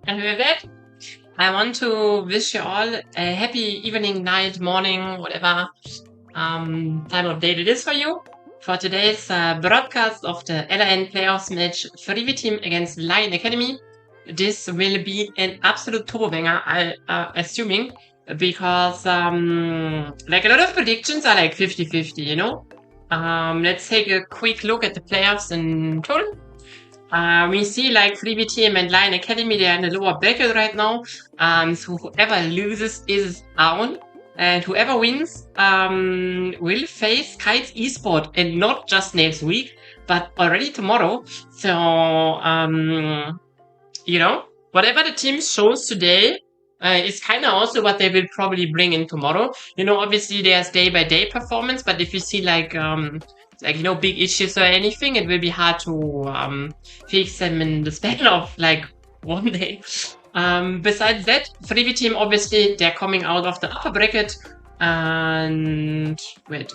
And with that, I want to wish you all a happy evening, night, morning, whatever time of day it is for you. For today's broadcast of the LRN playoffs match 3v team against LYON Academy. This will be an absolute turbo banger, assuming, because like a lot of predictions are like 50-50, you know? Let's take a quick look at the playoffs in total. We see like 3v team and LYON Academy, they are in the lower bracket right now. So whoever loses is out. And whoever wins will face Kite's Esport, and not just next week, but already tomorrow. So, you know, whatever the team shows today is kind of also what they will probably bring in tomorrow. You know, obviously there's day-by-day performance, but if you see like you know, big issues or anything, it will be hard to fix them in the span of like one day. Besides that, 3v team, obviously, they're coming out of the upper bracket. And wait.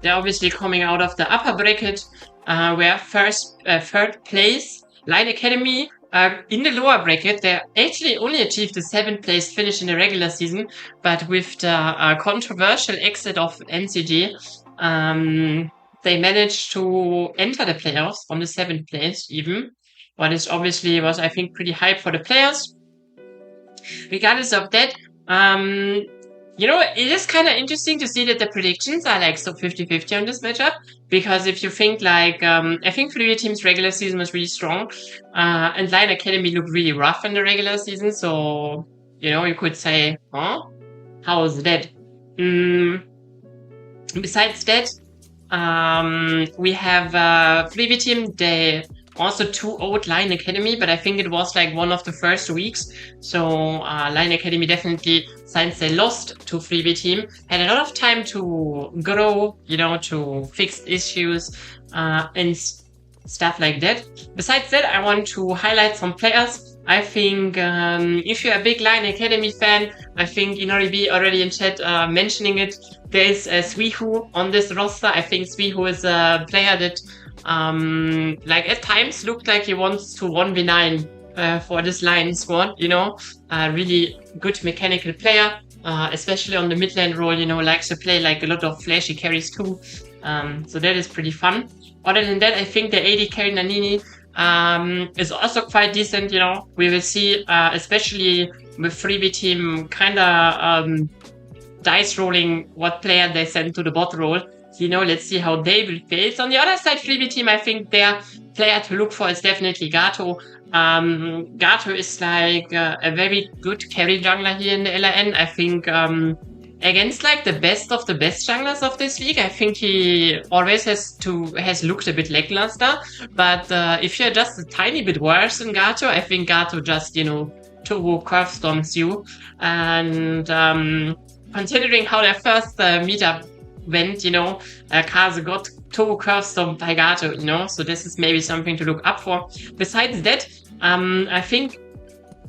They're obviously coming out of the upper bracket, where third place, LYON Academy, in the lower bracket. They actually only achieved the 7th place finish in the regular season, but with the controversial exit of NCG, they managed to enter the playoffs on the 7th place even. What is obviously was, I think, pretty hype for the players. Regardless of that, you know, it is kind of interesting to see that the predictions are like so 50-50 on this matchup. Because if you think like, I think 3v team's regular season was really strong, and LYON Academy looked really rough in the regular season. So, you know, you could say, huh? How is that? Besides that, we have 3v team. They also 2-0'd LYON Academy, but I think it was like one of the first weeks. So LYON Academy definitely, since they lost to 3v team, had a lot of time to grow, you know, to fix issues and stuff like that. Besides that, I want to highlight some players. I think if you're a big LYON Academy fan, I think Inoribi already in chat mentioning it. There's Swihu on this roster. I think Swihu is a player that like at times looked like he wants to 1v9 for this LYON squad, you know. Really good mechanical player, especially on the mid lane role, you know, likes to play like a lot of flashy carries too. So that is pretty fun. Other than that, I think the AD carry Nanini is also quite decent, you know. We will see, especially with 3v team kinda dice rolling what player they send to the bot role. You know, let's see how they will face. On the other side, 3v team, I think their player to look for is definitely Gato. Gato is like a very good carry jungler here in the LRN. I think against like the best of the best junglers of this league, I think he always has looked a bit lackluster. But if you're just a tiny bit worse than Gato, I think Gato just, you know, turbo curve storms you. And considering how their first meetup went, you know, Kaze got turbo curve stomped by Gato, you know, so this is maybe something to look up for. Besides that, I think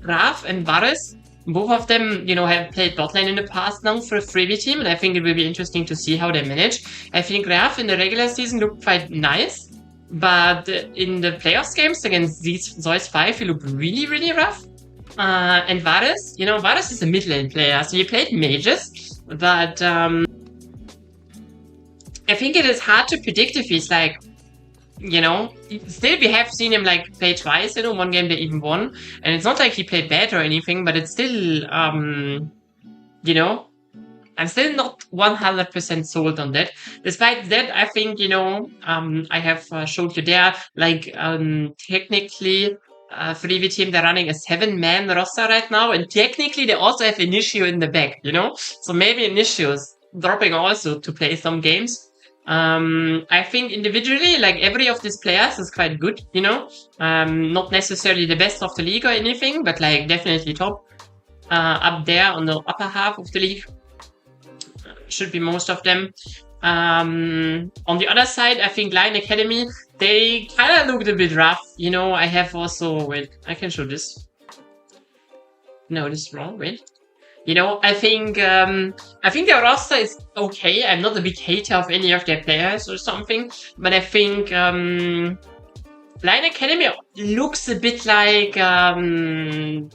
Raf and Varys, both of them, you know, have played bot lane in the past now for a 3v team, and I think it will be interesting to see how they manage. I think Raf in the regular season looked quite nice, but in the playoffs games against Zeus 5, he looked really, really rough. And Varys, you know, Varys is a mid lane player, so he played mages, but I think it is hard to predict if he's like, you know, still we have seen him like play twice, you know, one game they even won, and it's not like he played bad or anything, but it's still, you know, I'm still not 100% sold on that. Despite that, I think, you know, I have showed you there, like, technically, 3v team, they're running a 7-man roster right now, and technically they also have Initio in the back, you know, so maybe Initio is dropping also to play some games. I think individually, like every of these players is quite good, you know, not necessarily the best of the league or anything, but like definitely top, up there on the upper half of the league, should be most of them. On the other side, I think LYON Academy, they kind of looked a bit rough, you know. I have also, wait, I can show this. No, this is wrong, wait. You know, I think their roster is okay. I'm not a big hater of any of their players or something, but I think LYON Academy looks a bit like they're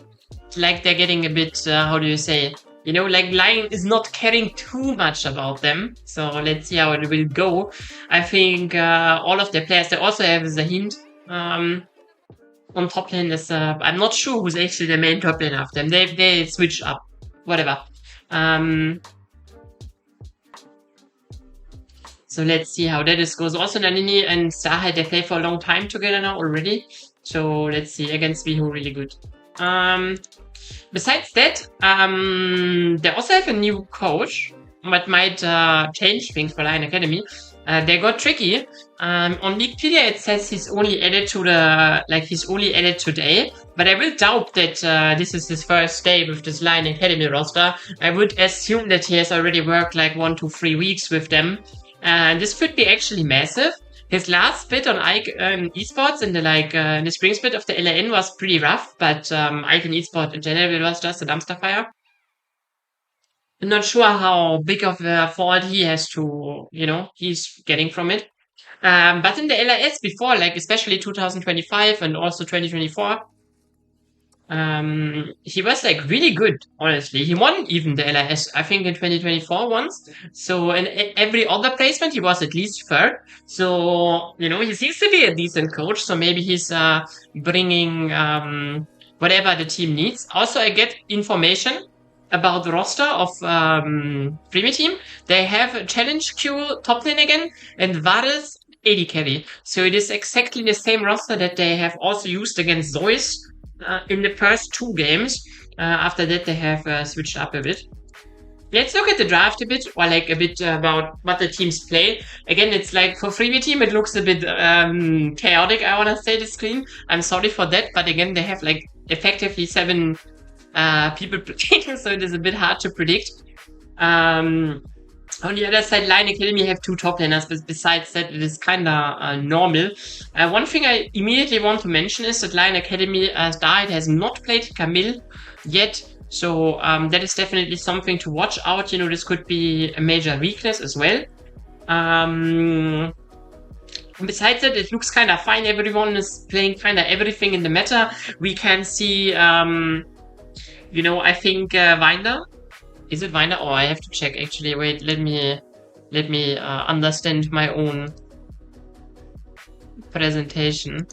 getting a bit, how do you say? You know, like LYON is not caring too much about them. So let's see how it will go. I think all of their players, they also have Zahind on top lane. I'm not sure who's actually the main top lane of them. They switch up. Whatever. So let's see how that goes. Also, Nalini and Saha, they play for a long time together now already. So let's see. Against Vihu, really good. Besides that, they also have a new coach that might change things for LYON Academy. They got tricky. On Wikipedia it says he's only added today, but I will doubt that this is his first day with this LYON Academy roster. I would assume that he has already worked like 1 to 3 weeks with them. This could be actually massive. His last split on Icon Esports in the spring split of the LRN was pretty rough, but Icon Esports in general was just a dumpster fire. I'm not sure how big of a fault he has to, he's getting from it. But in the LRS before, like especially 2025 and also 2024, he was like really good, honestly. He won even the LRS, I think, in 2024 once. So in every other placement, he was at least third. So, he seems to be a decent coach. So maybe he's bringing whatever the team needs. Also, I get information about the roster of Premier Team. They have Challenge Q top lane again and Varus AD carry. So it is exactly the same roster that they have also used against Zeus in the first 2 games. After that, they have switched up a bit. Let's look at the draft a bit, or like a bit about what the teams play. Again, it's like for Freebie Team, it looks a bit chaotic, I want to say, the screen. I'm sorry for that, but again, they have like effectively 7 people playing, so it is a bit hard to predict. On the other side, LYON Academy have 2 top laners, but besides that, it is kinda normal. One thing I immediately want to mention is that LYON Academy Starlight has not played Camille yet, so that is definitely something to watch out. This could be a major weakness as well. Besides that, it looks kinda fine. Everyone is playing kinda everything in the meta. We can see, I think Winder. Is it Winder? Oh, I have to check actually. Wait, let me understand my own presentation.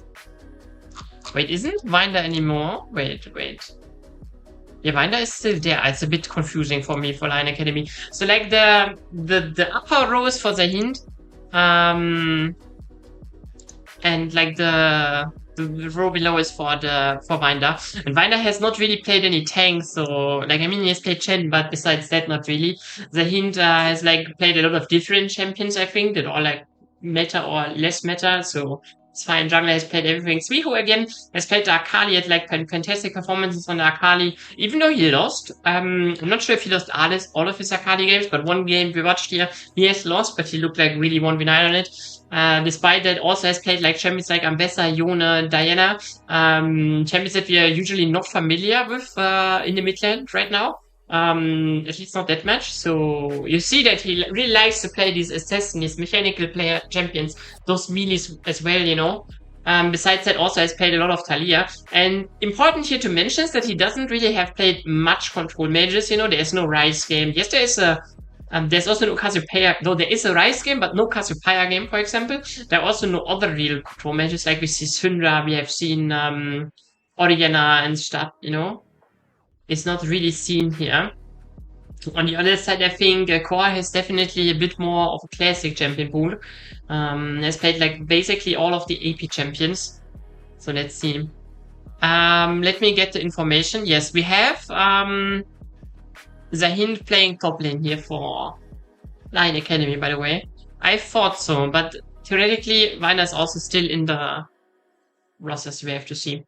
Wait, isn't Winder anymore? Wait. Yeah, Winder is still there. It's a bit confusing for me for LYON Academy. So like the upper row is for Zahind, and like the row below is for Winder. And Winder has not really played any tanks, so he has played Chen, but besides that, not really. Zahind has played a lot of different champions, I think, that all meta or less meta, so it's fine. Jungler has played everything. Suiho again has played the Akali, had fantastic performances on the Akali, even though he lost. I'm not sure if he lost all of his Akali games, but one game we watched here, he has lost, but he looked like really 1v9 on it. Despite that, also has played champions like Ambessa, Yone, Diana, champions that we are usually not familiar with in the mid lane right now. At least not that much. So you see that he really likes to play these assassins, mechanical player champions, those melees as well, Besides that, also has played a lot of Talia. And important here to mention is that he doesn't really have played much control mages, There's no Rise game. Yes, there's also no Cassiopeia. No, there is a Rise game, but no Cassiopeia game, for example. There are also no other real control mages, like we see Syndra, we have seen Oriana and stuff, It's not really seen here. On the other side, I think Core has definitely a bit more of a classic champion pool. Has played basically all of the AP champions. So let's see. Let me get the information. Yes, we have Zahind playing top lane here for LYON Academy, by the way. I thought so, but theoretically, Winder is also still in the rosters. We have to see.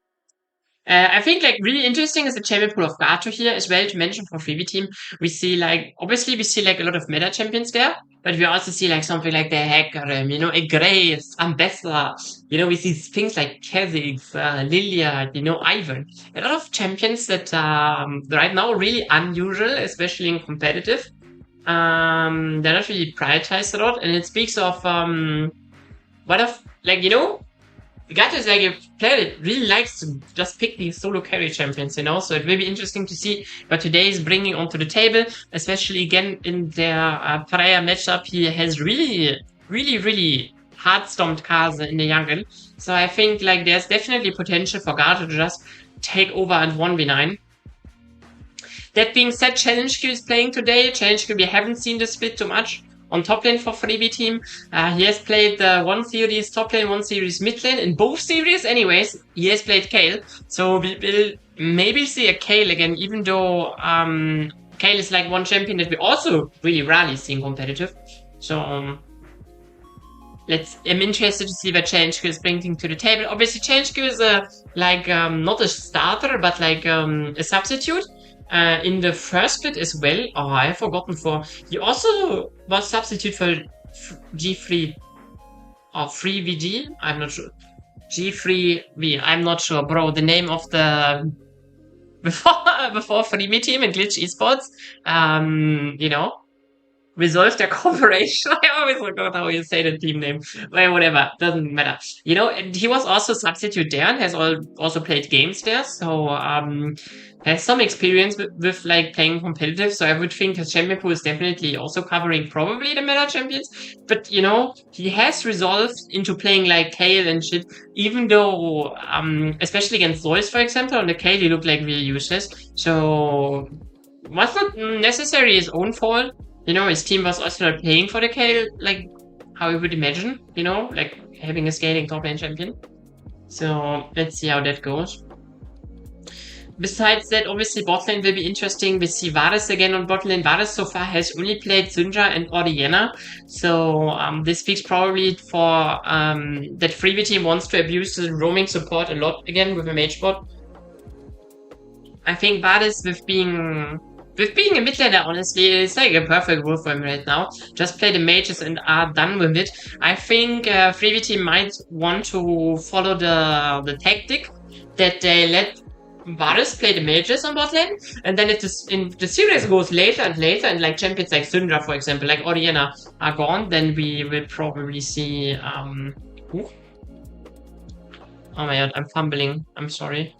I think really interesting is the champion pool of Gato here as well to mention for Freebie Team. We see obviously we see a lot of meta champions there, but we also see something like the Hecarim, a Graves, Ambessa, we see things like Kha'Zix, Lilia, Ivan. A lot of champions that right now really unusual, especially in competitive. They're not really prioritized a lot, and it speaks of Gato is like a player that really likes to just pick these solo carry champions, you know. So it will be interesting to see what today is bringing onto the table, especially again in their prior matchup. He has really hard stomped Kase in the jungle. So I think like there's definitely potential for Gato to just take over at 1v9. That being said, Challenge Q is playing today. Challenge Q, we haven't seen the split too much on top lane for Freebie team. He has played one series top lane, one series mid lane. In both series, anyways, he has played Kayle. So we will maybe see a Kayle again, even though Kayle is like one champion that we also really rarely see in competitive. So I'm interested to see what Challenge Q is bringing to the table. Obviously, Challenge Q is not a starter, but like a substitute. In the first split as well. Oh, I have forgotten for. He also was substitute for G3 or 3VG. I'm not sure. G3V. I'm not sure, bro. The name of the before Freebie team and Glitch Esports. You know, resolve their cooperation. I always forgot how you say the team name. Well, whatever, doesn't matter. You know, and he was also substitute there and has also played games there. So has some experience with like playing competitive. So I would think his champion pool is definitely also covering probably the meta champions. But you know, he has resolved into playing like Kayle and shit. Even though, especially against Zeus, for example, on the Kayle he looked like really useless. So was not necessarily his own fault. You know, his team was also not playing for the Kayle, like how you would imagine, you know, like having a scaling top lane champion. So let's see how that goes. Besides that, obviously bot lane will be interesting. We see Varus again on bot lane. Varus so far has only played Syndra and Orianna. So this speaks probably for that Freebie team wants to abuse the roaming support a lot again with a mage bot. I think Varus with being a mid laner, honestly, it's like a perfect role for him right now. Just play the mages and are done with it. I think Freebie team might want to follow the tactic that they let Varus play the mages on bot lane, and then if the series goes later and later, and like champions like Syndra, for example, like Orianna are gone, then we will probably see. Ooh. Oh my god, I'm fumbling. I'm sorry.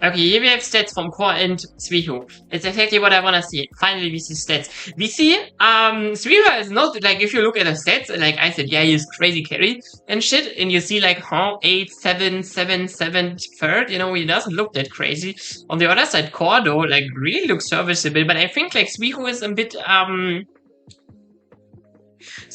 Okay, here we have stats from Core and Suihu. It's exactly what I want to see. Finally, we see stats. We see, Suihu is not, like, if you look at the stats, like I said, yeah, he's crazy carry and shit, and you see, like, 8, 7, 7, 7, third, you know, he doesn't look that crazy. On the other side, Core, though, like, really looks serviceable, but I think, like, Suihu is a bit, Suihu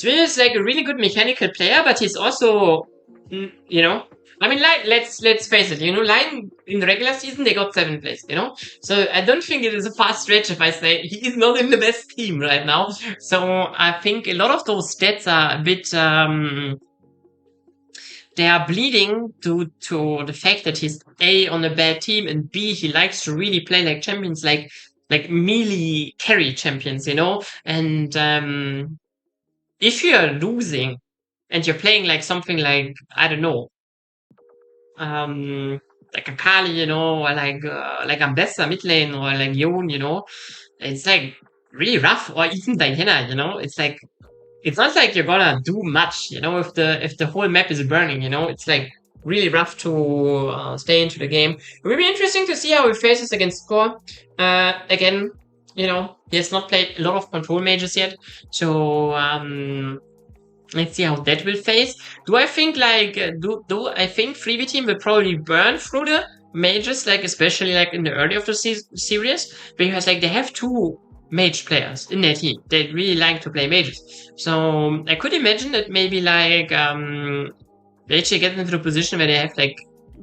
is, like, a really good mechanical player, but he's also, you know, I mean, like, let's face it, you know, LYON in the regular season, they got 7th place, you know? So I don't think it is a fast stretch if I say he is not in the best team right now. So I think a lot of those stats are a bit, they are bleeding due to the fact that he's A, on a bad team, and B, he likes to really play like champions, like melee carry champions, you know? And if you're losing and you're playing like something like, I don't know, like a Kali, you know, or like Ambessa mid lane, or like Yon, you know, it's like really rough, or even Diana, you know, it's like, it's not like you're gonna do much, you know, if the whole map is burning, you know, it's like really rough to stay into the game. It will be interesting to see how he faces against Core. Again, you know, he has not played a lot of control mages yet, so let's see how that will phase. Do I think like I think Freebie team will probably burn through the mages, like especially like in the early of the series, because like they have 2 mage players in their team. They really like to play mages. So I could imagine that maybe like they actually get into the position where they have like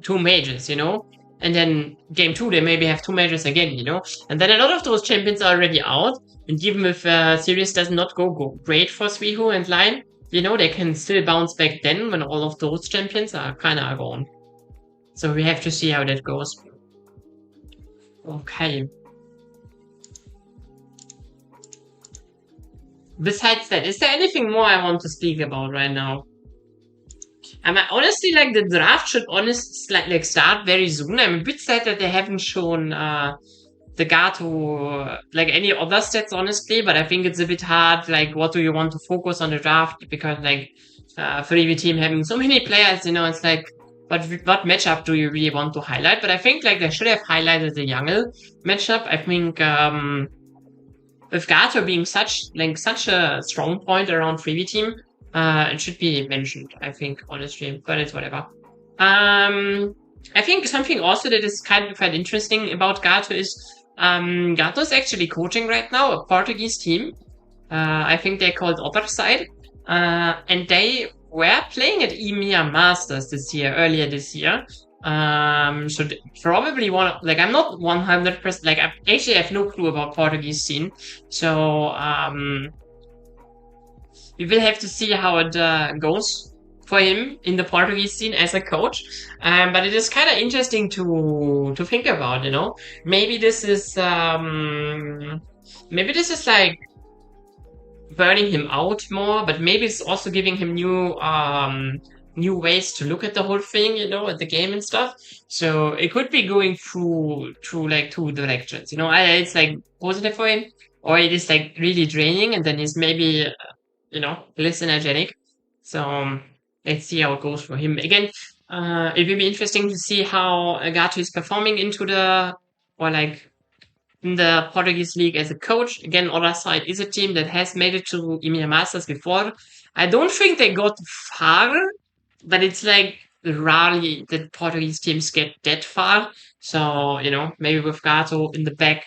2 mages, you know? And then game 2 they maybe have 2 mages again, you know? And then a lot of those champions are already out. And even if series does not go great for Suihu and LYON, you know, they can still bounce back then when all of those champions are kinda gone. So we have to see how that goes. Okay. Besides that, is there anything more I want to speak about right now? I honestly, like, the draft should like start very soon. I'm a bit sad that they haven't shown the Gato, like any other stats, honestly, but I think it's a bit hard, like, what do you want to focus on the draft, because, like, Freebie team having so many players, you know, it's like, what matchup do you really want to highlight? But I think like they should have highlighted the Jungle matchup. I think with Gato being such a strong point around Freebie team, it should be mentioned, I think, honestly, but it's whatever. I think something also that is kind of quite interesting about Gato is Gato is actually coaching right now a Portuguese team. I think they're called Other Side. And they were playing at EMEA Masters earlier this year. So probably I'm not 100%, like, I actually have no clue about Portuguese scene. So, we will have to see how it goes for him in the Portuguese scene as a coach. But it is kind of interesting to think about, you know. Maybe this is like burning him out more, but maybe it's also giving him new ways to look at the whole thing, you know, at the game and stuff. So it could be going through like two directions, you know. Either it's like positive for him, or it is like really draining, and then he's maybe you know, less energetic. So let's see how it goes for him. Again, it will be interesting to see how Gato is performing in the Portuguese league as a coach. Again, Other Side is a team that has made it to EMEA Masters before. I don't think they got far, but it's like rarely that Portuguese teams get that far. So, you know, maybe with Gato in the back,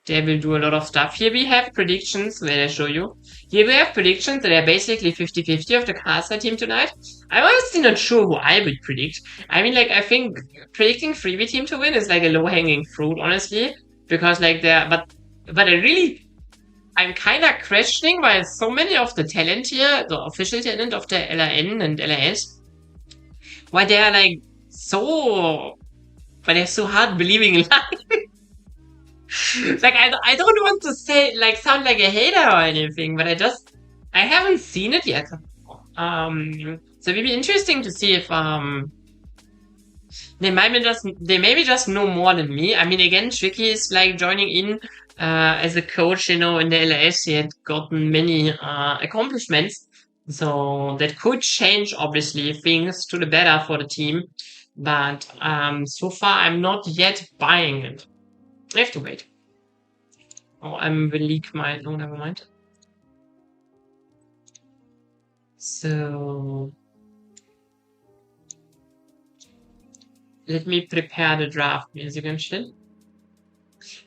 they will do a lot of stuff. Here we have predictions, where I show you. Here we have predictions that are basically 50-50 of the Casa team tonight. I'm honestly not sure who I would predict. I mean, like, I think predicting Freebie team to win is like a low-hanging fruit, honestly. Because, like, but I'm kind of questioning why so many of the talent here, the official talent of the LRN and LRS, why they are, like, but they're so hard believing in life. Like, I don't want to say, like, sound like a hater or anything, but I haven't seen it yet. So it'll be interesting to see if, they maybe just know more than me. I mean, again, Tricky is, like, joining in, as a coach, you know, in the LS. He had gotten many, accomplishments. So that could change, obviously, things to the better for the team. But, so far, I'm not yet buying it. I have to wait. Oh, I will leak my... No, never mind. So... let me prepare the draft music and shit.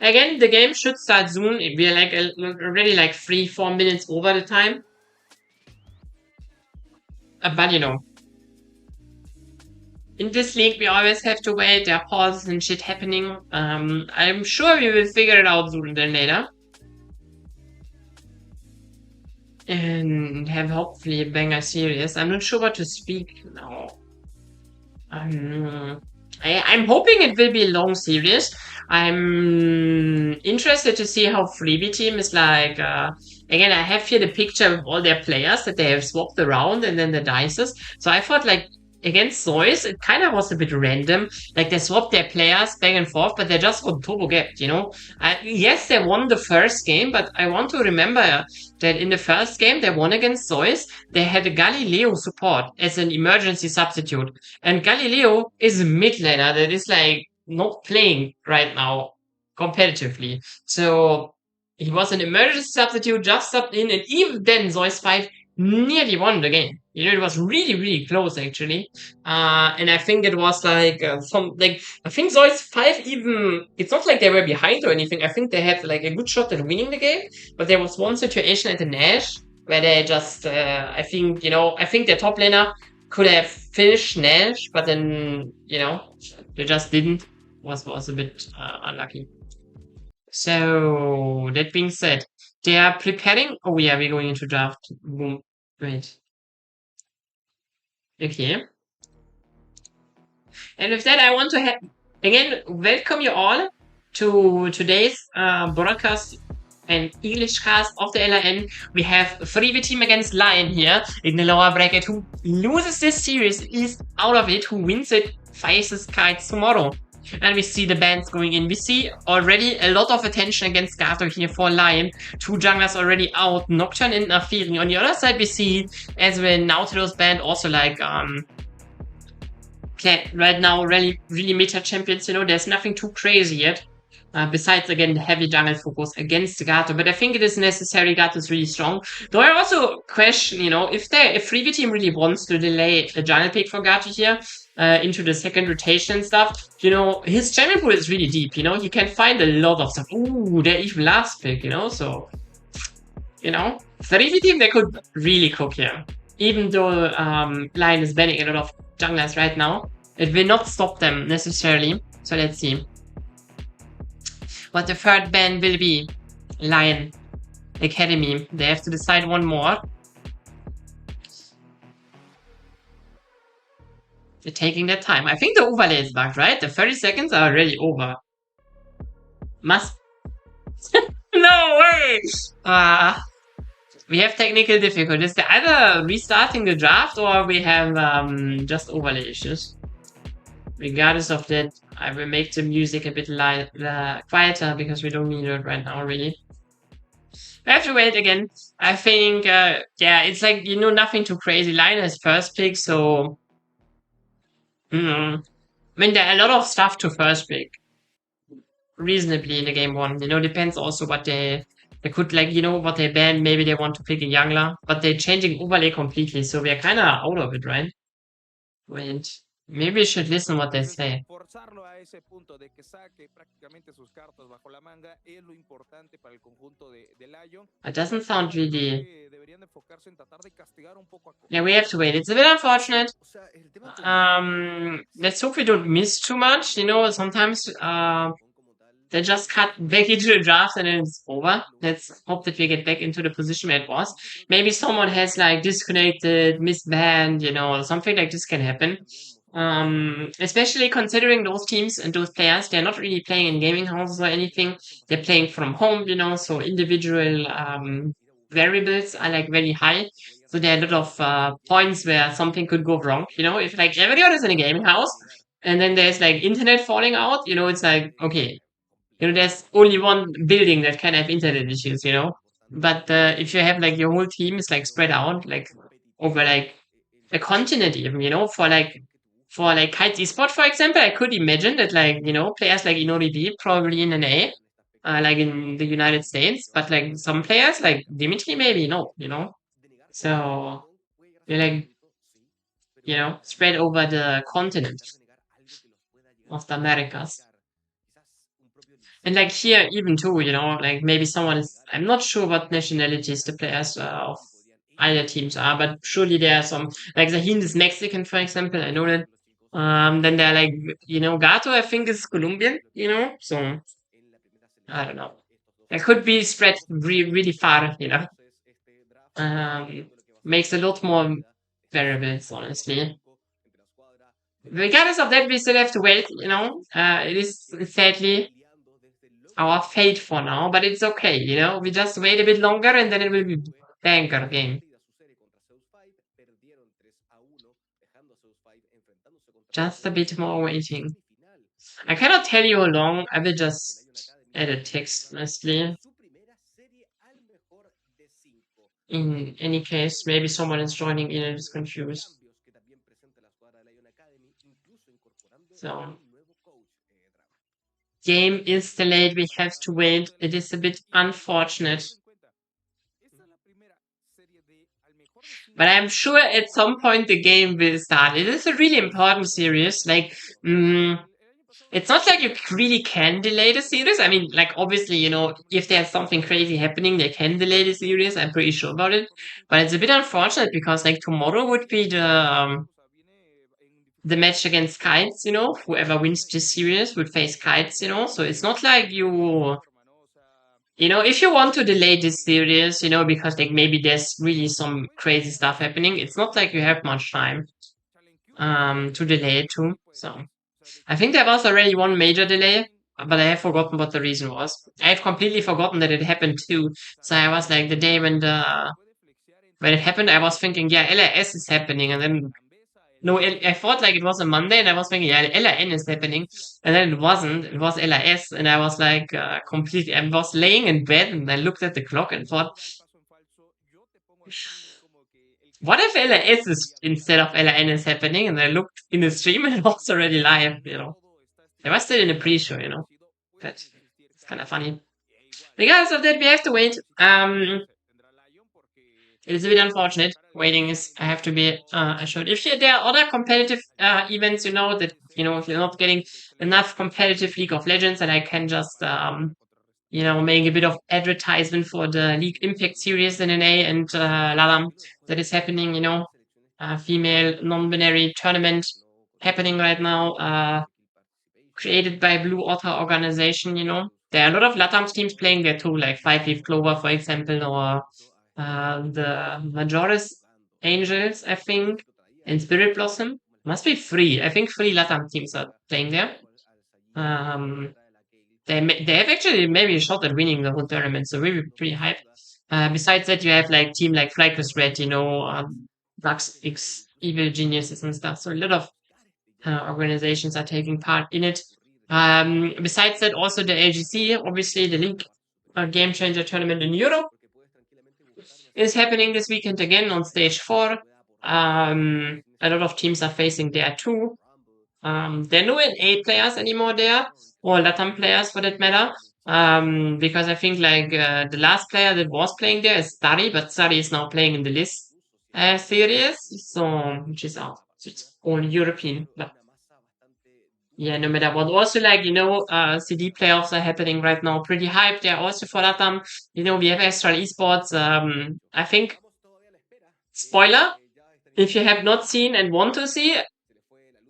Again, the game should start soon. We are like already like 3-4 minutes over the time. But you know, in this league, we always have to wait. There are pauses and shit happening. I'm sure we will figure it out sooner than later. And have hopefully a banger series. I'm not sure what to speak now. I'm hoping it will be a long series. I'm interested to see how Freebie team is like. Again, I have here the picture of all their players that they have swapped around and then the dices. So I thought, like, against Zeus, it kind of was a bit random. Like, they swapped their players back and forth, but they just got turbo gapped, you know? Yes, they won the first game, but I want to remember that in the first game they won against Zeus, they had a Galileo support as an emergency substitute. And Galileo is a mid laner that is, like, not playing right now competitively. So he was an emergency substitute, just subbed in, and even then Zeus 5 nearly won the game. You know, it was really, really close, actually. And I think it was like I think Zeus 5 even, it's not like they were behind or anything. I think they had like a good shot at winning the game, but there was one situation at the Nash where they just, I think their top laner could have finished Nash, but then, you know, they just didn't. Was a bit unlucky. So, that being said, they are preparing. Oh, yeah, we're going into draft. Boom. Great. Okay. And with that, I want to again welcome you all to today's broadcast and English cast of the LRN. We have Freebie team against LYON here in the lower bracket. Who loses this series is out of it. Who wins it faces Kites tomorrow. And we see the bands going in. We see already a lot of attention against Gato here for Lion. Two junglers already out, Nocturne and Nafiri. On the other side, we see as well Nautilus band also like right now really meta champions, you know, there's nothing too crazy yet. Besides, again, the heavy jungle focus against Gato. But I think it is necessary. Gato is really strong. Though I also question, you know, if Freebie team really wants to delay a jungle pick for Gato here into the second rotation and stuff, you know, his champion pool is really deep, you know. He can find a lot of stuff. Ooh, they're even last pick, you know. So, you know, Freebie team, they could really cook here. Even though Lion is banning a lot of junglers right now, it will not stop them necessarily. So let's see what the third ban will be. LYON Academy. They have to decide one more. They're taking their time. I think the overlay is bugged, right? The 30 seconds are already over. Must. No way! We have technical difficulties. They're either restarting the draft or we have just overlay issues. Regardless of that, I will make the music a bit quieter because we don't need it right now, really. We have to wait again. I think, yeah, it's like, you know, nothing too crazy. LYON has first pick, so... I mean, there are a lot of stuff to first pick. Reasonably in the game one. You know, depends also what they could, like, you know, what they ban. Maybe they want to pick a jungler, but they're changing overlay completely, so we're kind of out of it, right? Wait. Maybe you should listen what they say. It doesn't sound really... Yeah, we have to wait. It's a bit unfortunate. Let's hope we don't miss too much. You know, sometimes they just cut back into the draft and then it's over. Let's hope that we get back into the position where it was. Maybe someone has like disconnected, misbanned, you know, something like this can happen. Especially considering those teams and those players, they're not really playing in gaming houses or anything. They're playing from home, you know, so individual variables are like very high. So there are a lot of points where something could go wrong, you know, if like everyone is in a gaming house and then there's like internet falling out, you know, it's like, okay, you know, there's only one building that can have internet issues, you know. But if you have like your whole team is like spread out, like over like a continent even, you know, for like Kite's eSport, for example, I could imagine that like, you know, players like InoriB probably in an A, like in the United States, but like some players like Dimitri maybe no, you know. So they're like, you know, spread over the continent of the Americas. And like here, even too, you know, like maybe someone is, I'm not sure what nationalities the players of either teams are, but surely there are some, like Zahin is Mexican, for example, I know that. Then they're like, you know, Gato, I think is Colombian, you know, so I don't know. It could be spread really far, you know. Makes a lot more variables, honestly. Regardless of that, we still have to wait, you know. It is sadly our fate for now, but it's okay, you know. We just wait a bit longer and then it will be banker game. Just a bit more waiting. I cannot tell you how long. I will just add a text, honestly. In any case, maybe someone is joining in and is confused. So, game is delayed. We have to wait. It is a bit unfortunate. But I'm sure at some point the game will start. It is a really important series. Like, it's not like you really can delay the series. I mean, like, obviously, you know, if there's something crazy happening, they can delay the series. I'm pretty sure about it. But it's a bit unfortunate because, like, tomorrow would be the match against Kites, you know. Whoever wins this series would face Kites, you know. So it's not like you know, if you want to delay this series, you know, because like maybe there's really some crazy stuff happening, it's not like you have much time to delay it too. So I think there was already one major delay, but I have forgotten what the reason was. I have completely forgotten that it happened too. So I was like the day when it happened, I was thinking, yeah, LRS is happening, and then No, I thought like it was a Monday, and I was thinking, yeah, LRN is happening, and then it wasn't. It was LRS, and I was like completely. I was laying in bed, and I looked at the clock and thought, what if LRS is instead of LRN is happening? And I looked in the stream, and it was already live. I was still in the pre-show, but it's kind of funny. Because of that, we have to wait. It is a bit unfortunate. Waiting is, I have to be assured. If there are other competitive events, that if you're not getting enough competitive League of Legends, and I can just make a bit of advertisement for the League Impact Series NNA and LADAM that is happening. Female non-binary tournament happening right now. Created by Blue Otter organization. There are a lot of LATAM teams playing there too, like Five Leaf Clover, for example, or the Majoris Angels, I think, and Spirit Blossom. Must be three. I think three LATAM teams are playing there. They have actually maybe a shot at winning the whole tournament, so we'll be pretty hyped. Besides that, you have like team like Flycus Red, Lux X Evil Geniuses and stuff. So a lot of organizations are taking part in it. Besides that, also the LGC, obviously the League Game Changer tournament in Europe, is happening this weekend again on stage 4. A lot of teams are facing there too. There are no NA players anymore there, or LATAM players for that matter. Because I think like the last player that was playing there is Stari, but Stari is now playing in the list series, so which is out. So it's all European. But yeah, no matter what. Also, like, CD playoffs are happening right now. Pretty hyped. They're also for LATAM. We have Astral Esports. I think, spoiler, if you have not seen and want to see,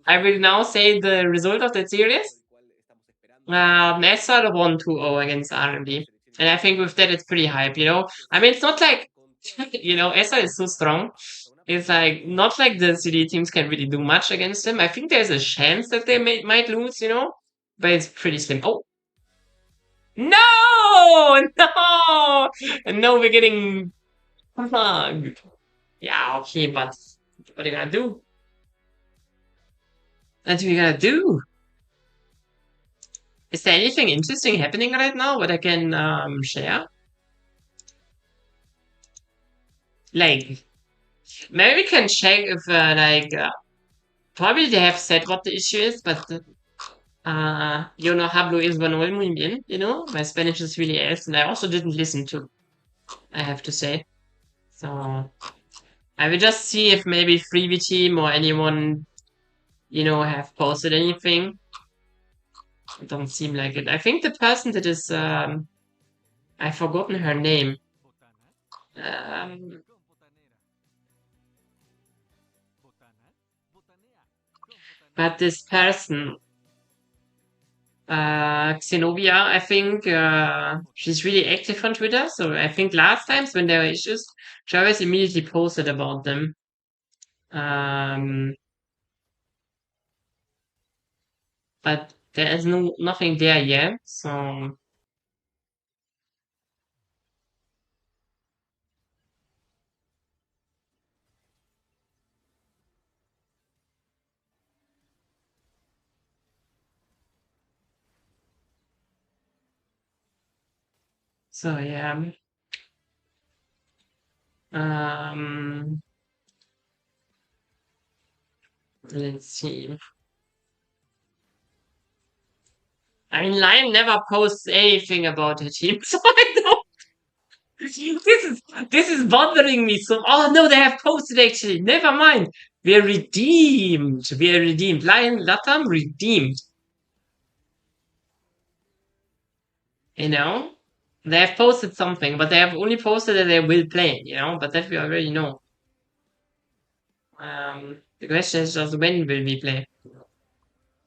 I will now say the result of that series. Astral won 2-0 against RMB. And I think with that, it's pretty hype, I mean, it's not like, Astral is so strong. It's like not like the CD teams can really do much against them. I think there's a chance that they might lose, but it's pretty slim. Oh no, no, no! We're getting mugged. Yeah, okay, but what are you gonna do? What are you gonna do? Is there anything interesting happening right now? What I can share? Like, maybe we can check if probably they have said what the issue is, but. Yo no hablo español muy bien, My Spanish is really ass, and I also didn't listen to, I have to say. So, I will just see if maybe Freebie Team or anyone, have posted anything. It doesn't seem like it. I think the person that is, I've forgotten her name. But this person, Xenovia, I think she's really active on Twitter. So I think last times when there were issues, Travis immediately posted about them. But there is nothing there yet. So yeah. Let's see. I mean, LYON never posts anything about her team, so I don't. This is bothering me so. Oh no, they have posted actually. Never mind. We're redeemed. We're redeemed. LYON Latam redeemed. They have posted something, but they have only posted that they will play. But that we already know. The question is just when will we play?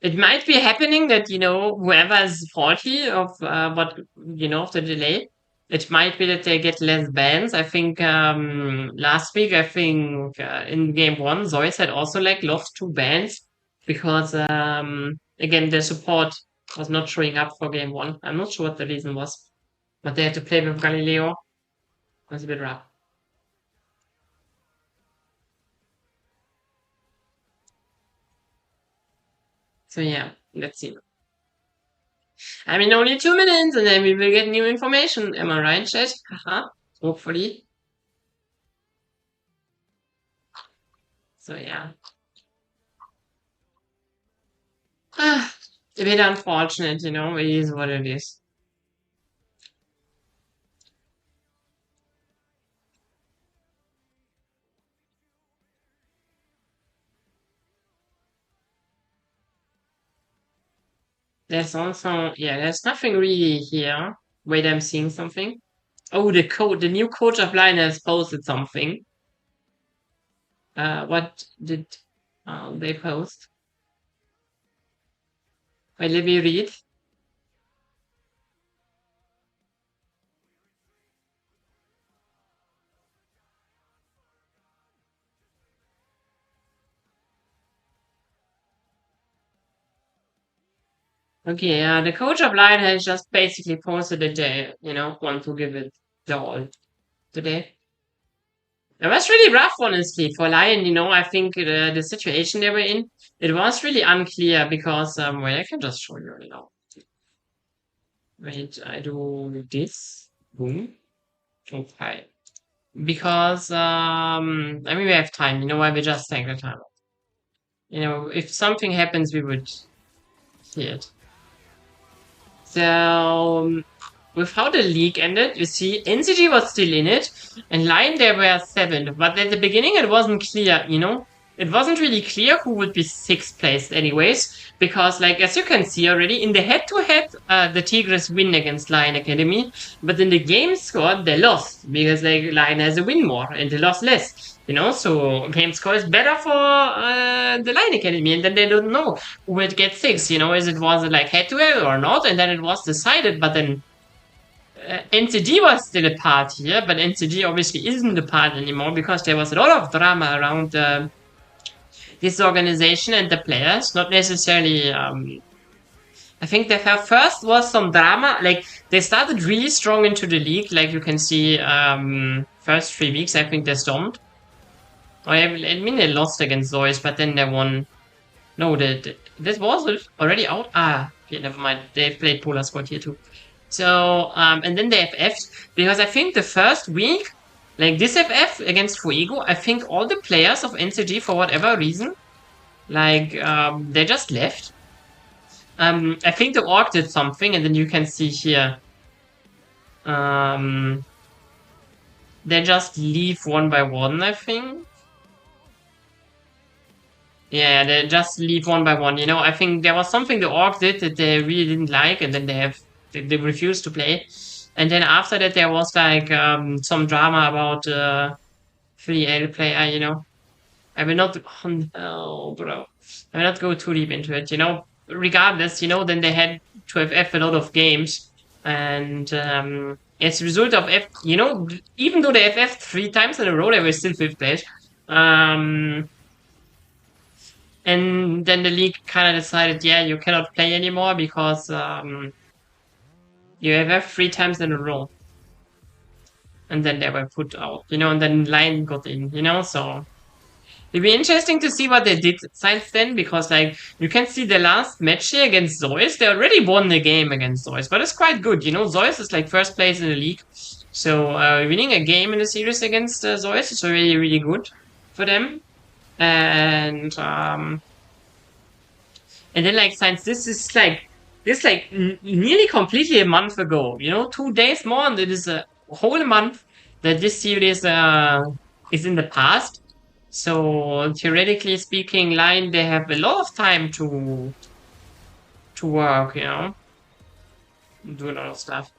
It might be happening that, whoever is 40 of of the delay, it might be that they get less bans. I think last week, I think in game 1, Zeus had also like lost 2 bans because again their support was not showing up for game 1. I'm not sure what the reason was, but they had to play with Galileo. It was a bit rough. So yeah, let's see. I mean, only 2 minutes, and then we will get new information. Am I right, chat? Haha. Hopefully. So yeah. Ah, a bit unfortunate, you know. It is what it is. There's also, yeah, there's nothing really here. Wait, I'm seeing something. Oh, the new coach of LYON has posted something. What did they post? Wait, let me read. Okay, the coach of LYON has just basically posted that they, want to give it the all today. It was really rough, honestly, for LYON. I think the situation they were in, it was really unclear because, wait, I can just show you. Wait, I do this. Boom. Okay. Because, I mean, we have time. You know why? We just take the time. If something happens, we would see it. So, with how the league ended, you see, NCG was still in it, and LYON there were 7. But at the beginning, it wasn't clear. It wasn't really clear who would be 6th placed, anyways, because, like, as you can see already, in the head-to-head, the Tigres win against LYON Academy, but in the game score, they lost, because, like, LYON has a win more, and they lost less. So game score is better for the LYON Academy, and then they don't know who would get 6. Is it was it like head-to-head or not, and then it was decided, but then NCG was still a part here, but NCG obviously isn't a part anymore because there was a lot of drama around this organization and the players. Not necessarily. I think the first was some drama. Like they started really strong into the league. Like you can see, first 3 weeks I think they stormed. I mean they lost against Zoys, but then they won. No, this was already out. Okay, never mind. They played Polar Squad here too. So, and then they FF'd, because I think the first week, like this FF against Fuego, I think all the players of NCG, for whatever reason, like, they just left. I think the org did something, and then you can see here, they just leave one by one, I think. Yeah, they just leave one by one. I think there was something the org did that they really didn't like, and then they refused to play. And then after that, there was like some drama about 3L player. I will not. Oh, bro. I will not go too deep into it. Regardless, then they had to have F a lot of games, and as a result of F, even though they have F 3 times in a row, they were still 5th place. And then the league kind of decided, yeah, you cannot play anymore because you have 3 times in a row. And then they were put out, and then LYON got in, so it'd be interesting to see what they did since then, because like you can see the last match here against Zeus, they already won the game against Zeus, but it's quite good, Zeus is like 1st place in the league, so winning a game in the series against Zeus is really, really good for them. And then like since this is like nearly completely a month ago, 2 days more, and it is a whole month that this series is in the past. So theoretically speaking, LYON they have a lot of time to work, do a lot of stuff.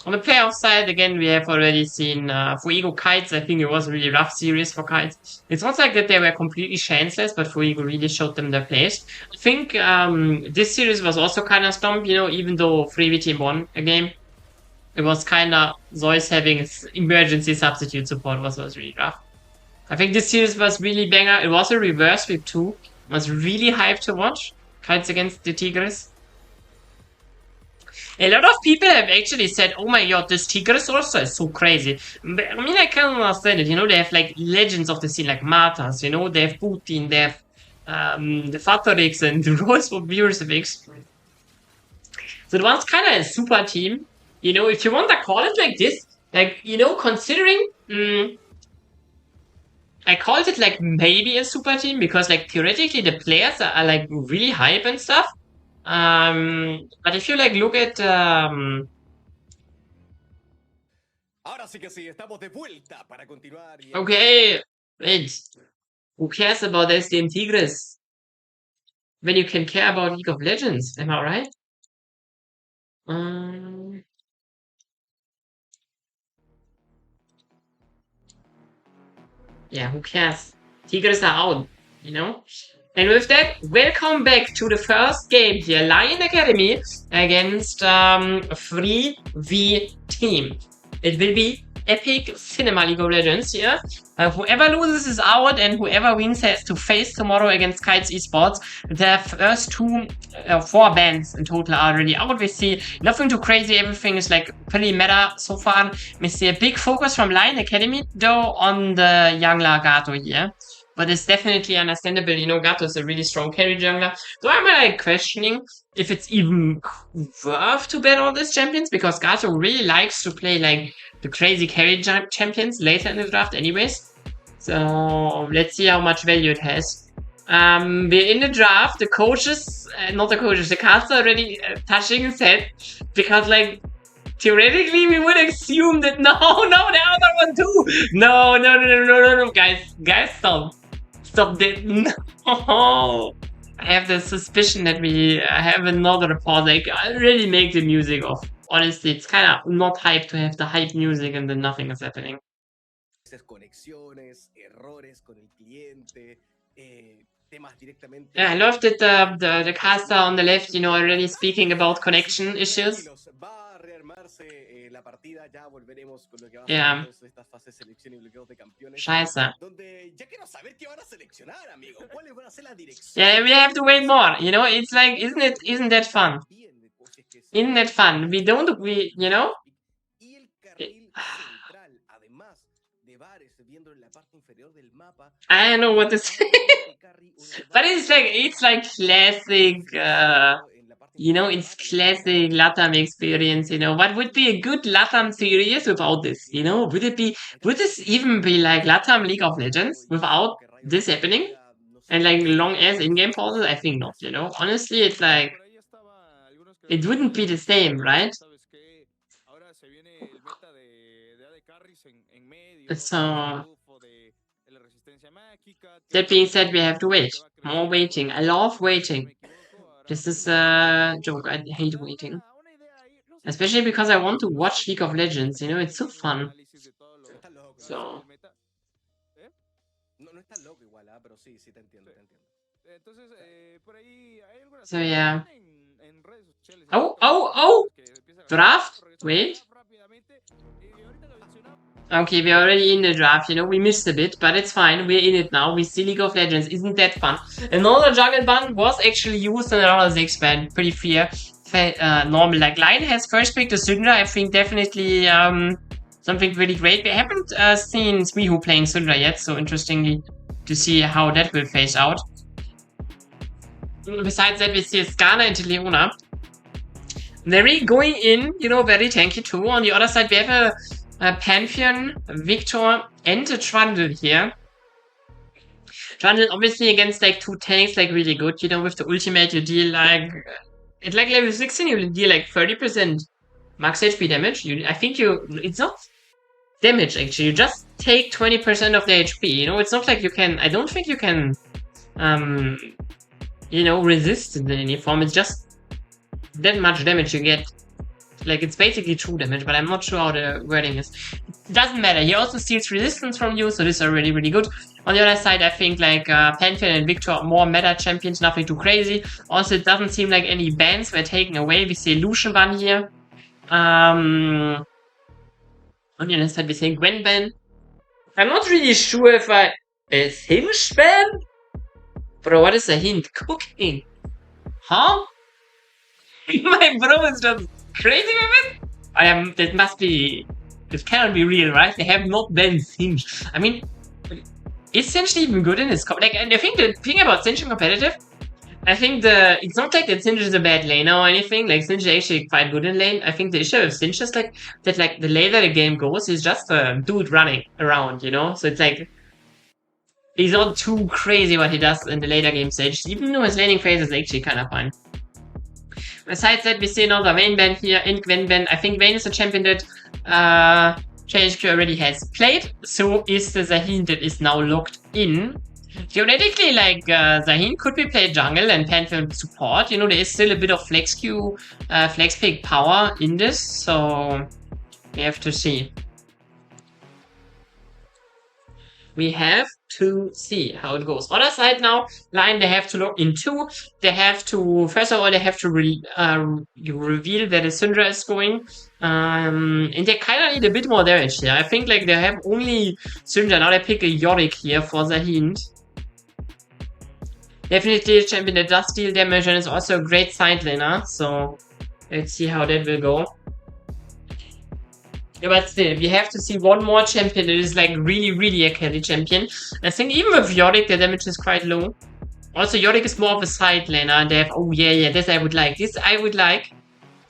On the playoff side, again, we have already seen Fuego Kites. I think it was a really rough series for Kites. It's not like that they were completely chanceless, but Fuego really showed them their place. I think this series was also kind of stumped, even though 3v Team won a game. It was kind of Zeus having emergency substitute support was really rough. I think this series was really banger. It was a reverse sweep too. It was really hyped to watch. Kites against the Tigres. A lot of people have actually said, oh my god, this Tigres also is so crazy. But, I mean, I can understand it. They have like legends of the scene like Martas, they have Putin, they have the Fatorix and the Rolls for Viewers. So it was kind of a super team. You know, if you want to call it like this, like, you know, considering, I called it like maybe a super team because like theoretically the players are like really hype and stuff. But if you like look at, Ahora sí que sí, estamos de vuelta para continuar. okay, wait, who cares about SDM Tigres when you can care about League of Legends? Am I right? Yeah, who cares? Tigers are out, you know? And with that, welcome back to the first game here, LYON Academy against Free V Team. It will be epic cinema League of Legends here. Whoever loses is out, and whoever wins has to face tomorrow against Kites Esports. The first four bands in total are already out. We see nothing too crazy. Everything is like pretty meta so far. We see a big focus from LYON Academy though on the jungler Gato here. But it's definitely understandable. You know, Gato is a really strong carry jungler. So I'm like questioning if it's even worth to bet on these champions, because Gato really likes to play like the crazy carry champions later in the draft anyways. So let's see how much value it has. We're in the draft. The coaches, not the coaches, the caster already touching his head, because like theoretically we would assume that no, the other one too. No, guys, stop that. No. I have the suspicion that we have another pause. Like, I really make the music off. Honestly, it's kind of not hype to have the hype music and then nothing is happening. Yeah, I love that the caster on the left, you know, already speaking about connection issues. Yeah. Scheiße. Yeah, we have to wait more. You know, it's like, isn't that fun? Isn't that fun? You know? I don't know what to say. But it's like classic, you know, it's classic LATAM experience, you know. What would be a good LATAM series without this, you know? Would this even be like LATAM League of Legends without this happening? And like long ass in-game pauses? I think not, you know? Honestly, it's like, it wouldn't be the same, right? So, that being said, we have to wait. More waiting. I love waiting. This is a joke. I hate waiting. Especially because I want to watch League of Legends, you know, it's so fun. So. So yeah. Oh! Draft? Wait. Okay, we're already in the draft, you know, we missed a bit, but it's fine, we're in it now, we see League of Legends, isn't that fun? Another jungle ban was actually used in another 6 ban, pretty fair, normal, like LYON has first pick the Syndra, I think definitely something really great. We haven't seen Smihu playing Syndra yet, so interestingly to see how that will phase out. Besides that, we see Skarner into Leona. Very going in, you know, very tanky too. On the other side, we have a Pantheon, Victor, and a Trundle here. Trundle obviously against like 2 tanks, like really good. You know, with the ultimate you deal like, at like level 16 you deal like 30% max HP damage. I think it's not damage actually, you just take 20% of the HP, you know, it's not like you can, I don't think you can, you know, resist in any form, it's just that much damage you get. Like, it's basically true damage, but I'm not sure how the wording is. It doesn't matter. He also steals resistance from you, so this is already really good. On the other side, I think, like, Pantheon and Victor are more meta champions, nothing too crazy. Also, it doesn't seem like any bans were taken away. We see Lucian ban here. On the other side, we see Gwen ban. I'm not really sure if a Hinge ban? Bro, what is a hint? Cooking. Huh? My bro is just crazy with it? That must be... This cannot be real, right? They have not banned Hinge. I mean... is Sinch even good in his like? And I think the thing about Sinch in competitive, I think it's not like that Sinch is a bad laner or anything. Like Sinch is actually quite good in lane. I think the issue with Sinch is like that, like the later the game goes, he's just a dude running around, you know. So it's like he's not too crazy what he does in the later game stage, even though his laning phase is actually kind of fun. Besides that, we see another Vayne ban here and Gwen ban. I think Vayne is a champion that JHQ already has played, so is the Zahin that is now locked in. Theoretically, like, Zahin could be played jungle and Pantheon support. You know, there is still a bit of flex Q, flex pick power in this, so we have to see. We have to see how it goes. Other side now, LYON, they have to look into. They have to, first of all, they have to reveal where the Syndra is going. And they kind of need a bit more damage here. I think like they have only Syndra. Now they pick a Yorick here for the hint. Definitely a champion that does deal damage and is also a great side laner. So let's see how that will go. Yeah, but still, we have to see one more champion that is like really a carry champion. I think even with Yorick, the damage is quite low. Also, Yorick is more of a side laner. And they have, oh yeah, this I would like. This I would like.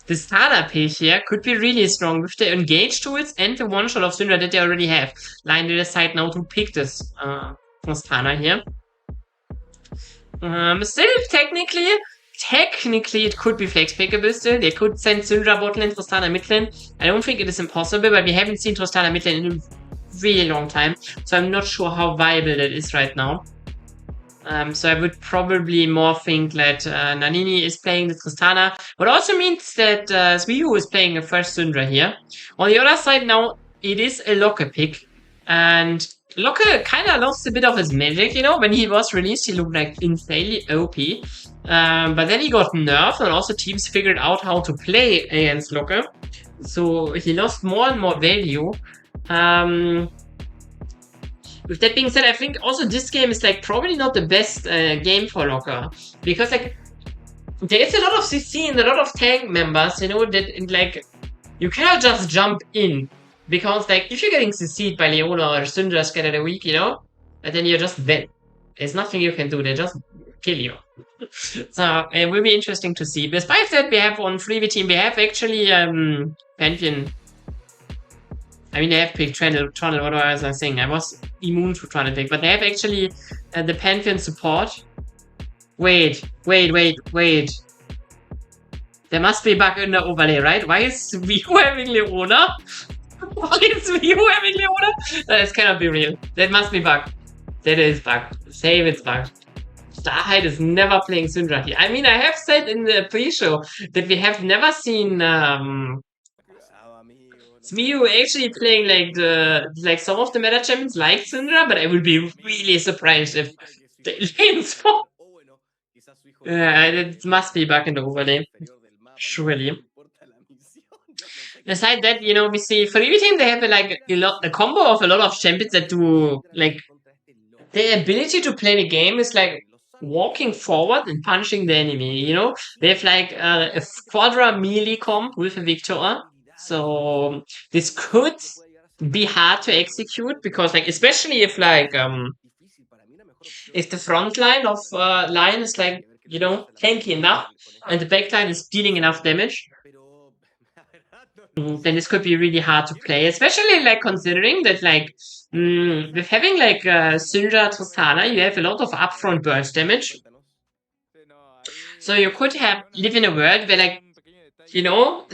The Stana pick here could be really strong with the engage tools and the one-shot of Syndra that they already have. LYON will decide now to pick this Stana here. Still, technically it could be flex pickable still. They could send Syndra bot lane, Tristana mid lane. I don't think it is impossible, but we haven't seen Tristana mid lane in a really long time. So I'm not sure how viable that is right now. So I would probably more think that Nannini is playing the Tristana. What also means that Smiyu is playing a first Syndra here. On the other side now, it is a Locke pick. And Locke kind of lost a bit of his magic, you know? When he was released, he looked like insanely OP. But then he got nerfed, and also teams figured out how to play against Locke. So he lost more and more value. With that being said, I think also this game is like probably not the best game for Locke. Because like there is a lot of CC and a lot of tank members, you know, that like you cannot just jump in. Because like if you're getting CC'd by Leona or Syndra scattered a week, you know, and then you're just dead. There's nothing you can do, they just kill you. So it will be interesting to see. Despite that, we have on 3v team, we have actually Pantheon. I mean, they have picked Trundle, what was I saying? I was immune to Trundle pick, but they have actually the Pantheon support. Wait. There must be a bug in the overlay, right? Why is View having Leona? Why is View having Leona? That cannot be real. That must be bug. That is bug. Save it's bug. Starhide is never playing Syndra here. I mean, I have said in the pre-show that we have never seen Smiyu actually playing like some of the meta champions like Syndra, but I would be really surprised if they lane swap. It must be back in the overlay. Surely. Aside that, you know, we see for every team they have a combo of a lot of champions that do like the ability to play the game is like walking forward and punching the enemy, you know? They have like a quadra melee comp with a Victor. So this could be hard to execute because like especially if like if the front line of LYON is like, you know, tanky enough and the back line is dealing enough damage, then this could be really hard to play, especially like considering that like with having like Syndra Tristana, you have a lot of upfront burst damage. So you could live in a world where like, you know,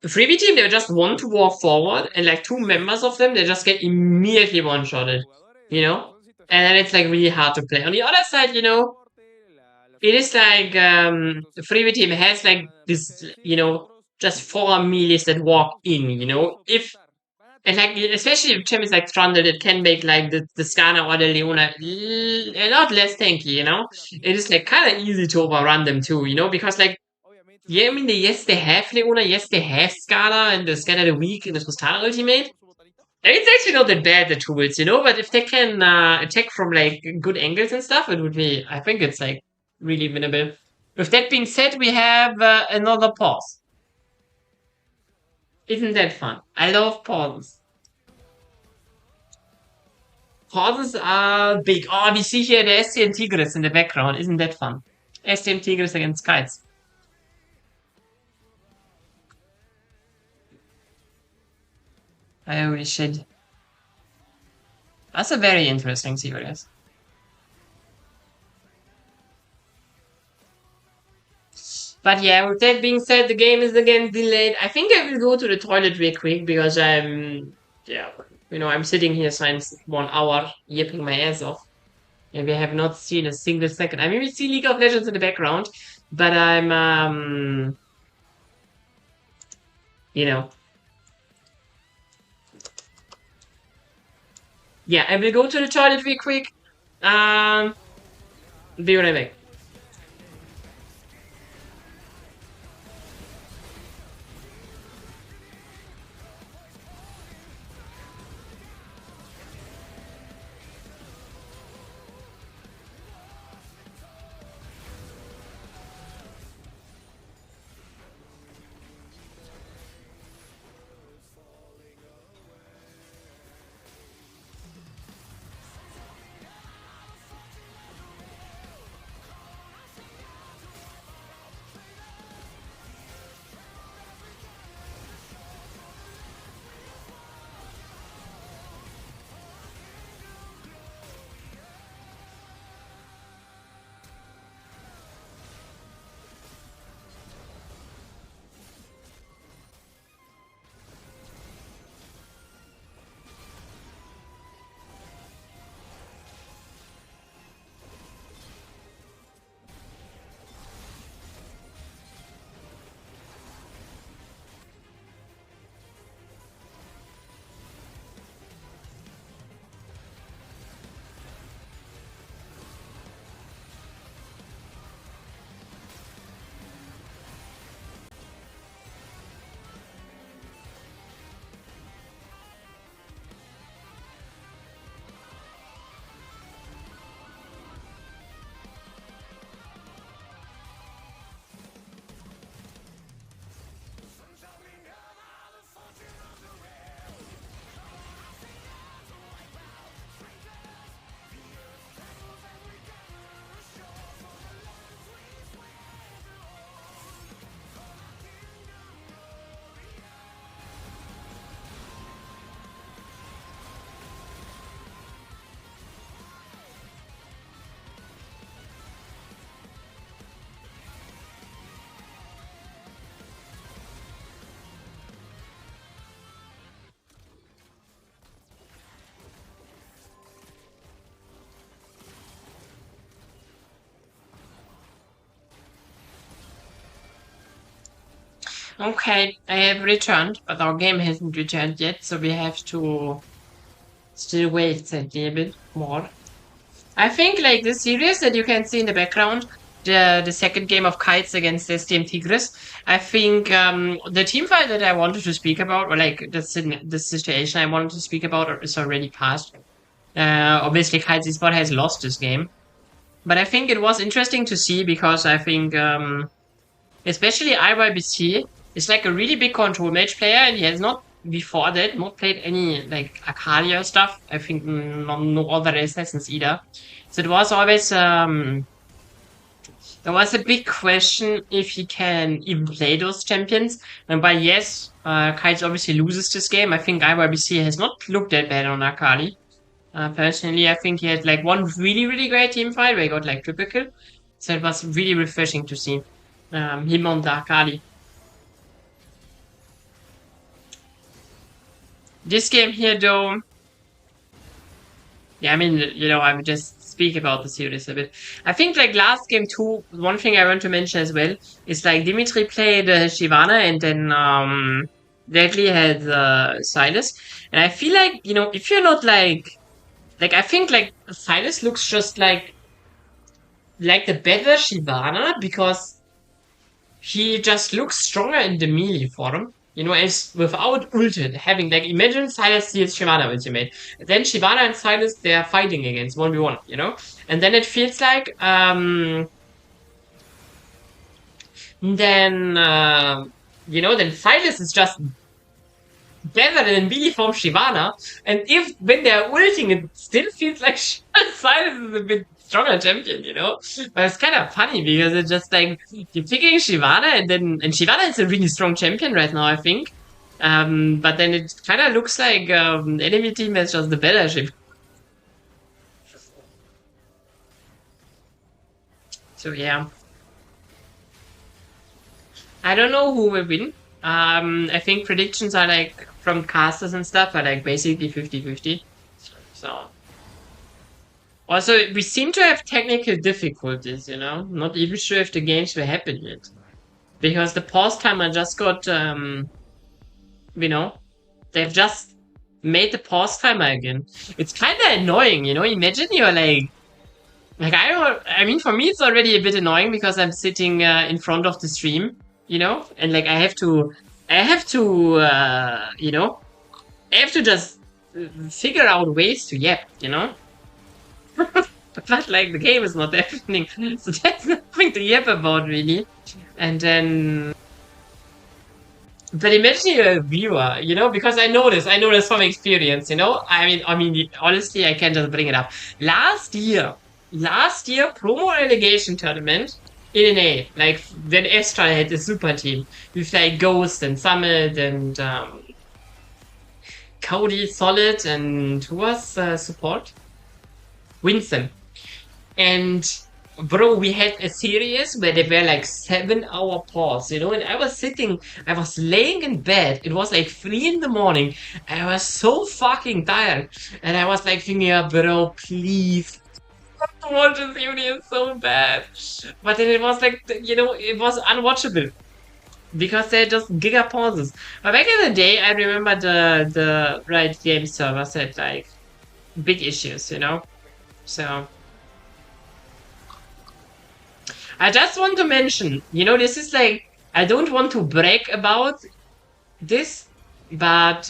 the 3v team, they just want to walk forward and like two members of them, they just get immediately one-shotted, you know? And then it's like really hard to play. On the other side, you know, it is like the 3v team has like this, you know, just 4 melees that walk in, you know? And like, especially if champions like Trundle that can make like the Skana or the Leona a lot less tanky, you know? It is like kind of easy to overrun them too, you know? Because like, yeah, I mean, yes, they have Leona, yes, they have Skana and the Scanner the Weak and the Tristana ultimate. It's actually not that bad, the tools, you know? But if they can attack from like good angles and stuff, it would be, I think it's like really winnable. With that being said, we have another pause. Isn't that fun? I love pauses. Pauses are big. Oh, we see here the STM Tigris in the background. Isn't that fun? STM Tigris against Kites. Holy shit. That's a very interesting series. But yeah, with that being said, the game is again delayed. I think I will go to the toilet real quick because yeah, I'm sitting here since 1 hour, yipping my ass off. And we have not seen a single second. I mean, we see League of Legends in the background, but you know, yeah, I will go to the toilet real quick. Um, be right back. Okay, I have returned, but our game hasn't returned yet, so we have to still wait a little bit more. I think like the series that you can see in the background, the second game of Kites against the STM Tigris. I think the team fight that I wanted to speak about, or like the situation I wanted to speak about, is already past. Obviously, Kites Esport has lost this game, but I think it was interesting to see because I think especially IYBC is like a really big control mage player, and he has not before that not played any like Arcadia stuff. I think no other assassins either. So it was always there was a big question if he can even play those champions. And by yes, Kites obviously loses this game. I think IYBC has not looked that bad on Akali. Personally, I think he had like one really great team fight where he got like triple kill. So it was really refreshing to see him on the Akali. This game here, though, yeah, I mean, I would just speak about the series a bit. I think, like, last game too, one thing I want to mention as well is, like, Dimitri played Shyvana and then Deadly had Silas. And I feel like, if you're not, like, I think, like, Silas looks just like the better Shyvana because he just looks stronger in the melee form. As without ultimate, having like imagine Silas steals Shyvana ultimate. Then Shyvana and Silas they're fighting against 1v1, And then it feels like then then Silas is just better than melee from Shyvana. And if when they're ulting, it still feels like Silas is a bit stronger champion, you know? But it's kind of funny because it's just like you're picking Shyvana and Shyvana is a really strong champion right now, I think. But then it kind of looks like enemy team has just the better ship. So yeah. I don't know who will win. I think predictions are like from casters and stuff are like basically 50-50. So also we seem to have technical difficulties, you know? Not even sure if the games will happen yet. Because the pause timer just got you know, they've just made the pause timer again. It's kinda annoying, you know? Imagine you're like I don't. I mean, for me, it's already a bit annoying because I'm sitting in front of the stream, you know, and like you know, I have to just figure out ways to yap, you know. But like the game is not happening, so there's nothing to yap about really. And then, but imagine you're a viewer, you know, because I know this from experience, you know. I mean, honestly, I can just bring it up. Last year, promo relegation tournament in NA, like when Estra had the super team with like Ghost and Summit and Cody, Solid, and who was support? Winston. And bro, we had a series where there were like 7 hour pause, you know, and I was laying in bed. It was like 3 in the morning. I was so fucking tired. And I was like thinking, yeah, bro, please. To watch this unit is so bad. But then it was like, you know, it was unwatchable. Because they're just giga pauses. But back in the day, I remember the Riot Games servers had like big issues, you know? So I just want to mention, you know, this is like, I don't want to brag about this, but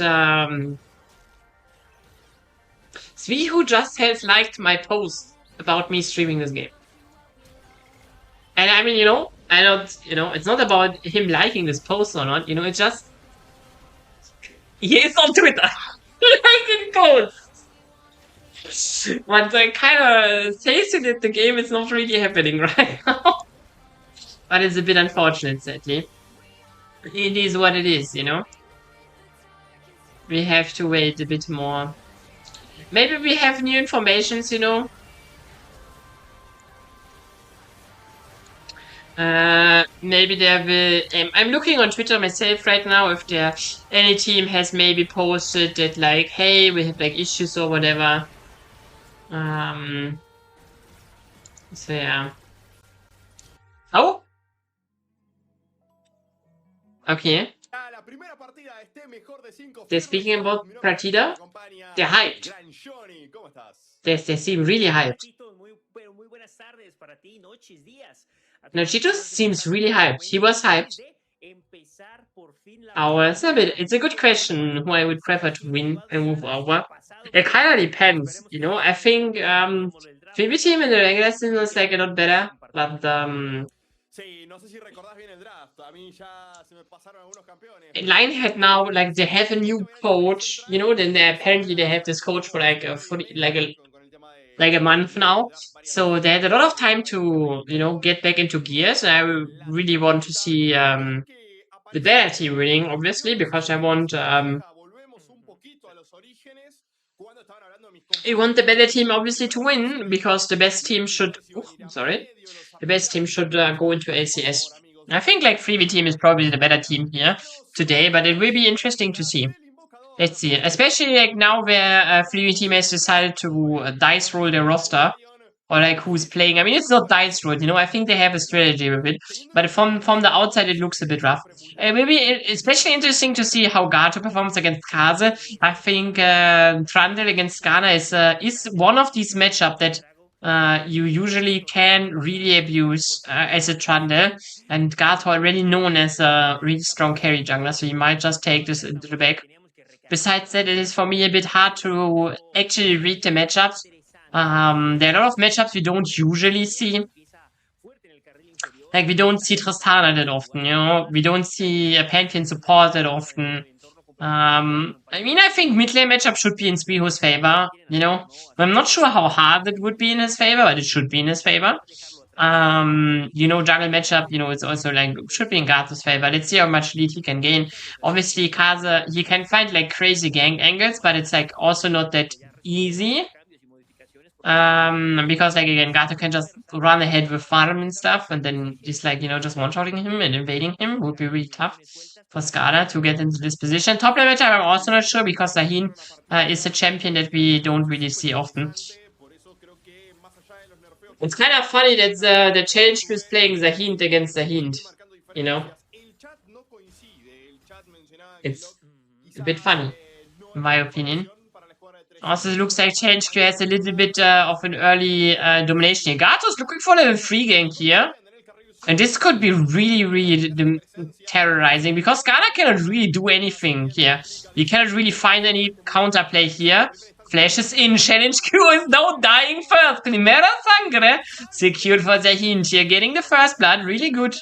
Svihu just has liked my post about me streaming this game. And I mean, you know, I don't, you know, it's not about him liking this post or not, you know, it's just, he is on Twitter. Liking posts. But I kind of says that the game is not really happening right now. But it's a bit unfortunate, sadly. It is what it is, you know? We have to wait a bit more. Maybe we have new informations, you know? Maybe there will... I'm looking on Twitter myself right now if there any team has maybe posted that like, hey, we have like issues or whatever. So yeah. Oh! Okay. They're speaking about Partida. They're hyped. They seem really hyped. Nachitos seems really hyped. He was hyped. It's a good question who I would prefer to win and move over. It kind of depends, you know. I think Phoebe team in the regular season is like a lot better, but Line had now like they have a new coach, you know. Then apparently they have this coach for like a month now, so they had a lot of time to get back into gears. And I really want to see the better team winning, obviously, because I want the better team obviously to win, because the best team should go into LCS. I think like Freebie team is probably the better team here today, but it will be interesting to see. Let's see, especially like now where Freebie team has decided to dice roll their roster, or like who's playing. I mean, it's not dice rolled, you know. I think they have a strategy with it, but from the outside it looks a bit rough. Maybe especially interesting to see how Gato performs against Kaze. I think Trundle against Skana is one of these matchups that you usually can really abuse as a Trundle, and Gato already known as a really strong carry jungler, so you might just take this into the back. Besides that, it is for me a bit hard to actually read the matchups. There are a lot of matchups we don't usually see. Like, we don't see Tristana that often, you know? We don't see a Pantheon support that often. I mean, I think mid lane matchup should be in Spihu's favor, you know. I'm not sure how hard it would be in his favor, but it should be in his favor. Jungle matchup, it's also like should be in Gato's favor. Let's see how much lead he can gain. Obviously, Kaze, he can find like crazy gang angles, but it's like also not that easy. Because like again, Gato can just run ahead with farm and stuff, and then just like just one-shotting him and invading him would be really tough for Skada to get into this position. Top lane matchup, I'm also not sure because Zahin is a champion that we don't really see often. It's kind of funny that the challenge is playing Zahin against Zahin, you know? It's a bit funny, in my opinion. Also, it looks like Change Q has a little bit of an early domination here. Gato's looking for level 3 gank here. And this could be really, really terrorizing because Skada cannot really do anything here. He cannot really find any counterplay here. Flashes in. Challenge Q is now dying first. Primera Sangre secured for Zahin here. Getting the first blood. Really good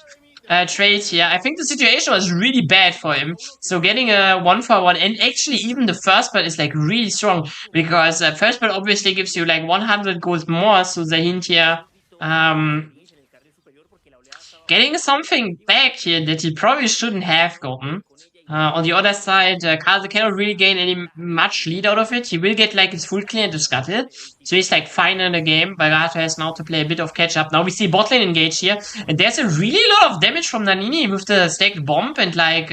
trade here. I think the situation was really bad for him. So getting a 1-for-1 and actually even the first blood is like really strong because first blood obviously gives you like 100 gold more. So Zahin here getting something back here that he probably shouldn't have gotten. On the other side, Kaze cannot really gain any much lead out of it. He will get like his full clear into Scuttle. So he's like fine in the game. Bagato has now to play a bit of catch up. Now we see bot lane engage here. And there's a really lot of damage from Nannini with the stacked bomb and like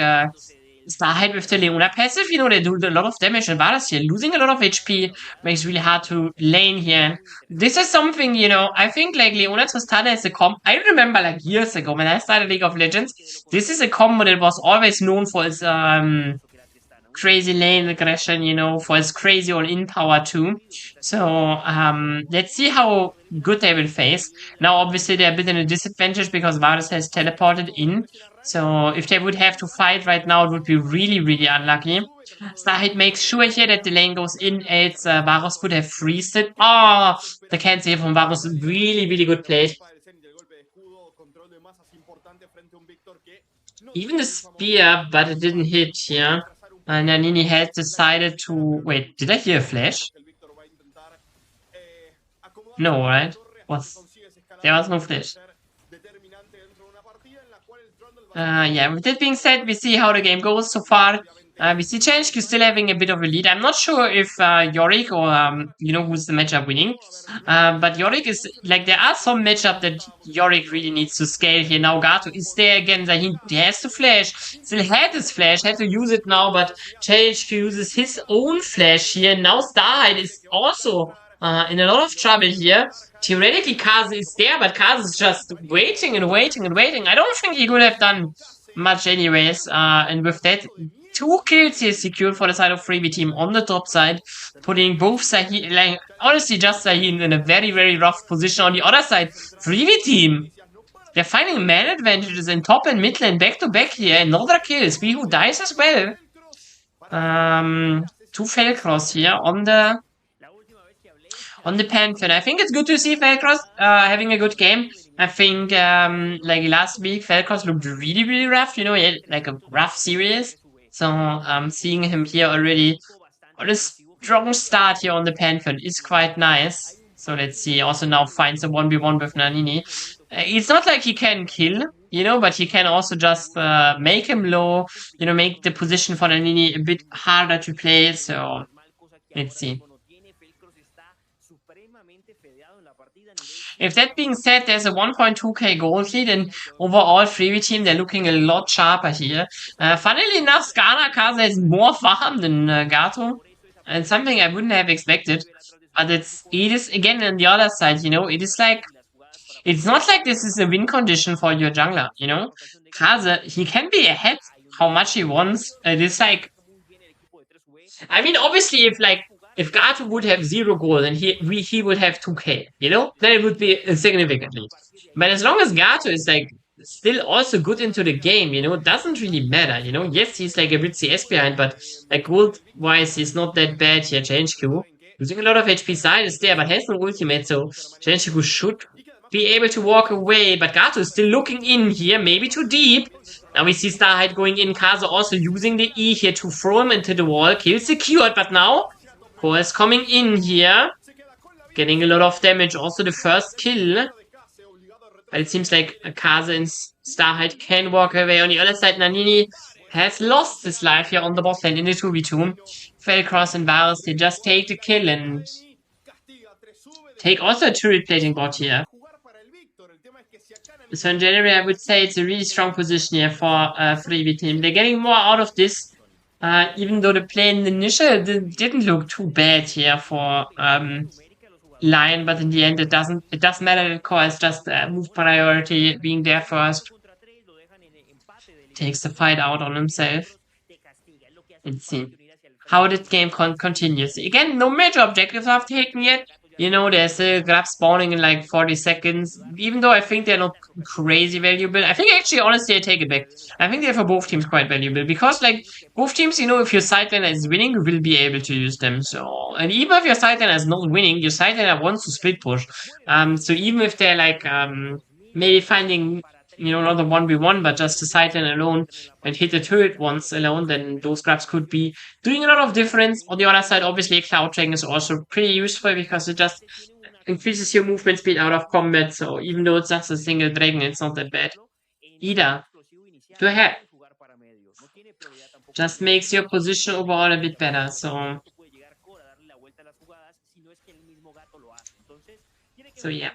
Starhide with the Leona passive. They do a lot of damage. And Varus here losing a lot of HP makes it really hard to lane here. This is something, I think like Leona Tristana is a comp. I remember like years ago when I started League of Legends, this is a combo that was always known for its crazy lane aggression, for its crazy all-in power too. So let's see how good they will face. Now obviously they're a bit in a disadvantage because Varus has teleported in. So if they would have to fight right now, it would be really, really unlucky. Starhide makes sure here that the lane goes in, else Varus would have freezed it. Oh, the cancel here from Varus, really, really good play. Even the spear, but it didn't hit here. And Nannini had decided to... Wait, did I hear a flash? No, right? There was no flash. Yeah, with that being said, we see how the game goes so far. We see Challenge Q still having a bit of a lead. I'm not sure if Yorick or, who's the matchup winning. But Yorick is, like, there are some matchup that Yorick really needs to scale here. Now Gato is there again. He has to flash. Still had his flash, had to use it now, but Challenge Q uses his own flash here. Now Starhide is also in a lot of trouble here. Theoretically, Kaze is there, but Kaze is just waiting and waiting and waiting. I don't think he could have done much anyways. And with that, 2 kills here secured for the side of Freebie team on the top side, putting both Zahin, like, honestly, just Zahin in a very, very rough position. On the other side, Freebie team, they're finding man advantages in top and mid lane back to back here. Another kill. Spihu dies as well. 2 Felcross here on the Pantheon. I think it's good to see Felcross having a good game. I think like last week Felcross looked really, really rough. He had like a rough series. So seeing him here already on a strong start here on the Pantheon is quite nice. So let's see. Also now finds a 1v1 with Nannini. It's not like he can kill, but he can also just make him low, make the position for Nannini a bit harder to play. So let's see. If that being said, there's a 1.2k gold lead, and overall, Freebie team, they're looking a lot sharper here. Funnily enough, Kaze has more farm than Gato, and something I wouldn't have expected. But it is, again, on the other side, it is like, it's not like this is a win condition for your jungler, Kaze, he can be ahead how much he wants. It is like, I mean, obviously, if Gato would have 0 gold and he would have 2k, then it would be a significant lead. But as long as Gato is like still also good into the game, it doesn't really matter, Yes, he's like a bit CS behind, but like gold wise, he's not that bad here. Change Q using a lot of HP side is there, but has no ultimate, so Change Q should be able to walk away, but Gato is still looking in here, maybe too deep. Now we see Starlight going in, Kazo also using the E here to throw him into the wall. Kill secured, but now Ko is coming in here, getting a lot of damage. Also the first kill. But it seems like Kaze and Starlight can walk away. On the other side, Nannini has lost his life here on the bot lane in the 2v2. Fellcross and Varus, they just take the kill and take also a turret plating bot here. So in general, I would say it's a really strong position here for 3v team. They're getting more out of this, even though the play in the initial didn't look too bad here for LYON, but in the end it doesn't matter. Of course, just move priority being there first takes the fight out on himself. Let's see how this game continues. Again, no major objectives I've taken yet. You know, there's a grab spawning in like 40 seconds. Even though I think they're not crazy valuable. I think actually, honestly, I take it back. I think they're for both teams quite valuable. Because, like, both teams, you know, if your side laner is winning, you will be able to use them. So, and even if your side laner is not winning, your side laner wants to split push. So even if they're like, maybe finding, you know, not a 1v1, but just a side lane alone and hit the turret once alone, then those grabs could be doing a lot of difference. On the other side, obviously, Cloud Dragon is also pretty useful because it just increases your movement speed out of combat. So even though it's just a single dragon, it's not that bad. Either. Go ahead. Just makes your position overall a bit better. So yeah.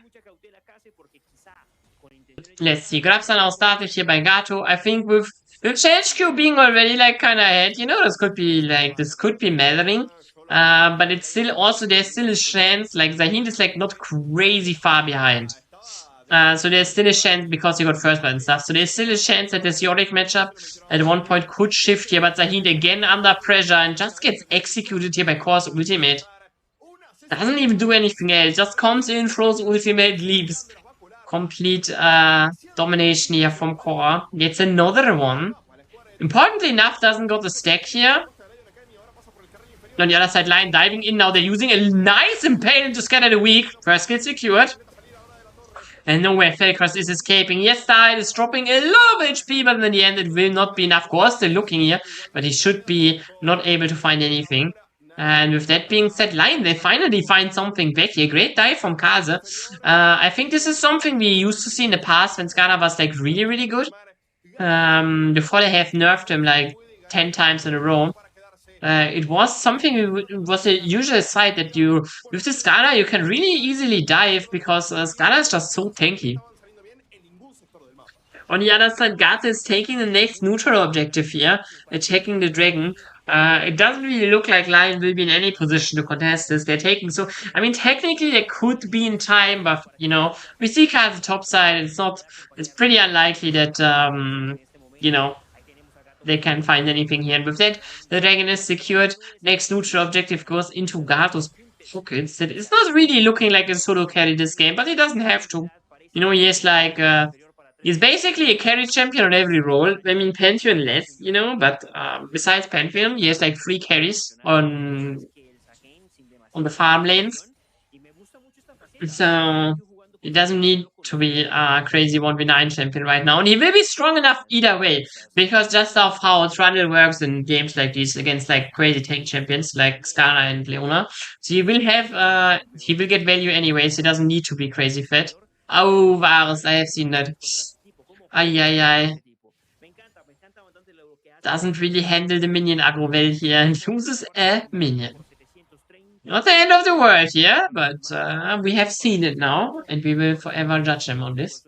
Let's see. Grabs are now started here by Gato. I think with change queue being already like kind of ahead, you know, this could be Melring. But it's still also, there's still a chance, like Zahin is like not crazy far behind. So there's still a chance because he got first blood and stuff. So there's still a chance that this Yorick matchup at one point could shift here, but Zahin again under pressure and just gets executed here by Core's ultimate. Doesn't even do anything else, just comes in, throws ultimate, leaves. Complete domination here from Core. Gets another one. Importantly enough, doesn't got the stack here. On the other side, LYON diving in now. They're using a nice Impale to scatter the weak. First kill secured. And nowhere Fellcross is escaping. Yes, Starlight is dropping a lot of HP, but in the end it will not be enough. Core still looking here, but he should be not able to find anything. And with that being said, LYON, they finally find something back here. Great dive from Kaze. I think this is something we used to see in the past when Skana was like really, really good. Before they have nerfed him like 10 times in a row. It was something, it was a usual sight that you, with the Skana, you can really easily dive because Skana is just so tanky. On the other side, Gato is taking the next neutral objective here, attacking the dragon. It doesn't really look like LYON will be in any position to contest this. They're taking, so, I mean, technically they could be in time, but, you know, we see Kaze top side. It's pretty unlikely that, you know, they can find anything here. And with that, the dragon is secured. Next neutral objective goes into Gato's pockets. That is not really looking like a solo carry this game, but he doesn't have to. You know, he has like, he's basically a carry champion on every role. I mean, Pantheon less, you know, but besides Pantheon, he has like 3 carries on the farm lanes. So it doesn't need to be a crazy 1v9 champion right now. And he will be strong enough either way. Because just of how Trundle works in games like these against like crazy tank champions like Skana and Leona. So he will have, he will get value anyways. He doesn't need to be crazy fat. Oh, Varus, I have seen that. Ay. Doesn't really handle the minion aggro well here and uses a minion. Not the end of the world here, but we have seen it now, and we will forever judge him on this.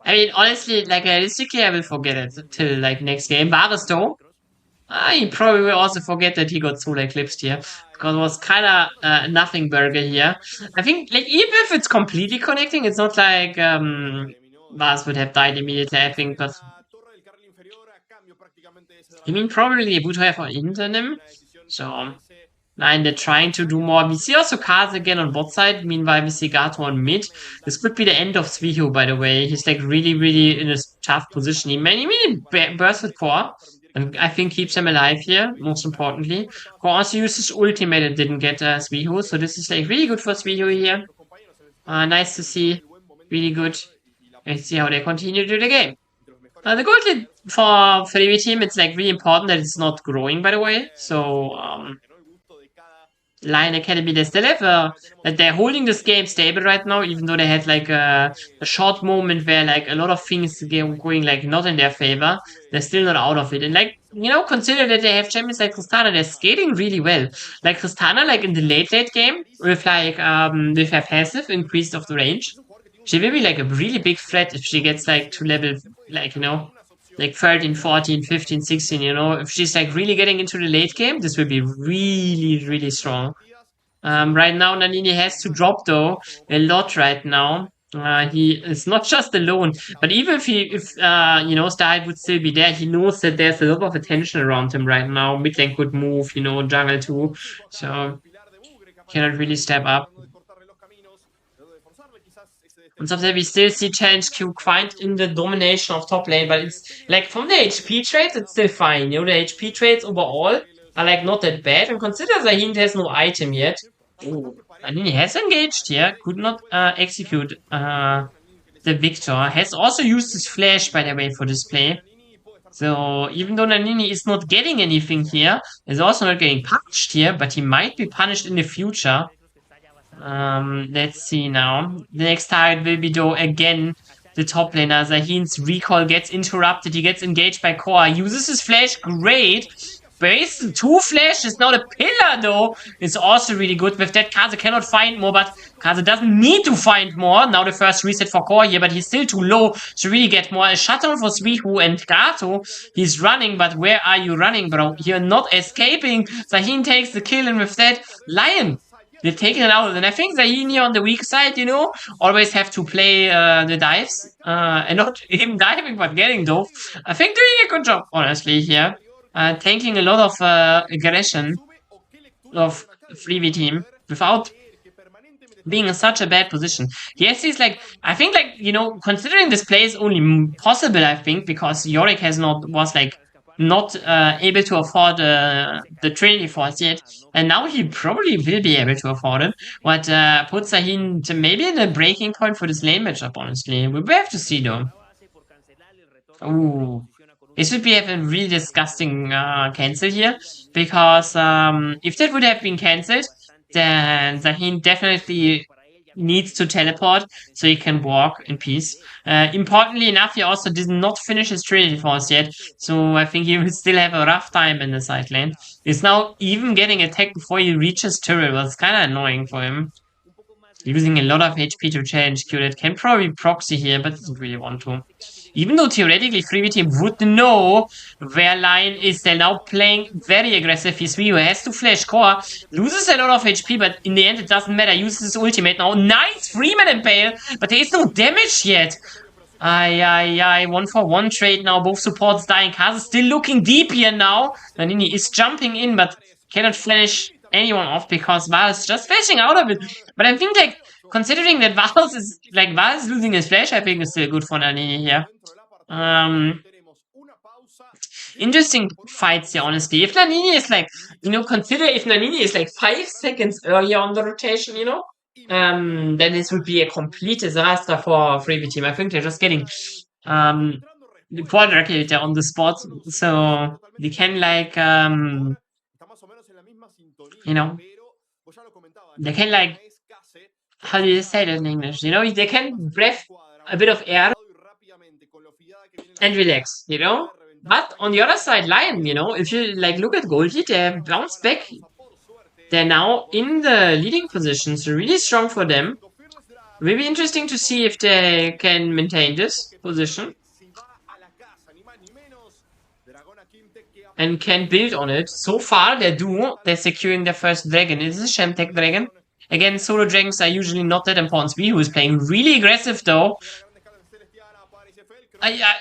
I mean, honestly, like, realistically, I will forget it till, like, next game. Varus, though, he probably will also forget that he got solar eclipsed here, because it was kind of nothing burger here. I think, like, even if it's completely connecting, it's not like Varus would have died immediately, I think, but I mean, probably they would have an him, so LYON, they're trying to do more. We see also Kaze again on bot side. Meanwhile, we see Gato on mid. This could be the end of Suiho, by the way. He's like really in a tough position. He many burst with Core, and I think keeps him alive here, most importantly. Core also used his ultimate and didn't get Suiho, so this is like really good for Suiho here. Nice to see. Really good. Let's see how they continue to the game. The gold lead for Freebie team, it's like really important that it's not growing, by the way. So, LYON Academy, they still have that they're holding this game stable right now, even though they had like a short moment where like a lot of things going like not in their favor. They're still not out of it. And like, consider that they have champions like Tristana, they're skating really well. Like Tristana, like in the late game, with like with her passive increase of the range, she will be like a really big threat if she gets like to level like, like 13, 14, 15, 16, if she's like really getting into the late game, this will be really, really strong. Right now, Nannini has to drop though a lot right now. He is not just alone, but even if Starlight would still be there, he knows that there's a lot of attention around him right now. Mid lane could move, jungle too, so cannot really step up. On top of that, we still see Challenge Q quite in the domination of top lane, but it's like from the HP trades, it's still fine. The HP trades overall are like not that bad. And consider Zahin has no item yet. Ooh. I mean, he has engaged here, could not execute the Victor. Has also used his flash, by the way, for this play. So even though Nannini is not getting anything here, is also not getting punished here, but he might be punished in the future. Let's see now. The next target will be though again the top laner. Zahin's recall gets interrupted. He gets engaged by Core. Uses his flash. Great. Base 2 flashes. Now the pillar though is also really good. With that, Kaze cannot find more, but Kaze doesn't need to find more. Now the first reset for Core here, but he's still too low to really get more. A shutdown for Suihu and Gato. He's running, but where are you running, bro? You're not escaping. Zahin takes the kill, and with that, LYON, they're taking it out. And I think Zahin here on the weak side, always have to play the dives. And not him diving, but getting though. I think doing a good job, honestly, here. Tanking a lot of aggression of Freebie team without being in such a bad position. Yes, he's like, I think like, considering this play is only possible, I think, because Yorick was not able to afford the Trinity Force yet, and now he probably will be able to afford it. What puts Zahin to maybe in a breaking point for this lane matchup, honestly. We will have to see though. Ooh. This would be a really disgusting cancel here, because if that would have been cancelled, then Zahin definitely needs to teleport so he can walk in peace. Importantly enough, he also did not finish his Trinity Force yet, so I think he will still have a rough time in the side lane. He's now even getting attacked before he reaches turret, was kind of annoying for him. Using a lot of HP to challenge Q that can probably proxy here, but doesn't really want to. Even though theoretically Freebie team would know where LYON is, they're now playing very aggressive. Suihu has to flash Core, loses a lot of HP, but in the end it doesn't matter. Uses his ultimate now. Nice Freeman Impale, but there is no damage yet. 1-for-1 trade now. Both supports dying. Kaze still looking deep here now. Nannini is jumping in, but cannot finish anyone off because Val is just flashing out of it. But I think like considering that Val is losing his flash, I think it's still good for Nannini here. Interesting fights here, honestly. If Nannini is like, consider if Nannini is like 5 seconds earlier on the rotation, then this would be a complete disaster for Freebie team. I think they're just getting quadruplicated on the spot, so they can like they can like, how do you say that in English? They can breathe a bit of air and relax, But on the other side, LYON, if you like look at Goldie, they bounced back. They're now in the leading position, so really strong for them. Will be interesting to see if they can maintain this position and can build on it. So far, they do. They're securing their first dragon. It is a Shemtech dragon. Again, solo dragons are usually not that important. Suihu is playing really aggressive though.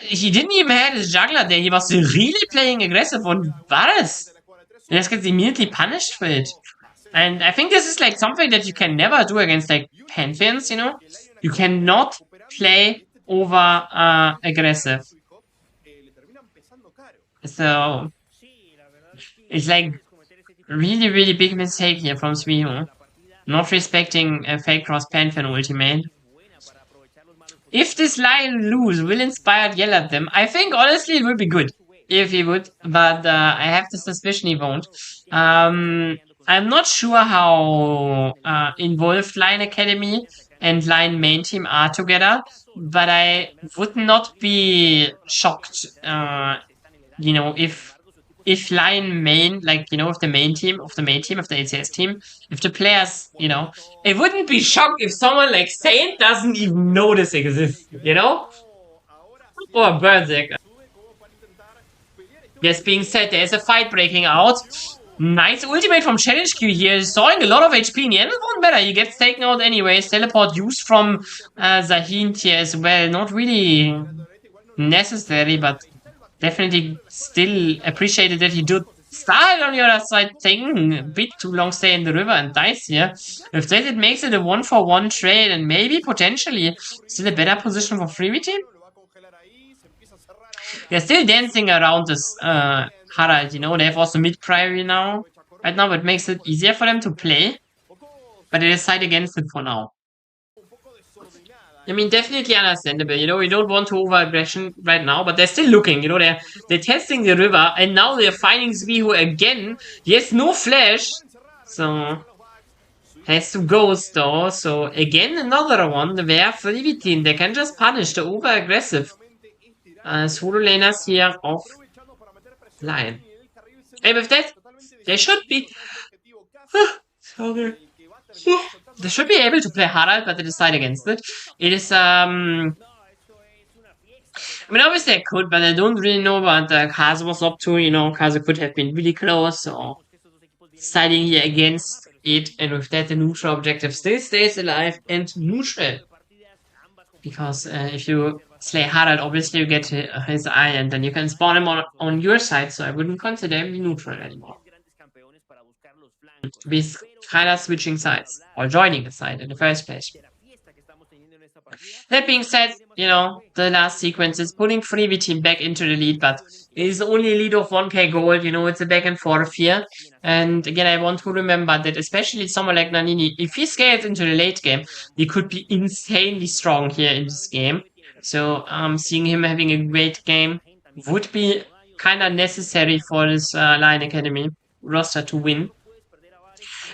He didn't even have his juggler there. He was really playing aggressive on Varus. And this gets immediately punished for it. And I think this is like something that you can never do against like Pantheons, You cannot play over aggressive. So it's like really, really big mistake here from Suihu. Not respecting a fake cross Pantheon ultimate. If this Lion lose, will Inspired yell at them? I think honestly it would be good if he would, but I have the suspicion he won't. I'm not sure how involved Lion Academy and Lion main team are together, but I would not be shocked, if Lion main, like, if the main team, of the main team, of the ACS team, if the players, it wouldn't be shocked if someone like Saint doesn't even know this exists. Or Berserk. This being said, there's a fight breaking out. Nice ultimate from Challenge Q here, sawing a lot of HP in the end. It won't matter, he gets taken out anyways. Teleport used from Zahint here as well. Not really necessary, but definitely still appreciated that he did start on the other side, taking a bit too long stay in the river and dies here. If that, it makes it a 1-for-1 trade and maybe potentially still a better position for Freebie team. They're still dancing around this Harald, they have also mid priory now. Right now, it makes it easier for them to play. But they decide against it for now. I mean, definitely understandable. We don't want to over-aggression right now, but they're still looking. They're testing the river, and now they're finding Zvihu again. He has no flash, so has to ghost though. So again, another one where Freebie team, they can just punish the over-aggressive solo laners here of Lion. And with that, they should be. Sorry. They should be able to play Harald, but they decide against it. It is, I mean, obviously I could, but I don't really know what Kazu was up to. Kazu could have been really close, so deciding here against it, and with that, the neutral objective still stays alive and neutral. Because if you slay Harald, obviously you get his eye, and then you can spawn him on your side, so I wouldn't consider him neutral anymore. With kind of switching sides, or joining the side in the first place. That being said, the last sequence is putting Freebie team back into the lead, but it is only a lead of 1k gold, it's a back and forth here. And again, I want to remember that especially someone like Nannini, if he scales into the late game, he could be insanely strong here in this game. So seeing him having a great game would be kind of necessary for this LYON Academy roster to win.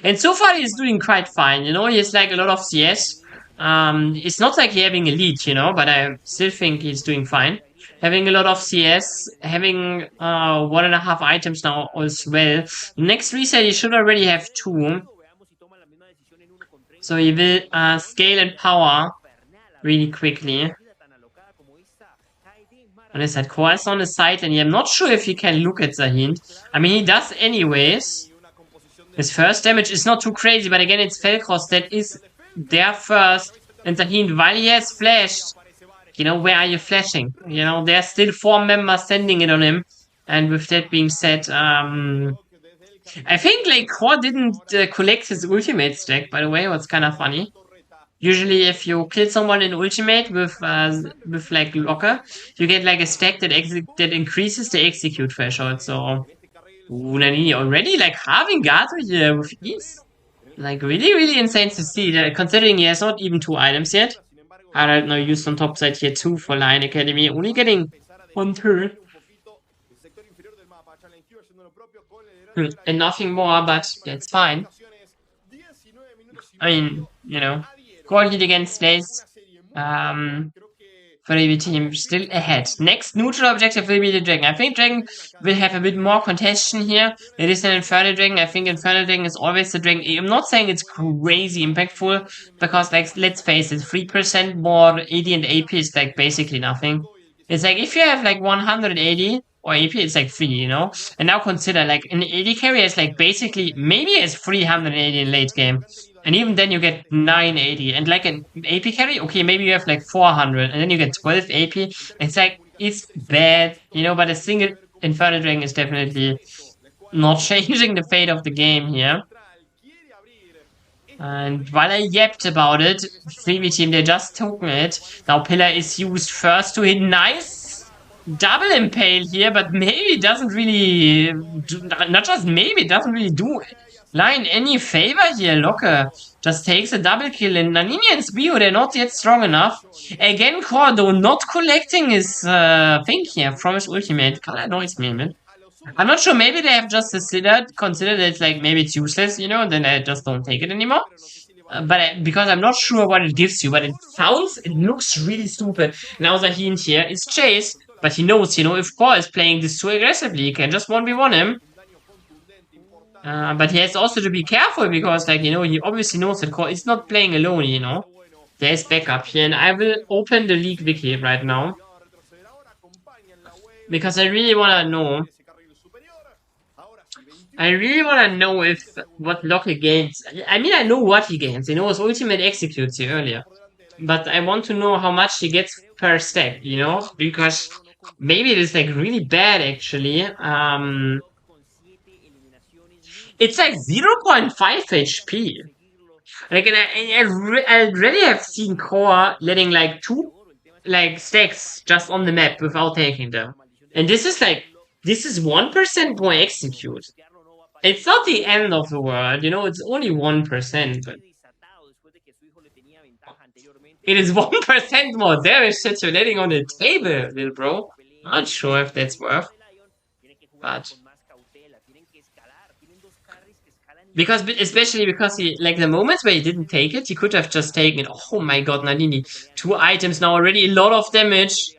And so far he's doing quite fine, he has like a lot of CS. It's not like he's having a lead, but I still think he's doing fine. Having a lot of CS, having 1.5 items now as well. Next reset he should already have 2. So he will scale and power really quickly. And his had Coils on the side, and I'm not sure if he can look at Zahint. I mean, he does anyways. His first damage is not too crazy, but again, it's Felcross that is there first. And Zahint, while he has flashed, where are you flashing? There's still 4 members sending it on him. And with that being said, I think like Core didn't collect his ultimate stack, by the way, what's kind of funny. Usually, if you kill someone in ultimate with like Locker, you get like a stack that increases the execute threshold. So Nannini already like halving Gato here with ease. Like really, really insane to see that, considering he has not even 2 items yet. Harald now used on top side here too for LYON Academy, only getting 1 turret. And nothing more, but that's fine. I mean, Core hit against Stays. Freebie team still ahead. Next neutral objective will be the Dragon. I think Dragon will have a bit more contention here. It is an Infernal Dragon. I think Infernal Dragon is always the Dragon. I'm not saying it's crazy impactful, because like, let's face it, 3% more AD and AP is like basically nothing. It's like if you have like 180 or AP, it's like 3, And now consider like an AD carry is like basically maybe it's 380 in late game. And even then you get 980. And like an AP carry, okay, maybe you have like 400. And then you get 12 AP. It's like, it's bad, but a single Infernal Dragon is definitely not changing the fate of the game here. And while I yapped about it, Freebie team, they just took it. Now Pillar is used first to hit. Nice double impale here, but maybe it doesn't really do, not just maybe, it doesn't really do LYON, any favor here? Locke just takes a double kill, and Nannini and Spio, they're not yet strong enough. Again, Cordo not collecting his thing here from his ultimate. Kinda annoys me, man. I'm not sure, maybe they have just considered it like maybe it's useless, you know, then I just don't take it anymore. Because I'm not sure what it gives you, but it looks really stupid. Now the hint here is Chase, but he knows, you know, if Core is playing this too aggressively, he can just 1v1 him. But he has also to be careful because, like, you know, he obviously knows that Core is not playing alone, you know. There's backup here, and I will open the League Wiki right now. Because I really wanna know. I really wanna know if what Locke gains. I mean, I know what he gains. You know, his ultimate executes you earlier. But I want to know how much he gets per stack, you know? Because maybe it is like really bad actually. It's like 0.5 HP. Like, and I already have seen Core letting like 2 like stacks just on the map without taking them. And this is 1% more execute. It's not the end of the world, you know, it's only 1%, but it is 1% more damage that you're letting on the table, little bro. Not sure if that's worth. But especially because he, like, the moments where he didn't take it, he could have just taken it. Oh my god, Nannini. 2 items now, already a lot of damage.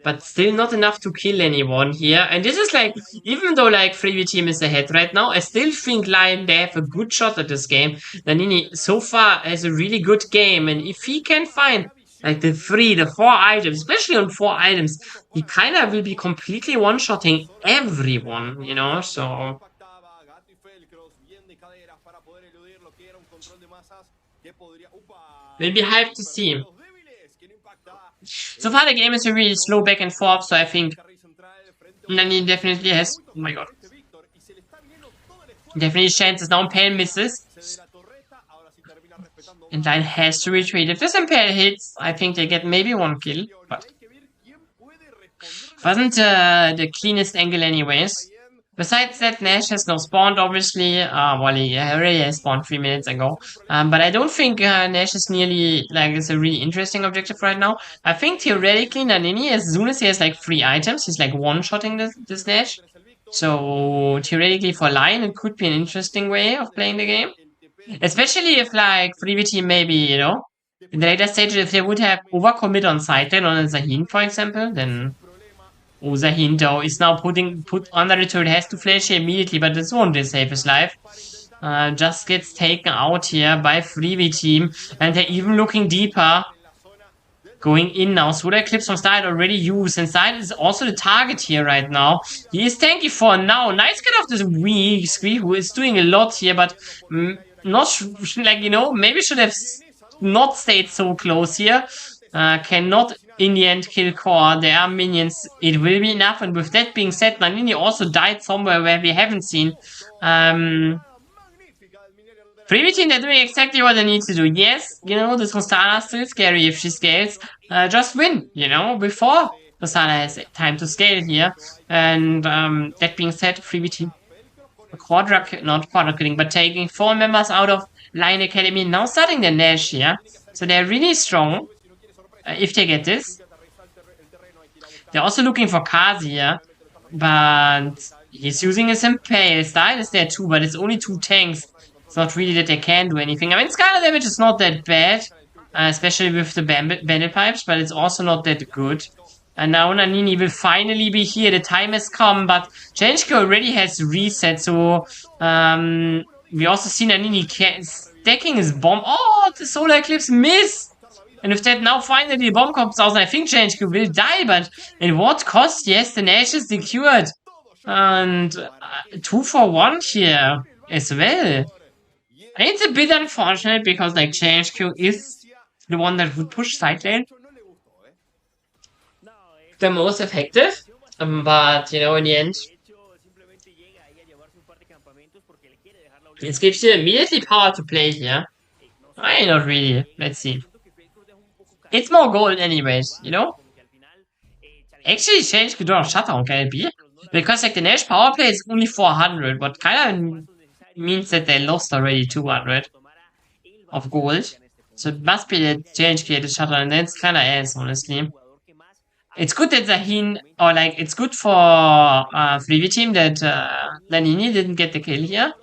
But still not enough to kill anyone here. And this is like, even though like Freebie team is ahead right now, I still think LYON, they have a good shot at this game. Nannini so far has a really good game. And if he can find like the 4 items, especially on 4 items, he kind of will be completely one-shotting everyone, you know, so... We'll be hyped to see. So far the game is a really slow back and forth, so I think Nani definitely has... Oh my god. Definitely chances now Impale misses. And LYON has to retreat. If this Impale hits, I think they get maybe 1 kill. But wasn't the cleanest angle anyways. Besides that, Nash has now spawned, obviously. Well, he already has spawned 3 minutes ago. But I don't think Nash is nearly, like, it's a really interesting objective right now. I think theoretically, Nannini, as soon as he has, like, 3 items, he's, like, one-shotting this Nash. So, theoretically, for LYON, it could be an interesting way of playing the game. Especially if, like, Freebie team maybe, you know, in the later stages, if they would have overcommit on side lane on Zahin, for example, then... Oh, Zahin though is now put under the turret, has to flash here immediately, but this won't save his life. Just gets taken out here by Freebie team, and they're even looking deeper. Going in now. Solar Eclipse from Style already used, and Style is also the target here right now. He is tanky for now. Nice get off this weak Squee, who is doing a lot here, but not, like, you know, maybe should have not stayed so close here. Cannot in the end kill Core. There are minions. It will be enough. And with that being said, Nannini also died somewhere where we haven't seen. Freebie team, they're doing exactly what they need to do. Yes, you know, this Rostana is still scary if she scales. Just win, you know, before Rostana has time to scale here. And that being said, Freebie team, not quadra killing, but taking 4 members out of LYON Academy. Now starting the Nash here. So they're really strong. If they get this. They're also looking for Kazi here. But he's using his Impale. Style is there too, but it's only 2 tanks. It's not really that they can do anything. I mean, Skylar damage is not that bad. Especially with the bandit pipes, but it's also not that good. And now Nannini will finally be here. The time has come, but Change already has reset, so we also see Nannini stacking his bomb. Oh, the Solar Eclipse missed! And with that, now finally the bomb comes out, and I think Change will die, but at what cost? Yes, the Nash is secured. And 2 for 1 here as well. And it's a bit unfortunate because, like, Change is the one that would push side lane the most effective. But, you know, in the end, it gives you immediately power to play here. Not really. Let's see. It's more gold anyways, you know? Actually, Change could do a shutdown, can it be? Because, like, the Nash power play is only 400, but kind of means that they lost already 200 of gold. So it must be the challenge created shuttle, and that's kind of ass, honestly. It's good that Zahin, or like, it's good for Fleavy team that Lanini didn't get the kill here.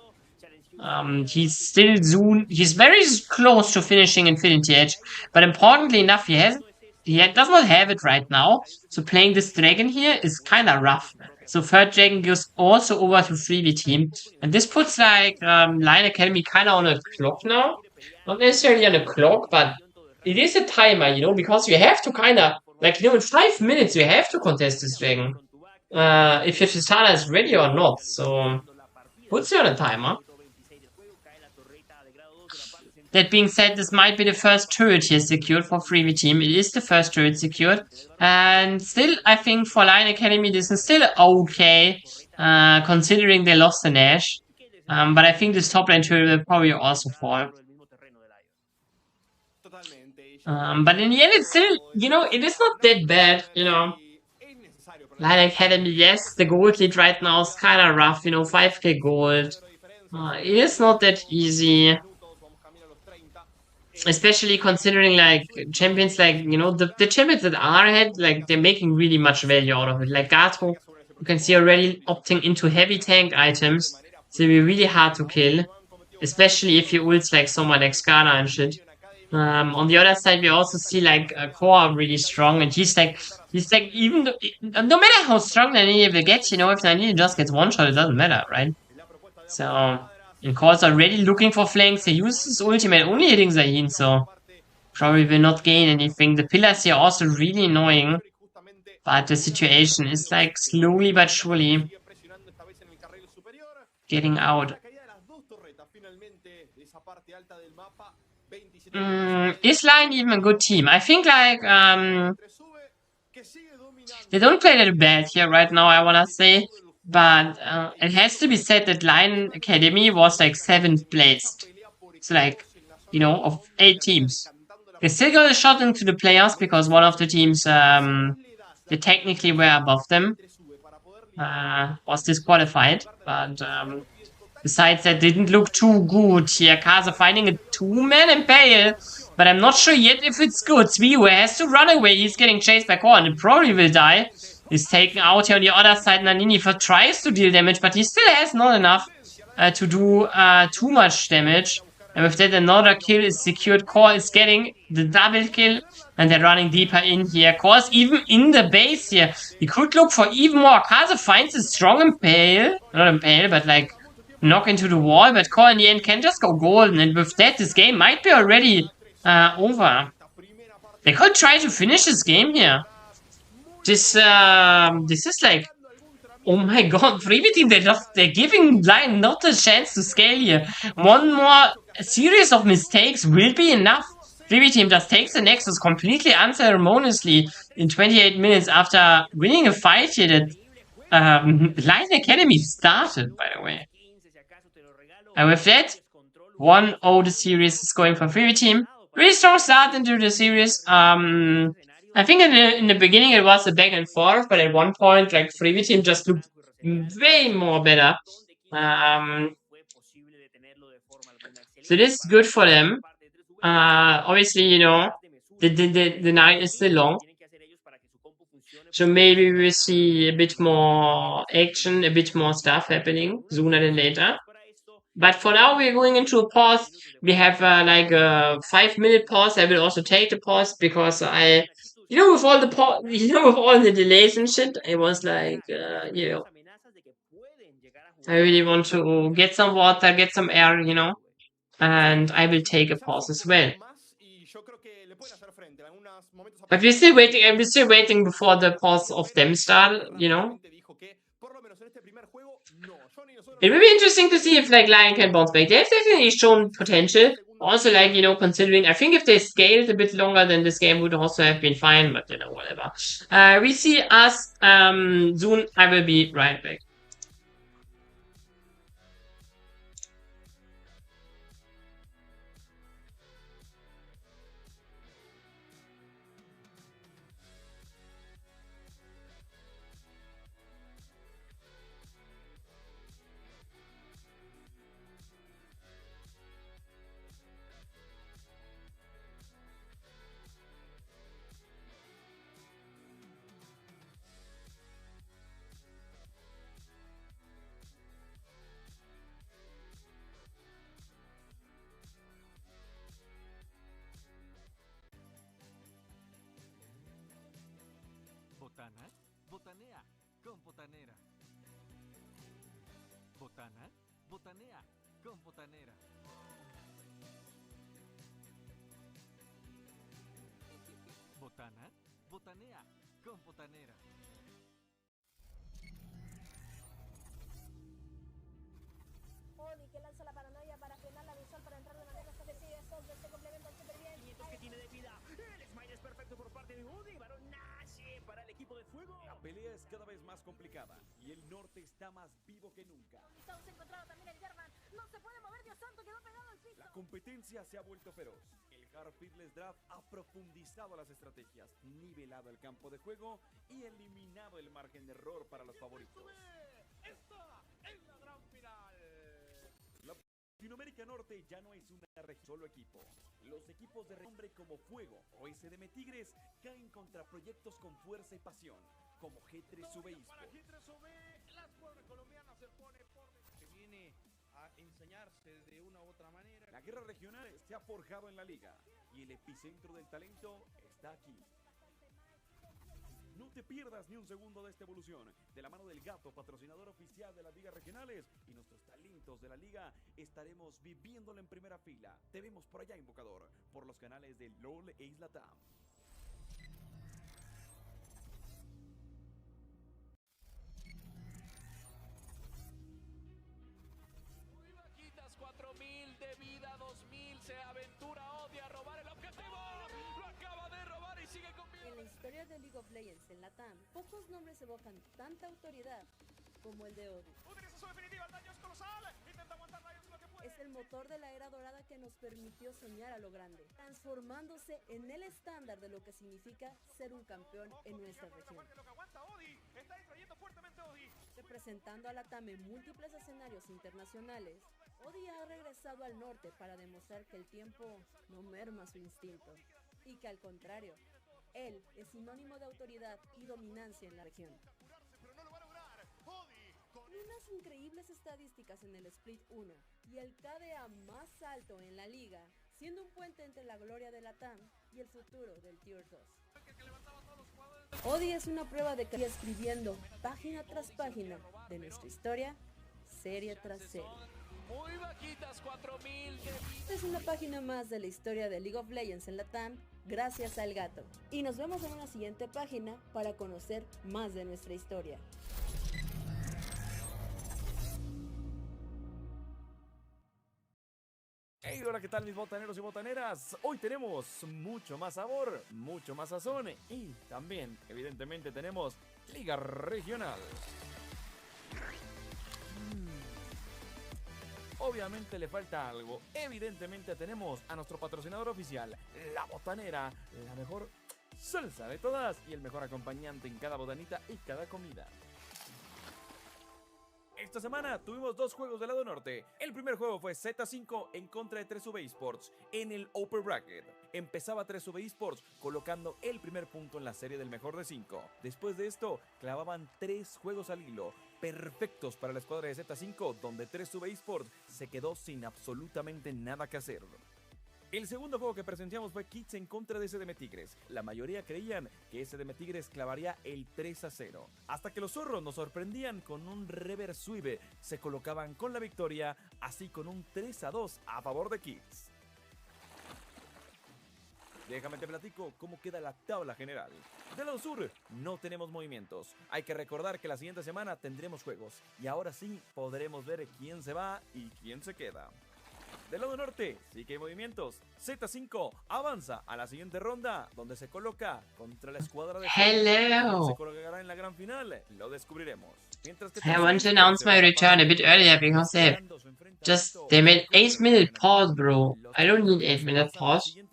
He's still soon, he's very close to finishing Infinity Edge, but importantly enough, does not have it right now. So playing this dragon here is kind of rough. So third dragon goes also over to Freebie team, and this puts like LYON Academy kind of on a clock now. Not necessarily on a clock, but it is a timer, because you have to kind of like in 5 minutes you have to contest this dragon. If your Tristana is ready or not. So puts you on a timer. That being said, this might be the first turret here secured for Freebie team. It is the first turret secured. And still, I think for LYON Academy, this is still okay, considering they lost the Nash. But I think this top lane turret will probably also fall. But in the end, it's still, it is not that bad, LYON Academy, yes, the gold lead right now is kind of rough, 5k gold. It is not that easy. Especially considering like champions like the champions that are ahead, like they're making really much value out of it. Like Gato, you can see already opting into heavy tank items. So it'll be really hard to kill. Especially if you ults like someone like Skarner and shit. On the other side we also see like Core really strong, and he's like even no matter how strong Nani will get, if Nani just gets one shot, it doesn't matter, right? So and Core's already looking for flanks. He uses his ultimate only hitting Zahin, so probably will not gain anything. The pillars here are also really annoying, but the situation is like slowly but surely getting out. Is LYON even a good team? I think like they don't play that bad here right now, I wanna say. But it has to be said that LYON Academy was like 7th placed. So like, of 8 teams. They still got a shot into the playoffs because one of the teams they technically were above them was disqualified. But besides that, didn't look too good here. Kaza finding a 2-man Impale, but I'm not sure yet if it's good. Zwiu has to run away. He's getting chased by Core and it probably will die. He's taken out here on the other side. Nanini tries to deal damage, but he still has not enough to do too much damage. And with that, another kill is secured. Core is getting the double kill, and they're running deeper in here. Core's even in the base here. He could look for even more. Kaza finds a strong Impale. Not Impale, but like knock into the wall. But Core in the end can just go golden. And with that, this game might be already over. They could try to finish this game here. This is like, oh my god, Freebie team, they're giving LYON not a chance to scale here. One more series of mistakes will be enough. Freebie team just takes the Nexus completely unceremoniously in 28 minutes after winning a fight here that LYON Academy started, by the way. And with that, 1-0 the series is going for Freebie team. Really strong start into the series. I think in the beginning it was a back and forth, but at one point, like, Freebie team just looked way more better. So this is good for them. Obviously, the night is still long. So maybe we'll see a bit more action, a bit more stuff happening sooner than later. But for now, we're going into a pause. We have like a 5-minute pause. I will also take the pause because with all the with all the delays and shit, I was like, I really want to get some water, get some air, and I will take a pause as well. But we're still waiting, and we're still waiting before the pause of them start, It will be interesting to see if like LYON can bounce back. They've definitely shown potential. Also, like, considering, I think if they scaled a bit longer, then this game would also have been fine, but whatever. We see us soon. I will be right back. Botana, botanea, con botanera. Botana, botanea, con botanera. Botana, botanea, con botanera. Odi que lanza la paranoia para frenar la visual para entrar de manera establecida. Soldier se complementan súper bien. 500 que tiene de vida. El smile es perfecto por parte de Udi. Varón nace para el equipo de fuego. La pelea es cada vez más complicada y el norte está más vivo que nunca. Estamos encontrado también el German. No se puede mover, Dios santo, quedó pegado al piso. La competencia se ha vuelto feroz. El Hard Fearless Draft ha profundizado las estrategias, nivelado el campo de juego y eliminado el margen de error para los favoritos. Esta es la gran final. Latinoamérica Norte ya no es una región, solo equipo. Los equipos de renombre como Fuego o SDM Tigres caen contra proyectos con fuerza y pasión, como G3UB Para G3UB, la escuadra colombiana se pone por que viene a enseñarse de una u otra manera. La guerra regional se ha forjado en la liga y el epicentro del talento está aquí. No te pierdas ni un segundo de esta evolución. De la mano del Gato, patrocinador oficial de las ligas regionales y nuestros talentos de la liga, estaremos viviéndolo en primera fila. Te vemos por allá, invocador, por los canales de LOL e Isla Tam. Muy bajitas, 4000 de vida, 2000. Se aventura Odi a robar el objetivo. Lo acaba de robar y sigue con vida. En la historia de League of Legends en LATAM, pocos nombres evocan tanta autoridad como el de Odi. Utiliza su definitiva, el daño es colosal. Intenta aguantar rayos lo que puede. Es el motor de la era dorada que nos permitió soñar a lo grande, transformándose en el estándar de lo que significa ser un campeón en nuestra región. Lo que aguanta Odi. Está distrayendo fuertemente Odi. Representando a LATAM en múltiples escenarios internacionales, Odi ha regresado al norte para demostrar que el tiempo no merma su instinto y que al contrario, él es sinónimo de autoridad y dominancia en la región. Pero no lo va a lograr. Odi con Unas increíbles estadísticas en el Split 1 y el KDA más alto en la liga, siendo un puente entre la gloria de LATAM y el futuro del Tier 2. Odi es una prueba de que estoy escribiendo página tras página de nuestra historia, serie tras serie. muy bajitas, 4000 de vida. Esta es una página más de la historia de League of Legends en LATAM, gracias al Gato. Y nos vemos en una siguiente página para conocer más de nuestra historia. Hey, hola, ¿qué tal mis botaneros y botaneras? Hoy tenemos mucho más sabor, mucho más sazón y también, evidentemente, tenemos Liga Regional. Obviamente le falta algo. Evidentemente tenemos a nuestro patrocinador oficial, La Botanera, la mejor salsa de todas y el mejor acompañante en cada botanita y cada comida. Esta semana tuvimos dos juegos del lado norte. El primer juego fue Z5 en contra de 3UB Esports en el Upper Bracket. Empezaba 3UB Esports colocando el primer punto en la serie del mejor de 5. Después de esto, clavaban 3 juegos al hilo, perfectos para la escuadra de Z5, donde 3UB Esports se quedó sin absolutamente nada que hacer. El segundo juego que presenciamos fue Kids en contra de SDM Tigres. La mayoría creían que SDM Tigres clavaría el 3-0. Hasta que los zorros nos sorprendían con un reverse sweep. Se colocaban con la victoria, así con un 3-2 a favor de Kids. Déjame te platico cómo queda la tabla general. Del lado sur no tenemos movimientos. Hay que recordar que la siguiente semana tendremos juegos. Y ahora sí podremos ver quién se va y quién se queda. Del lado norte sí que hay movimientos. Z5 avanza a la siguiente ronda, donde se coloca contra la escuadra de... Hello. Se colocará en la gran final, lo descubriremos. Mientras que I want to announce my return a bit earlier because they made 8-minute pause, bro. I don't need 8-minute pause. Yeah,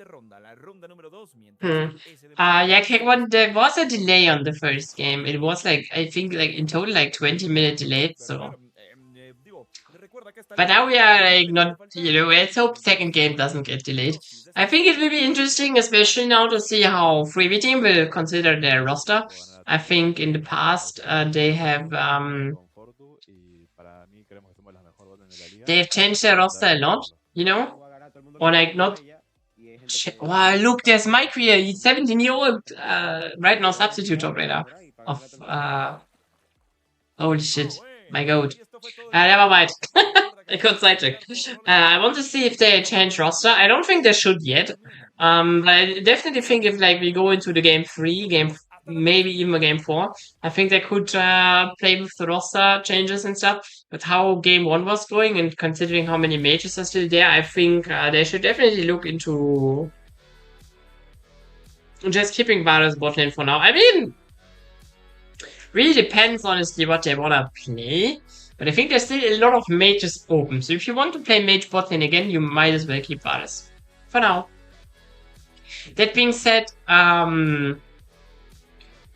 there was a delay on the first game. It was like, I think, like in total, like 20-minute delay. So, but now we are like not, let's hope second game doesn't get delayed. I think it will be interesting, especially now to see how Freebie Team will consider their roster. I think in the past they've changed their roster a lot, you know, or like not. Wow, look, there's Mike here. He's 17-year-old right now substitute operator. of holy shit, my god. Never mind. I got sidetracked. I want to see if they change roster. I don't think they should yet. But I definitely think if like we go into the game 3, maybe even a game 4, I think they could play with the roster changes and stuff. But how game 1 was going and considering how many mages are still there, I think they should definitely look into just keeping Varus bot lane for now. I mean, really depends honestly what they wanna play. But I think there's still a lot of mages open. So if you want to play mage bot lane again, you might as well keep Varus. For now. That being said,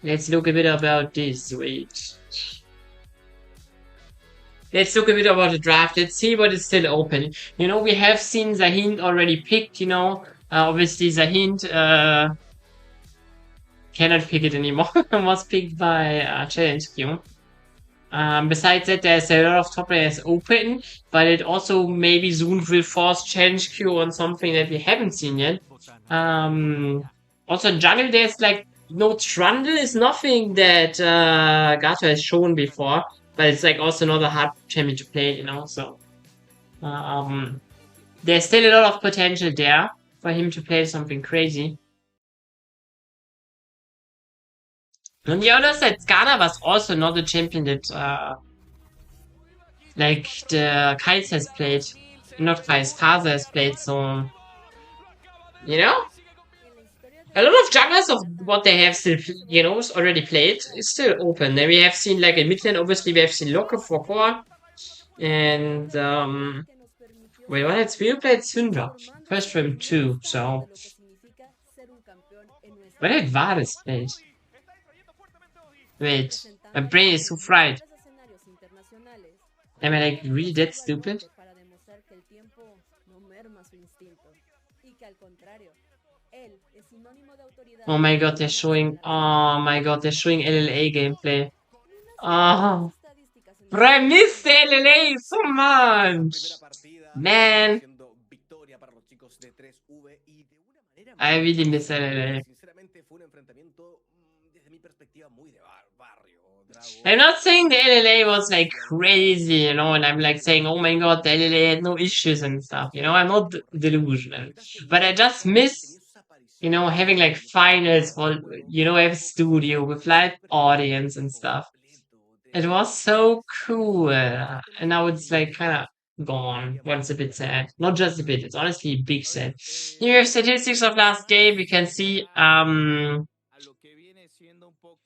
let's look a bit about this. Wait. Let's look a bit about the draft. Let's see what is still open. You know, we have seen Zahind already picked, you know. Obviously Zahind cannot pick it anymore. Was picked by Challenge Q. Besides that, there's a lot of top players open, but it also maybe soon will force Challenge Q on something that we haven't seen yet. Also in jungle, there's like no Trundle is nothing that Gato has shown before, but it's like also not a hard champion to play, you know. So there's still a lot of potential there for him to play something crazy. On the other side, Skana was also not a champion that like the Kais has played. Not Kais, Kaza has played, so you know? A lot of junglers of what they have still, you know, already played is still open. Then we have seen like in mid lane, obviously we have seen Locke for core. And wait, what else? We played Syndra. First from 2, so what had Varus played? Wait, my brain is so fried. Am I like really that stupid? Oh my god, they're showing. Oh my god, they're showing LLA gameplay. Oh, bro, I miss LLA so much. Man, I really miss LLA. I'm not saying the LLA was like crazy, you know, and I'm like saying, oh my god, the LLA had no issues and stuff, you know, I'm not delusional. But I just miss, you know, having like finals for, you know, have studio with live audience and stuff. It was so cool. And now it's like kind of gone. What's a bit sad. Not just a bit, it's honestly a big sad. Here are statistics of last game. We can see,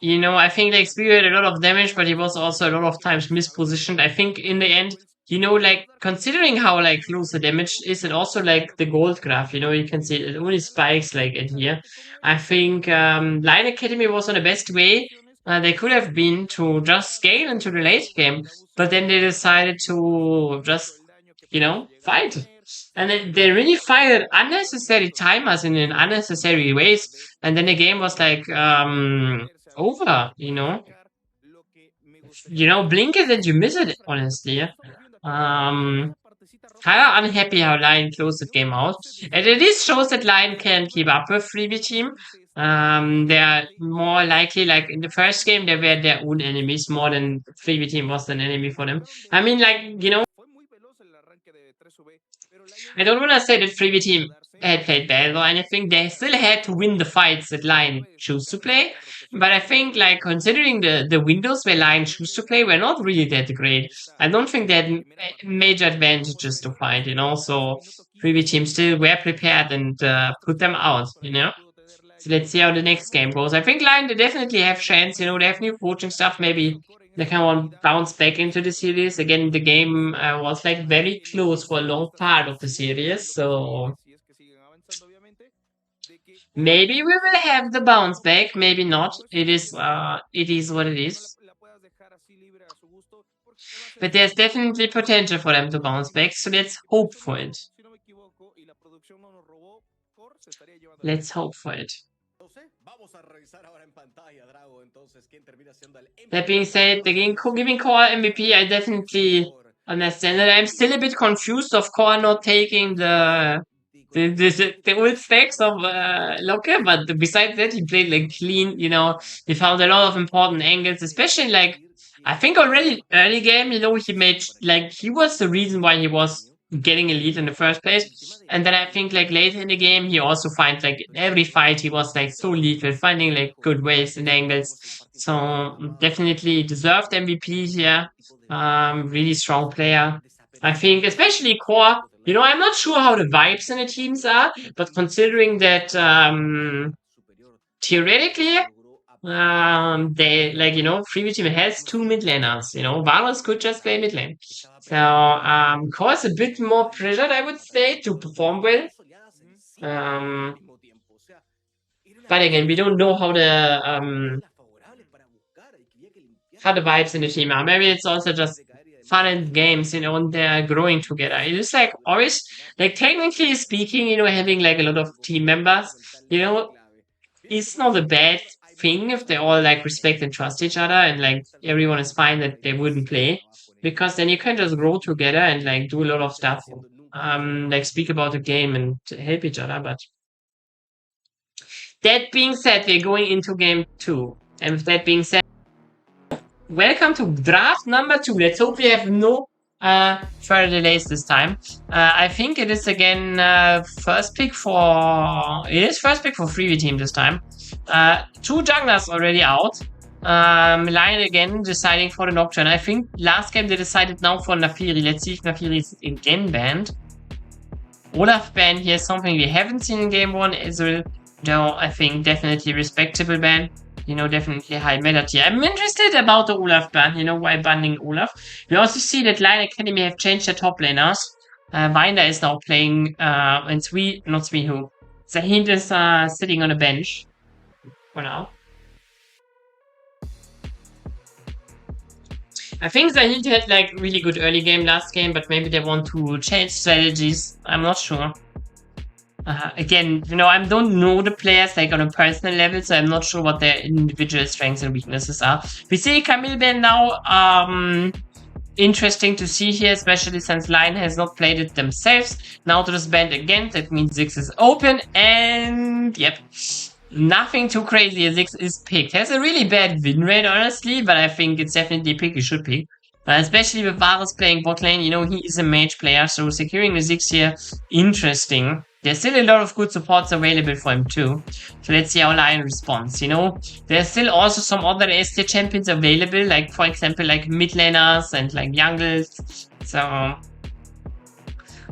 you know, I think like Spear had a lot of damage, but he was also a lot of times mispositioned. I think in the end, you know, like considering how like close the damage is, and also like the gold graph, you know, you can see it only spikes like in here. I think LYON Academy was on the best way they could have been to just scale into the late game, but then they decided to just, you know, fight. And they really fired unnecessary timers in unnecessary ways, and then the game was like over, you know. You know, blink it and you miss it, honestly. Kinda unhappy how LYON closed the game out. And it is shows that LYON can keep up with Freebie team. They're more likely, like in the first game, they were their own enemies more than Freebie team was an enemy for them. I mean, like, you know, I don't want to say that Freebie team had played bad or anything. They still had to win the fights that LYON chose to play. But I think, like, considering the windows where LYON chose to play were not really that great. I don't think they had major advantages to fight, you know. So Freebie team still were prepared and put them out, you know. So let's see how the next game goes. I think LYON, they definitely have chance, you know. They have new coaching stuff. Maybe they can want bounce back into the series. Again, the game was like very close for a long part of the series. So maybe we will have the bounce back, maybe not. It is what it is. But there's definitely potential for them to bounce back, so let's hope for it. Let's hope for it. That being said, the giving Core MVP, I definitely understand it. I'm still a bit confused of Core not taking the the old stacks of Locke, but besides that, he played like clean. He found a lot of important angles, especially like I think already early game. He made like he was the reason why he was getting elite in the first place. And then I think like later in the game, he also finds like in every fight he was like so lethal, finding like good ways and angles. So definitely deserved MVP here. Really strong player. I think especially core. I'm not sure how the vibes in the teams are, but considering that theoretically they like Freeview team has two mid laners. Varus could just play mid lane. So cause a bit more pressured, I would say, to perform well. But again, we don't know how the vibes in the team are. Maybe it's also just fun and games, and they're growing together. It is like always, like technically speaking, having like a lot of team members, it's not a bad thing if they all like respect and trust each other and like everyone is fine that they wouldn't play, because then you can just grow together and like do a lot of stuff, like speak about the game and help each other. But that being said, we're going into game 2, and with that being said, welcome to draft number 2. Let's hope we have no further delays this time. I think it is again first pick for Freeview team this time. 2 junglers already out. LYON again deciding for the Nocturne. I think last game they decided now for Naafiri. Let's see if Naafiri is again banned. Olaf ban here is something we haven't seen in game 1 as well. Though I think definitely respectable ban. Definitely high meta tier. I'm interested about the Olaf ban, why banning Olaf. We also see that LYON Academy have changed their top laners. Winder is now playing, and Zahint is sitting on a bench for now. I think Zahint had like really good early game last game, but maybe they want to change strategies. I'm not sure. Again, I don't know the players like on a personal level, so I'm not sure what their individual strengths and weaknesses are. We see Camille ban now. Interesting to see here, especially since LYON has not played it themselves. Now to this banned again, that means Ziggs is open, and yep, nothing too crazy. Ziggs is picked. Has a really bad win rate, honestly, but I think it's definitely a pick you should pick. Especially with Varus playing bot lane, he is a mage player, so securing the Ziggs here, interesting. There's still a lot of good supports available for him too. So let's see how LYON responds, There's still also some other S tier champions available, like for example, like mid laners and like jungles. So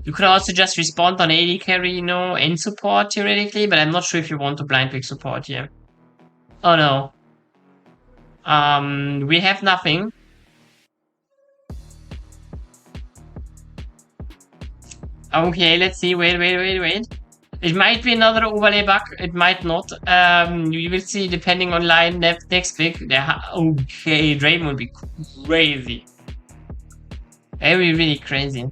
you could also just respond on AD carry, and support theoretically, but I'm not sure if you want to blind pick support here. Oh no. We have nothing. Okay, let's see. Wait. It might be another overlay bug. It might not. We will see depending on LYON next pick. Okay, Draven would be crazy. That would be really crazy.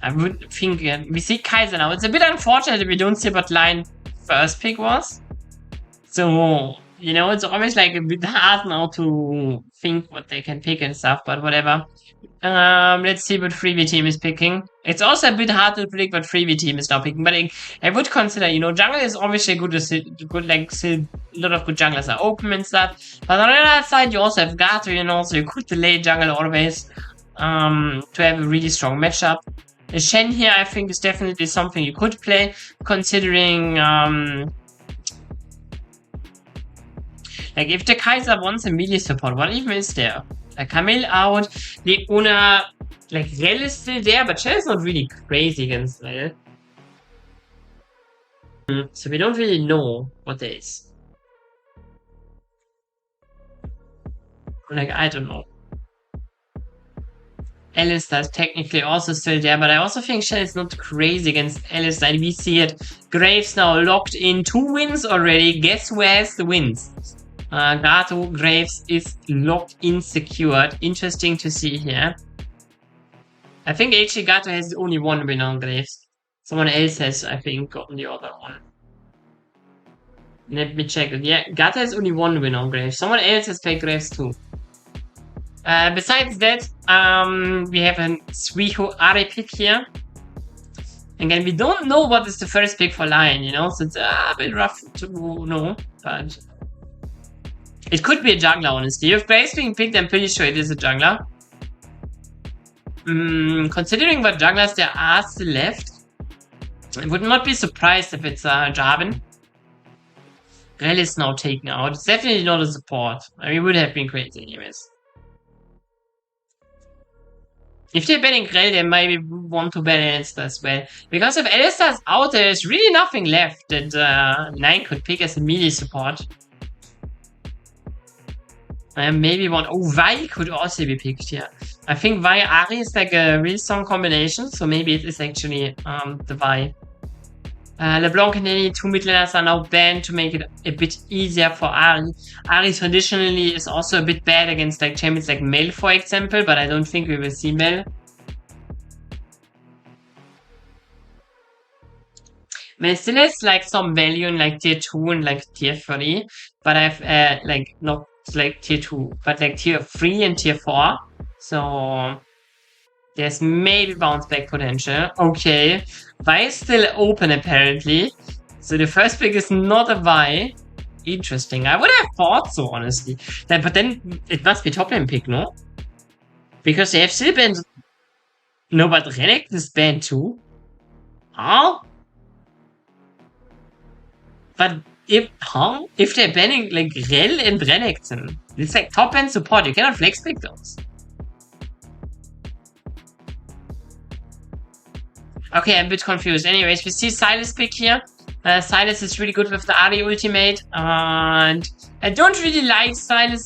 I would think we see Kaiser now. It's a bit unfortunate that we don't see what LYON first pick was. So, it's always like a bit hard now to think what they can pick and stuff, but whatever. Let's see what Freeview team is picking. It's also a bit hard to predict what Freeview team is now picking, but I would consider, jungle is obviously good, like, still a lot of good junglers are open and stuff. But on the other side, you also have Gato, so you could delay jungle always, to have a really strong matchup. Shen here, I think, is definitely something you could play, considering, like, if the Kaiser wants a melee support, what even is there? Camille out, Leona, like, Rell is still there, but Shell is not really crazy against Rell. So we don't really know what there is. Like, I don't know. Alistar is technically also still there, but I also think Shell is not crazy against Alistar. And we see it. Graves now locked in 2 wins already. Guess who has the wins? Gato Graves is locked in secured. Interesting to see here. I think actually Gato has only 1 win on Graves. Someone else has, I think, gotten the other one. Let me check it. Yeah, Gato has only 1 win on Graves. Someone else has played Graves too. Besides that, we have a Suiho Are pick here. Again, we don't know what is the first pick for Lion, you know, so it's a bit rough to know, but it could be a jungler, honestly. If Graves being picked, I'm pretty sure it is a jungler. Considering what junglers there are still left, I would not be surprised if it's Jarvan. Rel is now taken out. It's definitely not a support. I mean, it would have been crazy anyways. If they're banning Grell, they maybe want to ban Alistair as well. Because if Alistair's out, there's really nothing left that Nine could pick as a melee support. Maybe one. Oh, Vi could also be picked here. I think Vi Ari is like a real strong combination, so maybe it is actually the Vi. LeBlanc and any two mid laners are now banned to make it a bit easier for Ari. Ari traditionally is also a bit bad against like champions like Mel, for example, but I don't think we will see Mel. Mel still has like some value in like tier 2 and like tier 3, but I've like not like tier 2, but like tier 3 and tier 4. So there's maybe bounce back potential. Okay. Vi is still open apparently. So the first pick is not a Vi. Interesting. I would have thought so, honestly. But then it must be top lane pick, no? Because they have still banned. No, but Renekton is banned too. Huh? But if they're banning like Rel and Renekton, it's like top end support. You cannot flex pick those. Okay, I'm a bit confused. Anyways, we see Silas pick here. Silas is really good with the Ari ultimate. And I don't really like Silas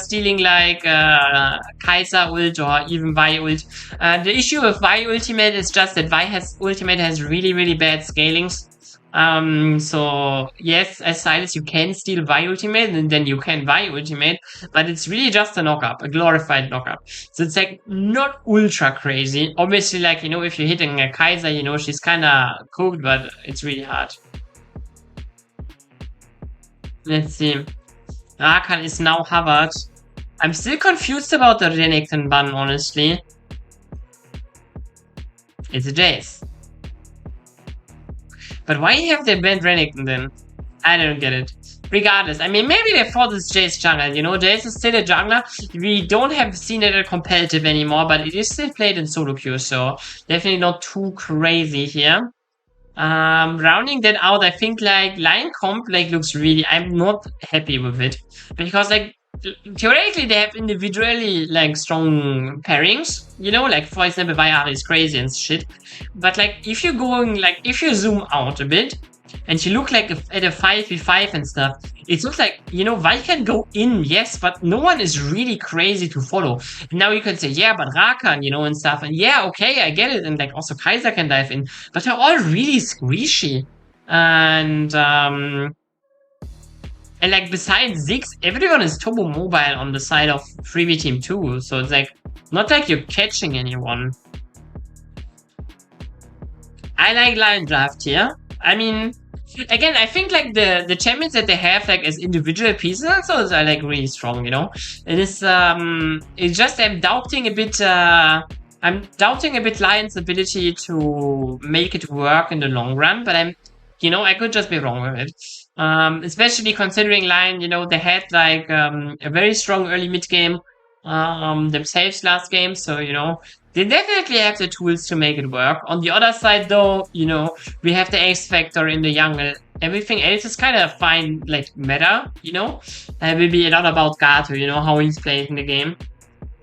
stealing like Kaiser ult or even Vi ult. The issue with Vi ultimate is just that Vi ultimate has really, really bad scalings. So yes, as Silas you can steal Vi ultimate and then you can Vi ultimate, but it's really just a knockup, a glorified knockup. So it's like not ultra crazy. Obviously, like, you know, if you're hitting a Kaiser, you know, she's kinda cooked, but it's really hard. Let's see. Rakan is now hovered. I'm still confused about the Renekton ban, honestly. It's a Jace. But why have they banned Renekton then? I don't get it. Regardless, I mean, maybe they thought it's Jace jungle, you know, Jace is still a jungler. We don't have seen it at competitive anymore, but it is still played in solo queue, so definitely not too crazy here. Rounding that out, I think like Lion comp like looks really, I'm not happy with it. Because like theoretically they have individually like strong pairings, you know, like for example Vi is crazy and shit. But like if you're going like if you zoom out a bit and you look like at a 5v5 and stuff, it looks like, you know, Vi can go in, yes, but no one is really crazy to follow. Now you can say, yeah, but Rakan, you know, and stuff, and yeah, okay, I get it, and like also Kaiser can dive in, but they're all really squishy. And like besides Ziggs, everyone is turbo mobile on the side of 3v team 2, so it's like not like you're catching anyone. I like Lion draft here. I mean, again, I think like the champions that they have like as individual pieces also are like really strong, you know. It is it's just I'm doubting a bit Lion's ability to make it work in the long run, but I could just be wrong with it. Especially considering Lion, you know, they had like a very strong early mid game themselves last game, so you know, they definitely have the tools to make it work. On the other side, though, you know, we have the X Factor in the jungle. Everything else is kind of fine, like, meta, you know? It will be a lot about Gato, you know, how he's playing in the game.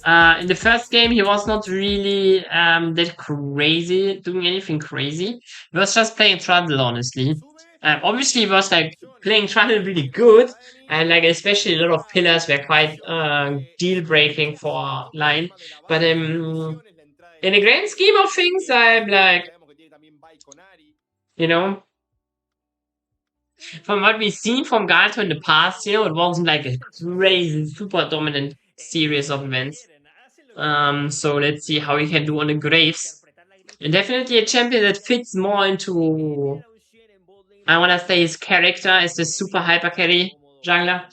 In the first game, he was not really that crazy, doing anything crazy. He was just playing Trundle, honestly. Obviously, he was, like, playing Trundle really good. And, like, especially a lot of pillars were quite deal-breaking for Line. But, in the grand scheme of things, I'm like, you know, from what we've seen from Gato in the past, you know, it wasn't like a crazy, super dominant series of events. So let's see how he can do on the Graves. And definitely a champion that fits more into, I want to say, his character as the super hyper carry jungler.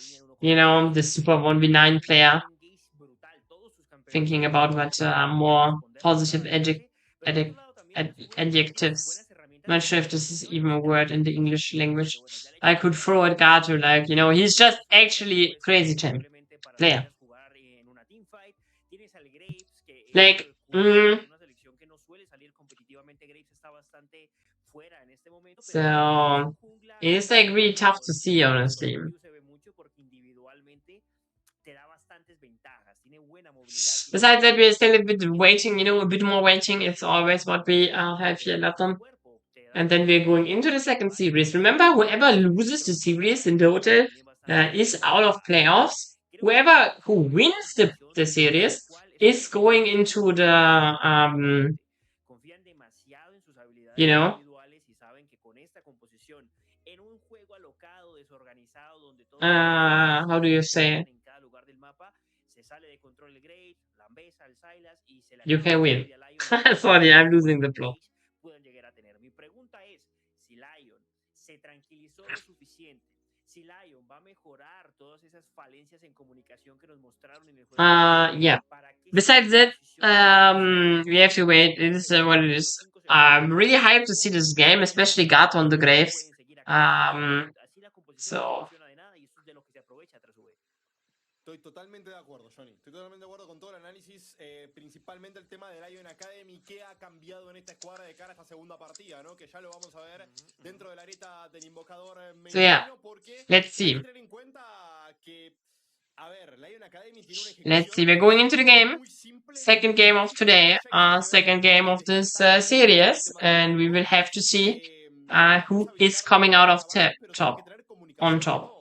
You know, the super 1v9 player. Thinking about what more positive adjectives Not sure if this is even a word in the English language. I could throw at Gato, like, you know, he's just actually crazy champ player. Like, so it's like really tough to see, honestly. Besides that, we're still a bit waiting, you know, a bit more waiting. It's always what we have here, Latin. And then we're going into the second series. Remember, whoever loses the series in total is out of playoffs. Whoever who wins the series is going into the you know, how do you say? You can win. Sorry, I'm losing the plot. Yeah. Besides that, we have to wait. It is what it is. I'm really hyped to see this game, especially Gato on the Graves. So Estoy totalmente de acuerdo, Johnny. Estoy totalmente de acuerdo con todo el análisis, principalmente el tema de LYON Academy, qué ha cambiado en esta escuadra de cara a esta segunda partida, ¿no? Que ya lo vamos a ver dentro de la areta del invocador yeah, porque let's see. tener en cuenta que, a ver, LYON Academy tiene una Let's see. We're going into the game. Second game of today. Second game of this series, and we will have to see who is coming out of top on top.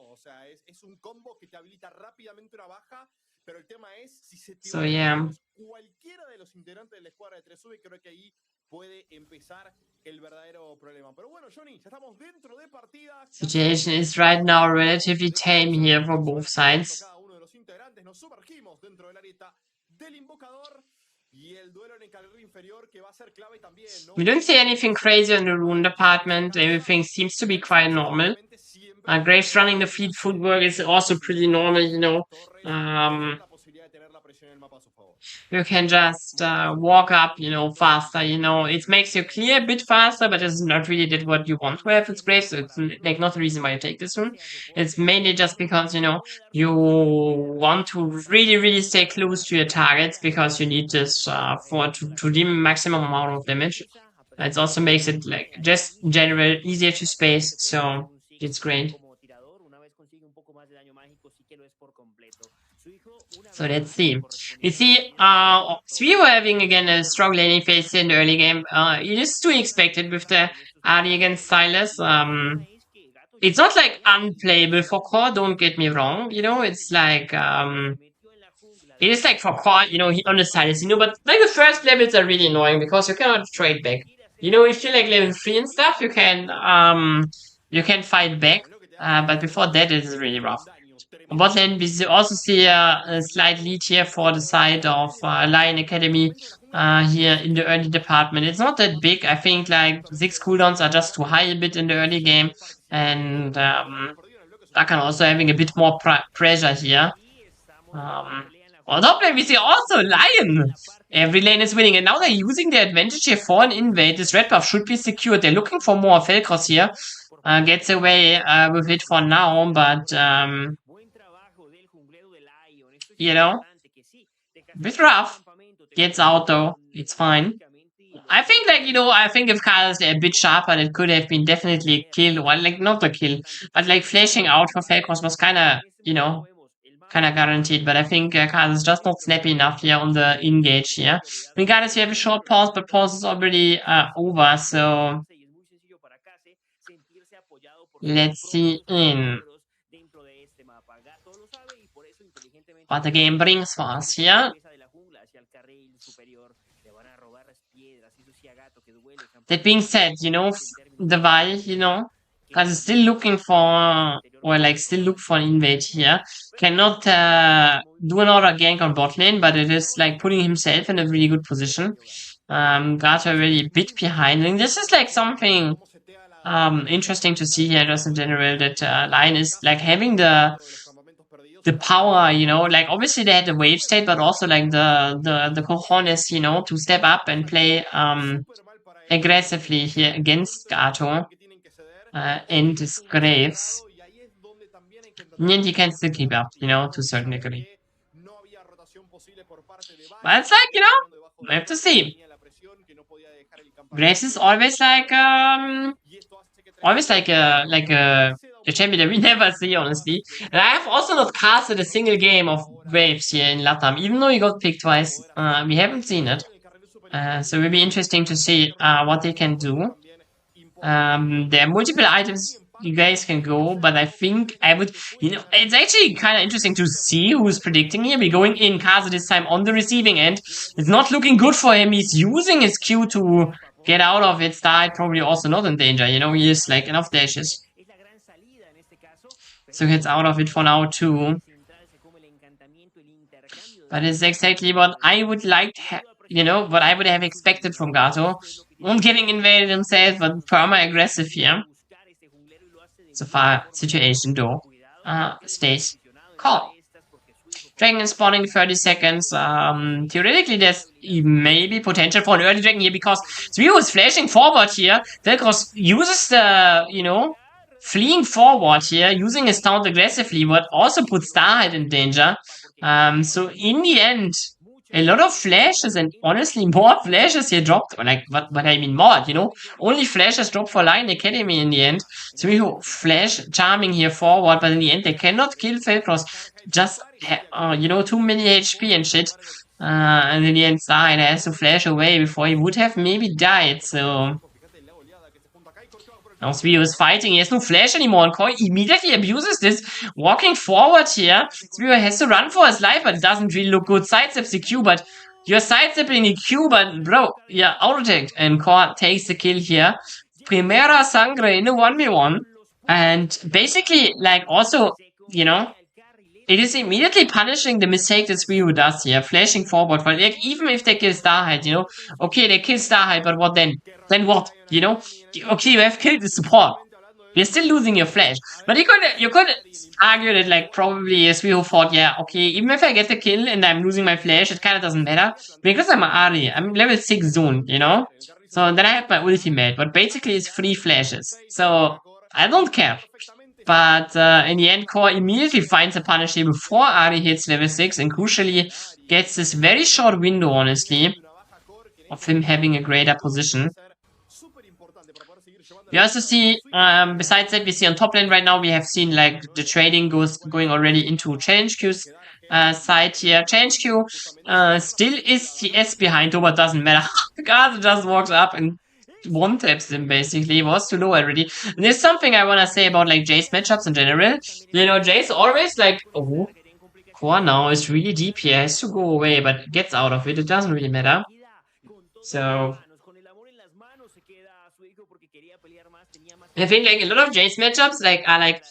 Un combo que te habilita rápidamente una baja, pero el tema es si se te cualquiera de los integrantes de la escuadra de 3V, creo que ahí puede empezar el verdadero problema. Pero bueno, Johnny, ya estamos dentro de partida. Situation is right now relatively tame here for both sides. Cada uno de los integrantes nos sumergimos dentro del areta del invocador y el duelo en el carril inferior que va a ser clave también, ¿no? We don't see anything crazy in the rune department. Everything seems to be quite normal. Graves running the feed footwork is also pretty normal, you know. You can just walk up, you know, faster, you know. It makes you clear a bit faster, but it's not really that what you want to have with Graves, so it's like not the reason why you take this one. It's mainly just because, you know, you want to really, really stay close to your targets because you need this to deal maximum amount of damage. It also makes it like just in general easier to space, so it's great. So let's see. We see Svio having again a strong laning phase in the early game. It is to be expected with the Ari against Silas. It's not like unplayable for core, don't get me wrong. You know, it's like it is like for core, you know, on the Silas, you know, but like the first levels are really annoying because you cannot trade back. You know, if you're like level 3 and stuff, you can fight back. But before that it is really rough. On bot lane, we also see a slight lead here for the side of LYON Academy here in the early department. It's not that big. I think like 6 cooldowns are just too high a bit in the early game. And Dakan also having a bit more pressure here. On top lane, we see also LYON. Every lane is winning. And now they're using the advantage here for an invade. This red buff should be secured. They're looking for more Felcros here. Gets away with it for now, but you know, a bit rough. Gets out though. It's fine. I think like, you know, I think if Carlos a bit sharper, it could have been definitely a kill. Well, like not a kill, but like flashing out for Falcos was kind of, you know, kind of guaranteed. But I think Carlos is just not snappy enough here on the engage here. Regardless, we have a short pause, but pause is already over. So let's see in what the game brings for us here. That being said, you know, the Vi, you know, because it's still looking for, or like still look for an invade here. Cannot do another gank on bot lane, but it is like putting himself in a really good position. Got already a bit behind, and this is like something interesting to see here just in general, that LYON is like having the power, you know, like obviously they had the wave state, but also like the cojones, you know, to step up and play aggressively here against Gato and his Graves. And he can still keep up, you know, to a certain degree. But it's like, you know, we have to see. Graves is always like a champion that we never see, honestly. And I have also not casted a single game of Graves here in Latam, even though he got picked twice. We haven't seen it. So it will be interesting to see what they can do. There are multiple items you guys can go, but I think I would, you know, it's actually kind of interesting to see who's predicting here. We're going in Kaze this time on the receiving end. It's not looking good for him. He's using his Q to get out of it. Start probably also not in danger. You know, he has like enough dashes. So gets out of it for now too. But it's exactly what I would like, you know, what I would have expected from Gato. Not getting invaded himself, but perma-aggressive here. So far, situation though stays calm. Dragon is spawning 30 seconds. Theoretically, there's maybe potential for an early dragon here because Zero is flashing forward here. Velkros uses the, you know, fleeing forward here, using his taunt aggressively, but also puts Starlight in danger. So in the end, a lot of flashes and honestly more flashes here dropped. Or like, what I mean more, you know? Only flashes dropped for LYON Academy in the end. So we flash charming here forward, but in the end they cannot kill Velkros. Just, you know, too many HP and shit. And in the end, Starlight has to flash away before he would have maybe died, so... Now Svio is fighting, he has no flash anymore, and Koi immediately abuses this, walking forward here. Svio has to run for his life, but it doesn't really look good. Sidesteps the Q, but you're sidestepping the Q, but bro, yeah, auto-attacked. And Koi takes the kill here. Primera Sangre in a 1v1. And basically, like, also, you know, it is immediately punishing the mistake that Svio does here, flashing forward. But like, even if they kill Starlight, you know, okay, they kill Starlight, but what then? Then what? You know? Okay, you have killed the support. You're still losing your flash. But you could argue that, like, probably Svio thought, yeah, okay, even if I get the kill and I'm losing my flash, it kind of doesn't matter. Because I'm an Ari, I'm level 6 zone, you know? So then I have my ultimate, but basically it's 3 flashes. So, I don't care. But in the end, Core immediately finds a punish here before Ari hits level 6 and crucially gets this very short window, honestly, of him having a greater position. We also see, besides that, we see on top lane right now, we have seen like the trading going already into Challenge Q's side here. Challenge Q still is CS behind, though, but doesn't matter. Gato just walks up and one taps him basically. It was too low already. And there's something I wanna say about like Jay's matchups in general. You know, Jay's always like, oh, Core now is really deep here, has to go away, but gets out of it. It doesn't really matter. So I think like a lot of Jay's matchups are like,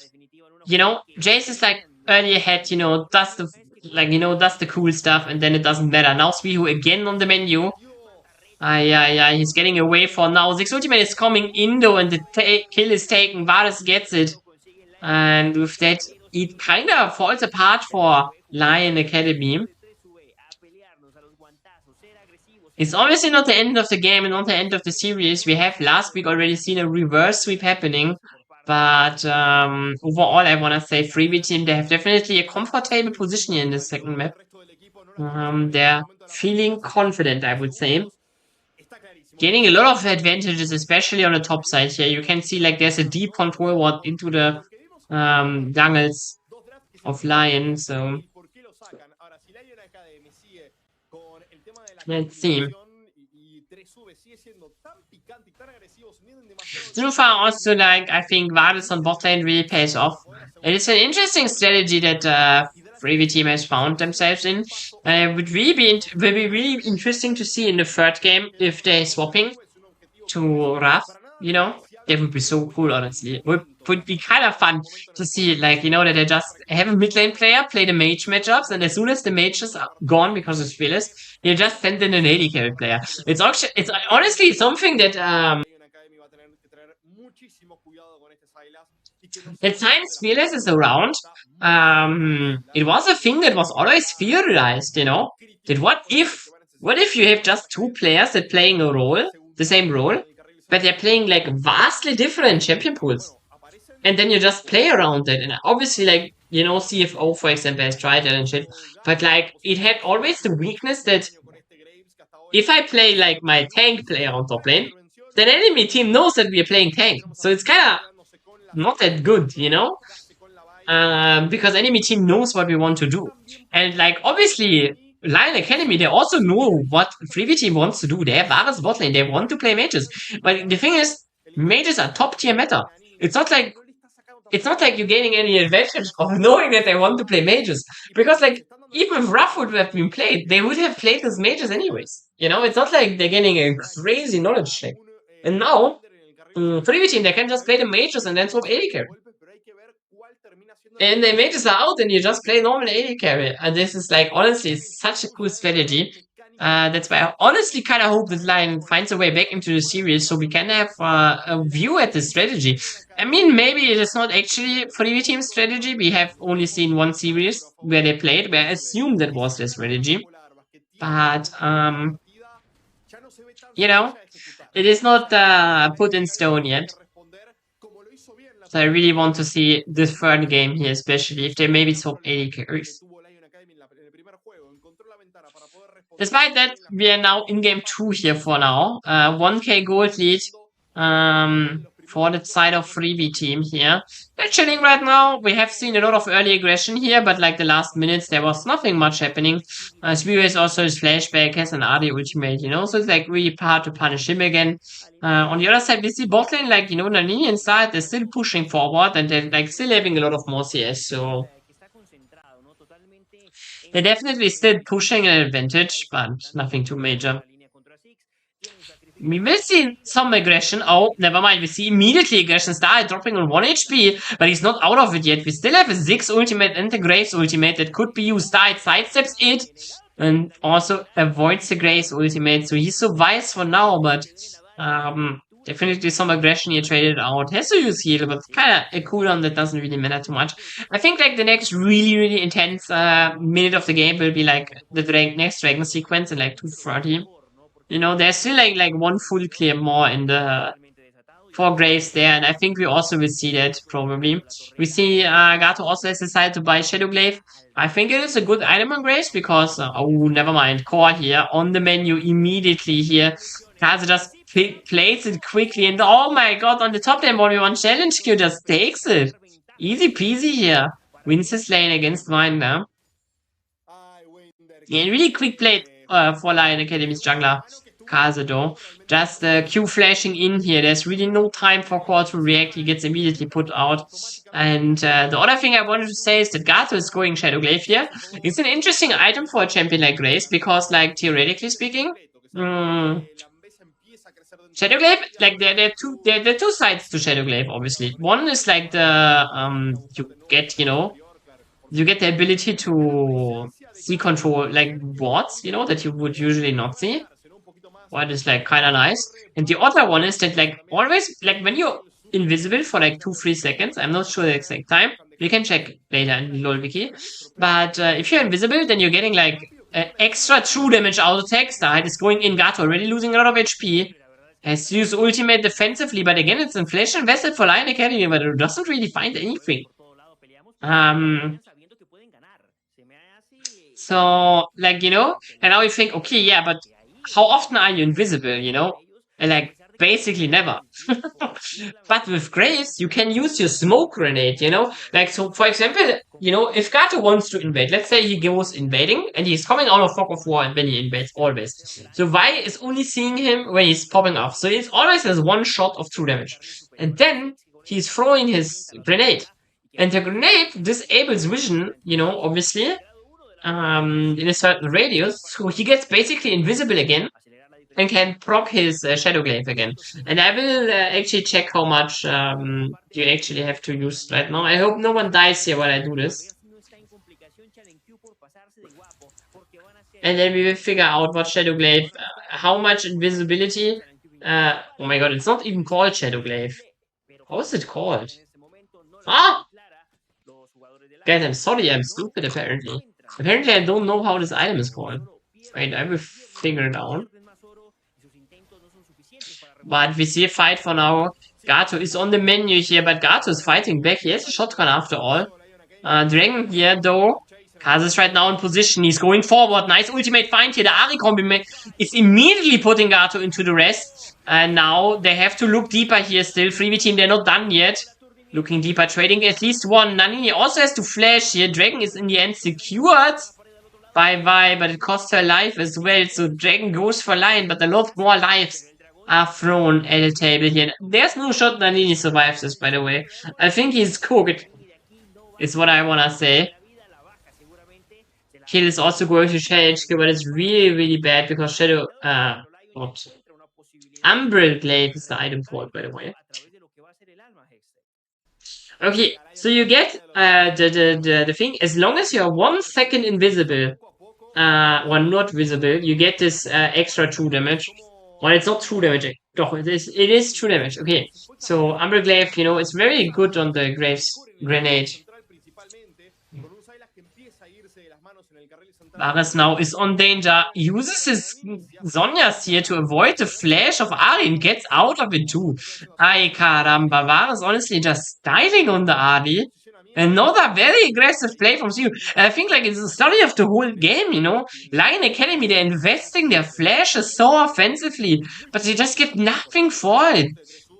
you know, Jay's is like early ahead, you know, does the cool stuff, and then it doesn't matter. Now Suihu again on the menu. Yeah, he's getting away for now. Zig's ultimate is coming in though, and the kill is taken. Varus gets it. And with that, it kind of falls apart for LYON Academy. It's obviously not the end of the game and not the end of the series. We have last week already seen a reverse sweep happening. But overall, I want to say 3v team, they have definitely a comfortable position here in this second map. They're feeling confident, I would say. Gaining a lot of advantages, especially on the top side here. You can see like there's a deep control ward into the jungles of LYON, so let's see. So far also, like, I think Varus on bot lane really pays off. And it's an interesting strategy that 3v team has found themselves in. Would really be really interesting to see in the third game if they're swapping to Wrath, you know? That would be so cool, honestly. It would be kind of fun to see, like, you know, that they just have a mid lane player play the mage matchups, and as soon as the mages are gone because it's fearless, you just send in an AD carry player. It's honestly something that at times fearless is around. It was a thing that was always theorized, you know? That what if you have just 2 players that playing a role? the same role, but they're playing like vastly different champion pools. And then you just play around it. And obviously, like, you know, CFO, for example, has tried that and shit. But like, it had always the weakness that if I play like my tank player on top lane, then enemy team knows that we are playing tank. So it's kind of not that good, you know? Because enemy team knows what we want to do. And like, obviously, LYON Academy, they also know what Freebie team wants to do. They have Varus bot lane. They want to play mages. But the thing is, mages are top tier meta. It's not like you're gaining any advantage of knowing that they want to play mages. Because like, even if Ruff would have been played, they would have played as mages anyways. You know, it's not like they're getting a crazy knowledge check. And now, Freebie team, they can just play the mages and then swap AD carry. And the mages are out and you just play normal AD carry. And this is like, honestly, such a cool strategy. That's why I honestly kind of hope that LYON finds a way back into the series so we can have a view at the strategy. I mean, maybe it is not actually Freebie team's strategy. We have only seen one series where they played, where I assume that was their strategy. But, you know, it is not put in stone yet. So I really want to see this third game here, especially if they maybe swap AD carries. Despite that, we are now in game 2 here for now. 1k gold lead for the side of Freebie team here. They're chilling right now. We have seen a lot of early aggression here, but like the last minutes, there was nothing much happening. Spears also his flashback, has an AD ultimate, you know, so it's like really hard to punish him again. On the other side, we see bot lane, like, you know, Nani inside, they're still pushing forward and they're like still having a lot of more CS, so they're definitely still pushing an advantage, but nothing too major. We will see some aggression. Oh, never mind. We see immediately aggression start dropping on 1 HP, but he's not out of it yet. We still have a Ziggs ultimate and the Graves ultimate that could be used. It sidesteps it and also avoids the Graves ultimate. So he survives for now, but definitely some aggression here traded out. Has to use heal, but kind of a cooldown that doesn't really matter too much. I think like the next really intense minute of the game will be like the next dragon sequence in like 2:30. You know, there's still like one full clear more in the 4 graves there, and I think we also will see that probably. We see Gato also has decided to buy Shadowglaive. I think it is a good item on graves because oh, never mind, core here on the menu immediately here. Kaze just plays it quickly, and oh my god, on the top lane 1v1 challenge queue just takes it. Easy peasy here. Wins his lane against Winder. Yeah, really quick play for LYON Academy's jungler, Kaze though. Just Q flashing in here. There's really no time for Core to react. He gets immediately put out. And the other thing I wanted to say is that Gato is going Shadowglaive here. It's an interesting item for a champion like Grace because, like, theoretically speaking, Shadowglaive, like there are two sides to Shadowglaive, obviously. One is like the you get the ability to see control like wards, you know, that you would usually not see. What is like kinda nice. And the other one is that like always like when you're invisible for like 2-3 seconds, I'm not sure the exact time. You can check later in LOL wiki. But if you're invisible, then you're getting like extra true damage auto attack. Side is going in. Gato already losing a lot of HP. Has to use ultimate defensively, but again, it's inflation invested for LYON Academy, but it doesn't really find anything. So, like, you know, and now you think, okay, yeah, but how often are you invisible, you know? And like, basically never. But with Graves, you can use your smoke grenade, you know? Like, so, for example, you know, if Gato wants to invade, let's say he goes invading, and he's coming out of Fog of War when he invades, always. So Vi is only seeing him when he's popping off. So it always has one shot of true damage. And then, he's throwing his grenade. And the grenade disables vision, you know, obviously, in a certain radius, so he gets basically invisible again and can proc his Shadowglaive again. And I will actually check how much you actually have to use right now. I hope no one dies here while I do this. And then we will figure out what Shadowglaive, how much invisibility. Oh my god, it's not even called Shadowglaive. How is it called? Ah! Guys, I'm sorry, I'm stupid apparently. Apparently, I don't know how this item is called. Wait, I will figure it out. But we see a fight for now. Gato is on the menu here, but Gato is fighting back. He has a shotgun after all. Dragon here, though. Kaz is right now in position. He's going forward. Nice ultimate find here. The Ari combi is immediately putting Gato into the rest. And now they have to look deeper here still. Freebie team, they're not done yet. Looking deeper, trading at least one. Nani also has to flash here. Dragon is in the end secured by Vi, but it costs her life as well. So Dragon goes for Lion, but a lot more lives are thrown at the table here. There's no shot Nanini survives this, by the way. I think he's cooked, is what I wanna say. Kill is also going to change, but it's really, really bad because Shadow, what? Umbral Glaive is the item for it, by the way. Okay, so you get the thing, as long as you're 1 second invisible, or not visible, you get this extra true damage. Well, it's not true damage. Doch, it is true damage. Okay, so Umbral Glaive, you know, it's very good on the Graves Grenade. Varus now is on danger, uses his Zonias here to avoid the flash of Ari and gets out of it too. Ay caramba, Varus honestly just diving on the Ari. Another very aggressive play from CU. I think like it's the story of the whole game, you know. LYON Academy, they're investing their flashes so offensively, but they just get nothing for it.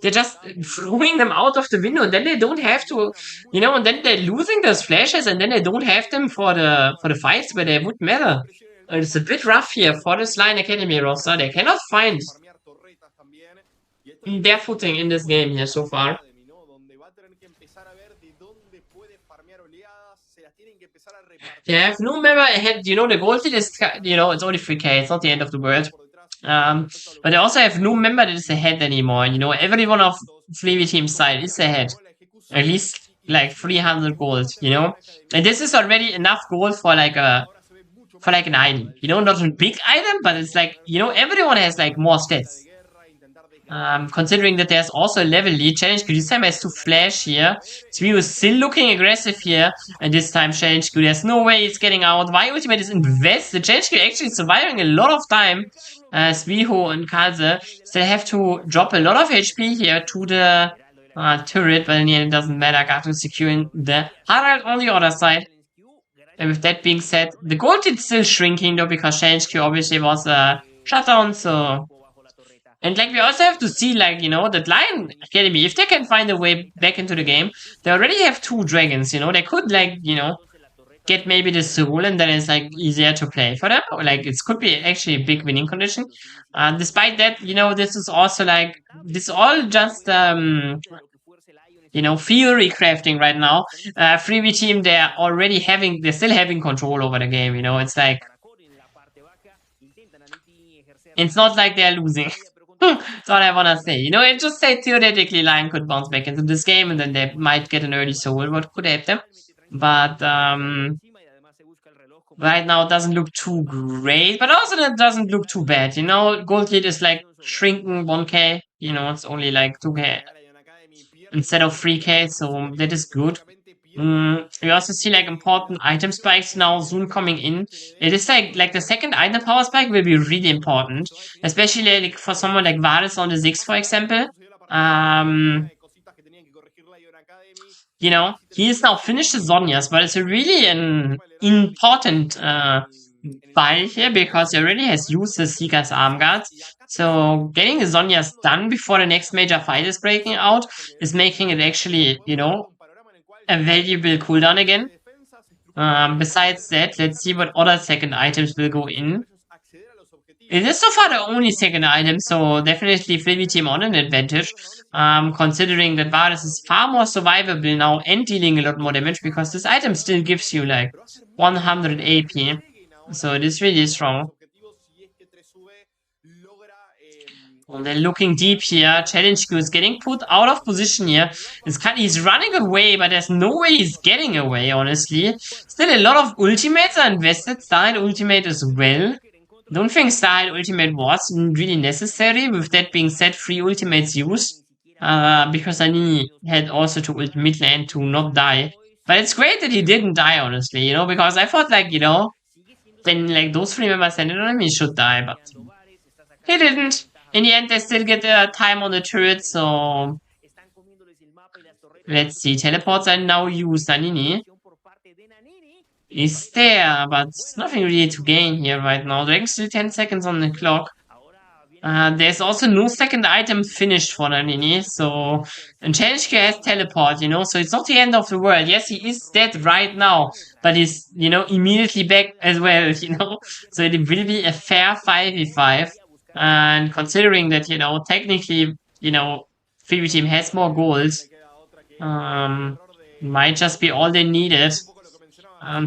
They're just throwing them out of the window, and then they don't have to, you know, and then they're losing those flashes, and then they don't have them for the fights where they would matter. It's a bit rough here for this LYON Academy roster. They cannot find their footing in this game here so far. They have no member ahead. You know, the gold lead is, you know, it's only 3k. It's not the end of the world. But they also have no member that is ahead anymore. You know, everyone of Freebie team's side is ahead. At least like 300 gold, you know? And this is already enough gold for like an item. You know, not a big item, but it's like, you know, everyone has like more stats. Considering that there's also a level lead, Challenge Q this time has to flash here. Swiu is still looking aggressive here, and this time Challenge Q, there's no way he's getting out. Y ultimate is invested. Challenge Q actually surviving a lot of time. Swiho and Kalse still have to drop a lot of HP here to the turret, but in the end it doesn't matter. Gato securing the Harald on the other side. And with that being said, the gold is still shrinking though, because Challenge Q obviously was shut down, so... And like we also have to see, like, you know, that LYON Academy, if they can find a way back into the game, they already have 2 dragons, you know, they could, like, you know, get maybe the soul and then it's like easier to play for them. Or like it could be actually a big winning condition. Despite that, you know, this is also like, this is all just you know, theory crafting right now. Freebie team, they're still having control over the game, you know, it's like, it's not like they're losing. That's all I wanna say. You know, it just say theoretically LYON could bounce back into this game and then they might get an early soul, what could help them. But right now it doesn't look too great, but also it doesn't look too bad. You know, gold lead is like shrinking 1k, you know, it's only like 2k instead of 3k, so that is good. We also see like important item spikes now soon coming in. It is like the second item power spike will be really important, especially like for someone like Varus on the 6, for example. You know, he is now finished the Zonias, but it's a really an important buy here because he already has used the Seeker's Arm Guards. So getting the Zonias done before the next major fight is breaking out is making it actually, you know, a valuable cooldown again. Besides that, let's see what other second items will go in. It is so far the only second item, so definitely Freebie team on an advantage. Considering that Varus is far more survivable now and dealing a lot more damage because this item still gives you like 100 AP. So it is really strong. And they're looking deep here. Challenge Q is getting put out of position here. He's running away, but there's no way he's getting away, honestly. Still a lot of ultimates are invested. Starlight ultimate as well. Don't think Starlight ultimate was really necessary. With that being said, 3 ultimates used. Because Ani had also to ult mid lane to not die. But it's great that he didn't die, honestly, you know, because I thought like, you know, when like those 3 members landed on him, he should die, but he didn't. in the end, they still get time on the turret, so let's see. Teleports are now used. Nanini is there, but nothing really to gain here right now. There's still 10 seconds on the clock. There's also no second item finished for Nanini, so and Challenge Q has teleport, you know, so it's not the end of the world. Yes, he is dead right now, but he's, you know, immediately back as well, you know, so it will be a fair 5v5. And considering that, you know, technically, you know, Phoebe team has more goals, might just be all they needed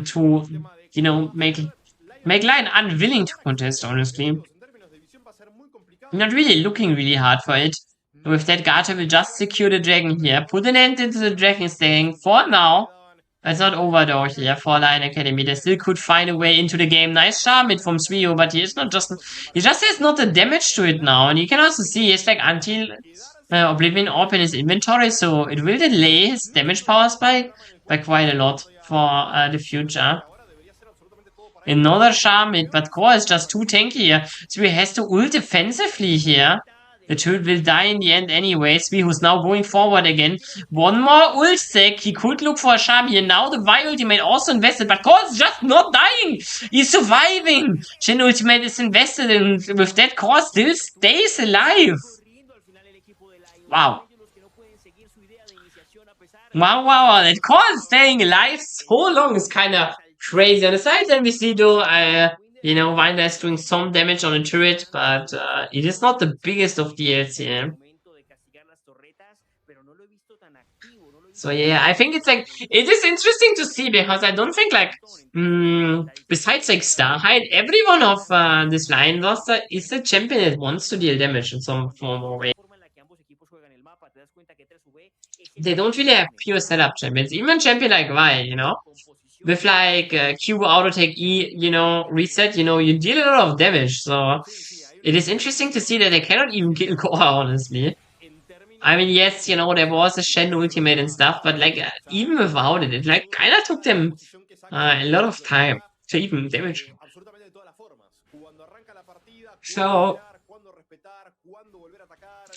to, you know, make LYON unwilling to contest, honestly. Not really looking really hard for it. With that, Garter will just secure the dragon here. Put an end into the dragon staying for now. It's not over though here for LYON Academy. They still could find a way into the game. Nice Charmit from Suio, but he just has not the damage to it now. And you can also see it's like until Oblivion open his inventory, so it will delay his damage power spike by quite a lot for the future. Another Charmit, but Core is just too tanky here. So he has to ult defensively here. The turret will die in the end anyway. Svi, who's now going forward again. One more ult stack. He could look for a Charm here. Now the Y ultimate also invested, but Core is just not dying. He's surviving. Shin ultimate is invested, and with that, Core still stays alive. Wow. Wow. That Core staying alive so long is kind of crazy. On the side, then we see though, you know, Winder is doing some damage on the turret, but it is not the biggest of deals here. So yeah, I think it's like, it is interesting to see because I don't think like, besides like Starhide, everyone of this LYON roster is a champion that wants to deal damage in some form or way. They don't really have pure setup champions. Even champion like Vi, you know? With like Q auto take E, you know, reset, you know, you deal a lot of damage. So it is interesting to see that they cannot even kill Core, honestly. I mean, yes, you know, there was a Shen ultimate and stuff, but like even without it, it like kind of took them a lot of time to even damage. So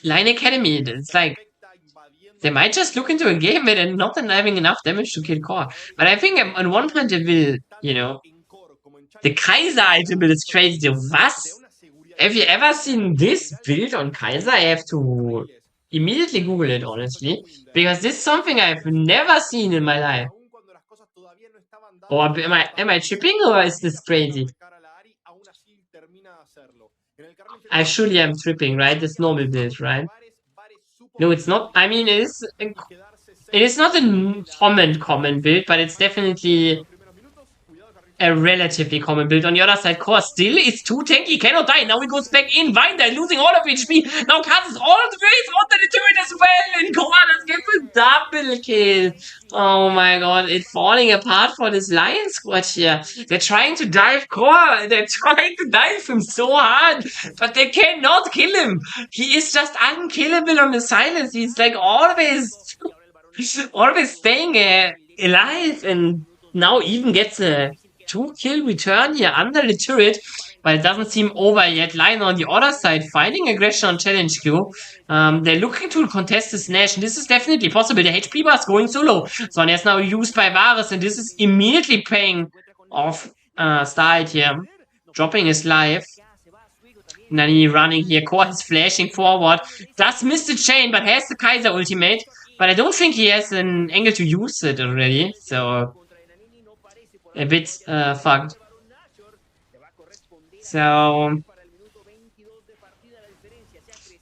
LYON Academy, it's like they might just look into a game where they're not having enough damage to kill Core. But I think at one point they will, you know, the Kaiser ultimate is crazy. Was? Have you ever seen this build on Kaiser? I have to immediately Google it, honestly, because this is something I've never seen in my life. Or am I tripping, or is this crazy? I surely am tripping, right? It's normal build, right? No, it's not. I mean, it is not a common build, but it's definitely a relatively common build. On the other side, Core still is too tanky, cannot die. Now he goes back in. Winder losing all of HP. Now Kaz is all the way onto the turret as well. And Core does get a double kill. Oh my god, it's falling apart for this LYON squad here. They're trying to dive Core. They're trying to dive him so hard, but they cannot kill him. He is just unkillable on the silence. He's like always staying alive, and now even gets a 2-kill return here under the turret, but it doesn't seem over yet. LYON on the other side, finding aggression on challenge queue. They're looking to contest this Nash, and this is definitely possible. The HP bar is going so low. Son is now used by Varus, and this is immediately paying off Starlight here. Dropping his life. Nani running here. Core is flashing forward. Does miss the chain, but has the Kaiser ultimate. But I don't think he has an angle to use it already. So a bit fucked. So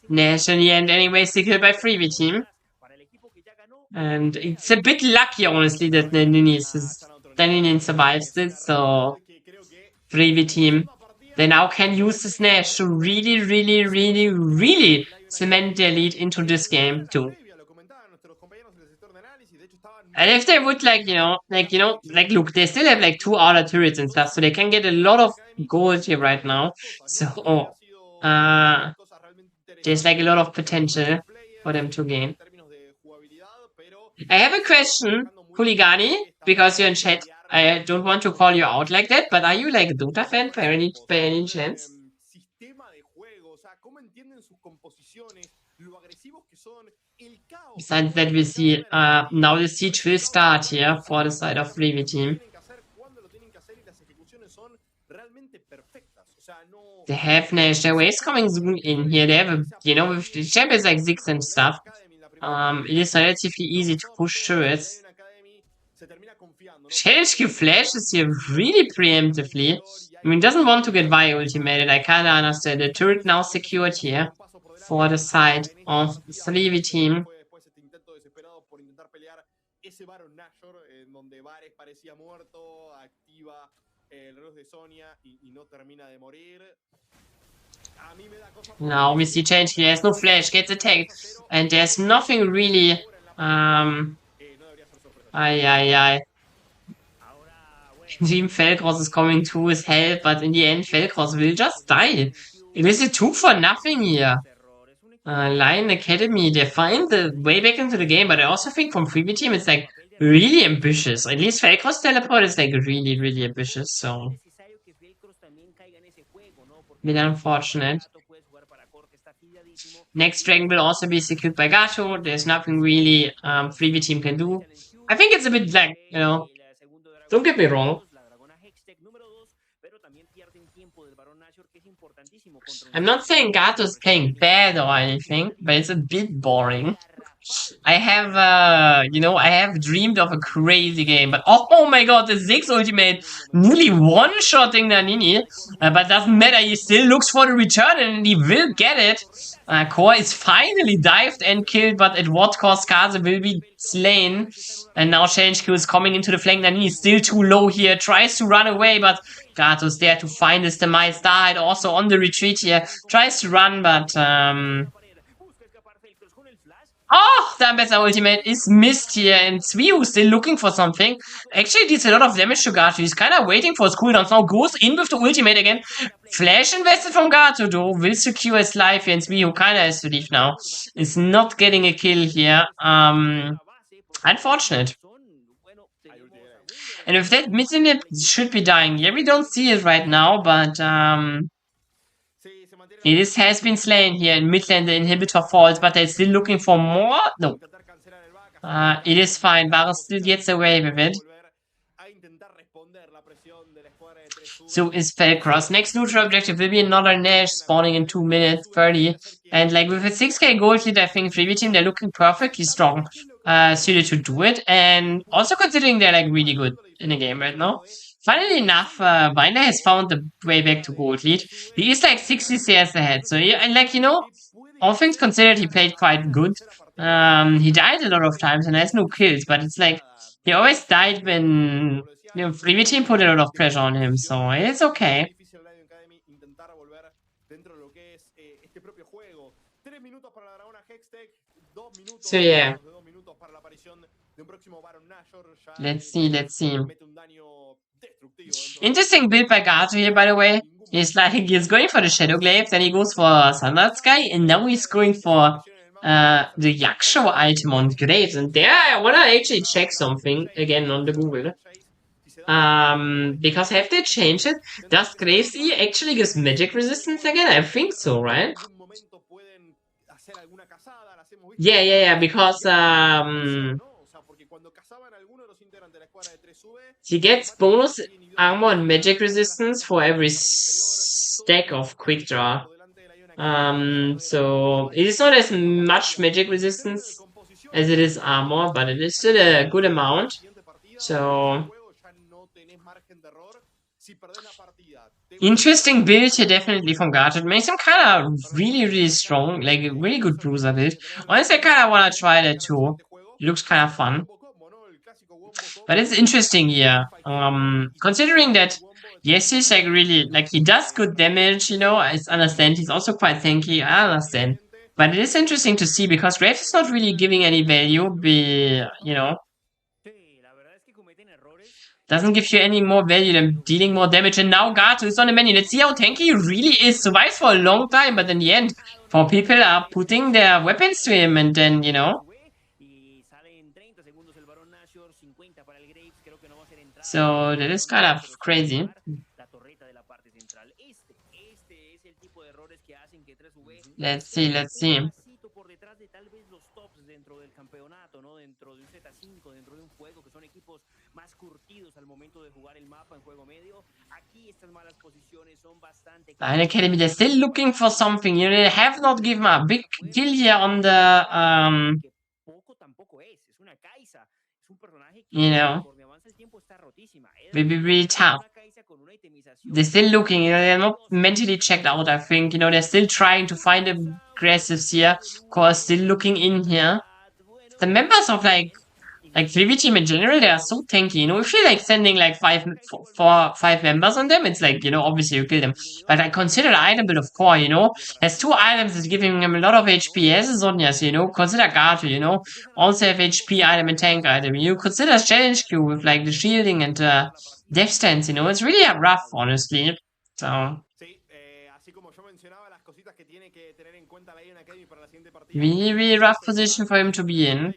Nash in the end anyway, secured by Freebie team. And it's a bit lucky, honestly, that Nanini survives this. So Freebie team, they now can use this Nash to really cement their lead into this game too. And if they would look, they still have like 2 outer turrets and stuff, so they can get a lot of gold here right now. So, there's like a lot of potential for them to gain. I have a question, Huligani, because you're in chat. I don't want to call you out like that, but are you like a Dota fan by any chance? Besides that, we see now the siege will start here for the side of Fleavy team. They have Nash. Their waves coming soon in here. They have a, you know, with the champions like Ziggs and stuff. It is relatively easy to push turrets. HQ flashes here really preemptively. I mean, doesn't want to get Vi ultimated. I kinda understand. The turret now secured here for the side of Sleevy team. Now we see change here. There's no flash, gets attacked. And there's nothing really. Team Felcross is coming to his help, but in the end, Felcross will just die. It is a 2 for nothing here. LYON Academy, they find the way back into the game, but I also think from Freebie team, it's like really ambitious. At least Felcross teleport is like really, really ambitious, so. Bit unfortunate. Next dragon will also be secured by Gato. There's nothing really Freebie team can do. I think it's a bit like, you know, don't get me wrong. I'm not saying Gato's playing bad or anything, but it's a bit boring. I have, you know, I have dreamed of a crazy game, but oh my god, the Ziggs ultimate nearly one-shotting Nannini, but doesn't matter, he still looks for the return and he will get it. Core is finally dived and killed, but at what cost? Kaze will be slain. And now ChangeQ is coming into the flank. Nannini is still too low here, tries to run away, but Gato's there to find his demise. Starhide also on the retreat here, tries to run, but oh, the Ambassador ultimate is missed here, and Zwihu still looking for something. Actually deals a lot of damage to Gato. He's kind of waiting for his cooldowns. Now goes in with the ultimate again. Flash invested from Gato, though. Will secure his life here, and Zwihu kind of has to leave now. Is not getting a kill here. Unfortunate. And with that, mid-inhib should be dying here. We don't see it right now, but it has been slain here in mid lane. The inhibitor falls, but they're still looking for more. No. It is fine. Varus still gets away with it. So is Felcross. Next neutral objective will be another Nash spawning in 2 minutes 30. And like with a 6k gold lead, I think Freebie team, they're looking perfectly strong suited to do it. And also considering they're like really good in the game right now. Funnily enough, Binder has found the way back to gold lead. He is like 60 CS ahead. So, yeah, and like, you know, all things considered, he played quite good. He died a lot of times and has no kills, but it's like, he always died when, you know, Freebie team put a lot of pressure on him, so it's okay. So, yeah. Let's see. Interesting build by Gato here, by the way. He's going for the Shadow Glaive, then he goes for Sunlight Sky, and now he's going for the Yaksho item on Graves. And there I wanna actually check something again on the Google. Because have they changed it? Does Graves E actually gives magic resistance again? I think so, right? Yeah, because he gets bonus armor and magic resistance for every stack of quick draw. So it is not as much magic resistance as it is armor, but it is still a good amount. So interesting build here, definitely from Gato. It makes him kind of really strong, like a really good bruiser build. Honestly, I kind of want to try that too. It looks kind of fun. But it's interesting here. Considering that, yes, he's like really, like he does good damage, you know, I understand. He's also quite tanky, I understand. But it is interesting to see because Graves is not really giving any value, you know. Doesn't give you any more value than dealing more damage. And now Gato is on the menu. Let's see how tanky he really is. Survives for a long time, but in the end, 4 people are putting their weapons to him and then, you know. So that is kind of crazy. Let's see, let's see. Por detrás de tal vez los tops dentro del campeonato, ¿no? Dentro de un Z5, dentro de un juego, que son equipos más curtidos al momento de jugar el mapa en juego medio. Aquí estas malas posiciones son bastante... LYON Academy, they're still looking for something. You know, they have not given up. Big kill here on the, you know, really tough. They're still looking, you know, they're not mentally checked out, I think. You know, they're still trying to find aggressives here. Of course, still looking in here. The members of, like 3v team in general, they are so tanky, you know, if you're, like, sending, like, five members on them, it's like, you know, obviously you kill them. But I consider the item build of core, you know, has 2 items that's giving him a lot of HP as a Zonias, you know, consider Gato, you know, also have HP item and tank item, you consider Challenge Q with, like, the shielding and, death stance, you know, it's really rough, honestly, so... Really, really rough position for him to be in.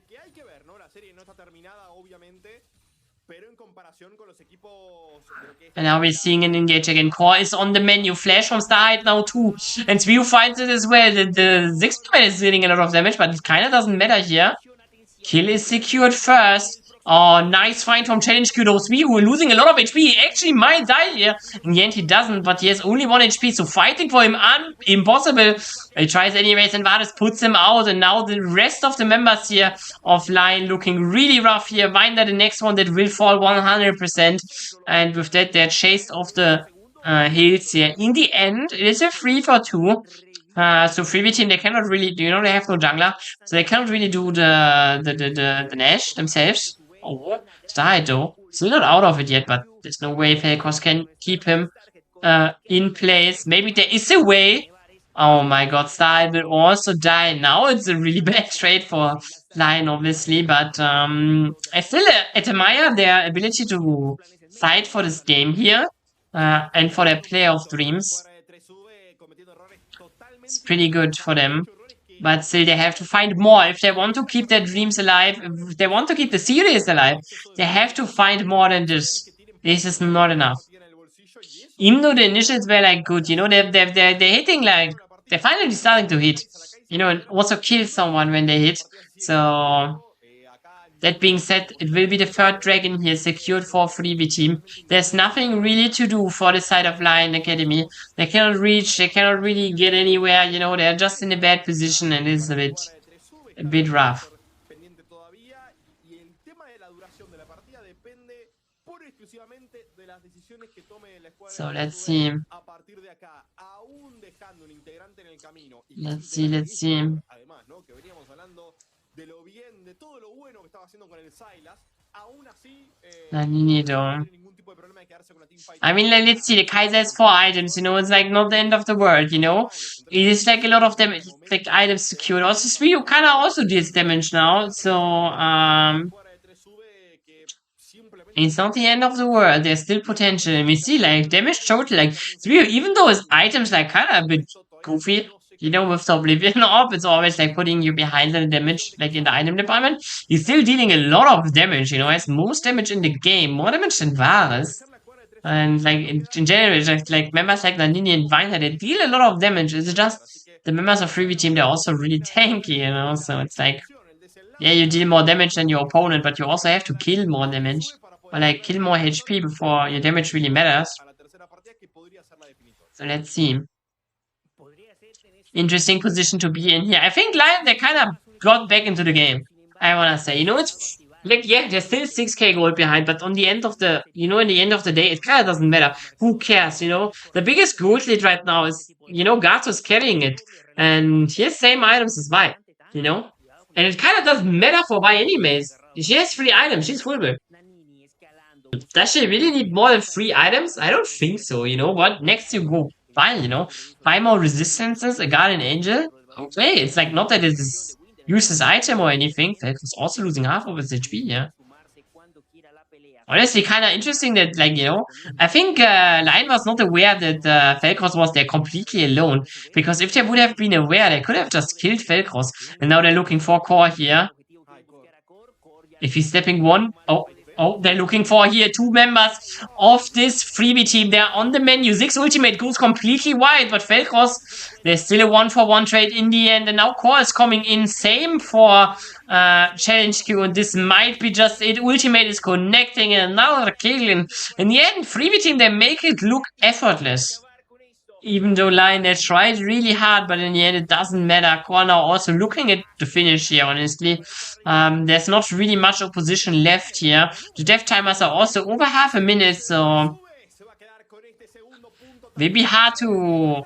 And now we're seeing an engage again. Core is on the menu. Flash from Starlight now too. And Zwiu finds it as well. The 6-man is dealing a lot of damage, but it kind of doesn't matter here. Kill is secured first. Oh, nice find from Challenge Q. Zwiu losing a lot of HP. He actually might die here. In the end, he doesn't, but he has only 1 HP, so fighting for him impossible. He tries anyways, and Varus puts him out, and now the rest of the members here of LYON looking really rough here. Vinder, the next one that will fall 100%, and with that, they're chased off the hills here. In the end, it is a 3-for-2. So 3v team, they cannot really, you know, they have no jungler, so they cannot really do the Nash themselves. Oh, Starlight though. Still not out of it yet, but there's no way Felcos can keep him in place. Maybe there is a way. Oh my god, Starlight will also die. Now it's a really bad trade for LYON, obviously, but I still admire their ability to fight for this game here and for their play of dreams. It's pretty good for them. But still, they have to find more. If they want to keep their dreams alive, if they want to keep the series alive, they have to find more than this. This is not enough. Even though the initials were, like, good, you know, they're hitting, like, they're finally starting to hit. You know, and also kill someone when they hit. So... That being said, it will be the 3rd dragon here secured for 3v team. There's nothing really to do for the side of LYON Academy. They cannot reach, they cannot really get anywhere, you know, they're just in a bad position and it's a bit rough. So let's see. Let's see. I mean, like, let's see, the Kaiser has 4 items, you know, it's like not the end of the world, you know? It is like a lot of damage, like items secured. Also, Zwiu kind of also deals damage now, so, it's not the end of the world, there's still potential. And we see, like, damage total, like, Zwiu, even though his items, like, kind of a bit goofy, you know, with the Oblivion Orb, it's always, like, putting you behind the damage, like, in the item department. He's still dealing a lot of damage, you know, has most damage in the game, more damage than Varus. And, like, in general, just, like, members like Nandini and Vinder, they deal a lot of damage. It's just, the members of 3v team, they're also really tanky, you know, so it's like, yeah, you deal more damage than your opponent, but you also have to kill more damage. Or, like, kill more HP before your damage really matters. So let's see. Interesting position to be in here. I think LYON, they kind of got back into the game, I wanna say. You know, it's like, yeah, there's still 6k gold behind, but on the end of the, you know, in the end of the day, it kind of doesn't matter. Who cares, you know? The biggest gold lead right now is, you know, Gato's carrying it. And he has same items as Vi, you know? And it kind of doesn't matter for Vi anyways. She has 3 items, she's full build. Does she really need more than 3 items? I don't think so, you know what? Next you go fine, you know? 5 more resistances, a Guardian Angel. Okay, it's like not that it is useless item or anything. That was also losing half of its HP, yeah. Honestly, kind of interesting that, like, you know, I think LYON was not aware that Felcros was there completely alone. Because if they would have been aware, they could have just killed Felcros. And now they're looking for core here. If he's stepping one, they're looking for here 2 members of this freebie team. They're on the menu. Ziggs ultimate goes completely wide, but Felkros, there's still a 1-for-1 trade in the end. And now Core is coming in. Same for Challenge Q. And this might be just it. Ultimate is connecting another kill. And in the end, freebie team, they make it look effortless. Even though LYON, they tried really hard, but in the end, it doesn't matter. Core now also looking at the finish here, honestly. There's not really much opposition left here. The death timers are also over half a minute, so will be hard to,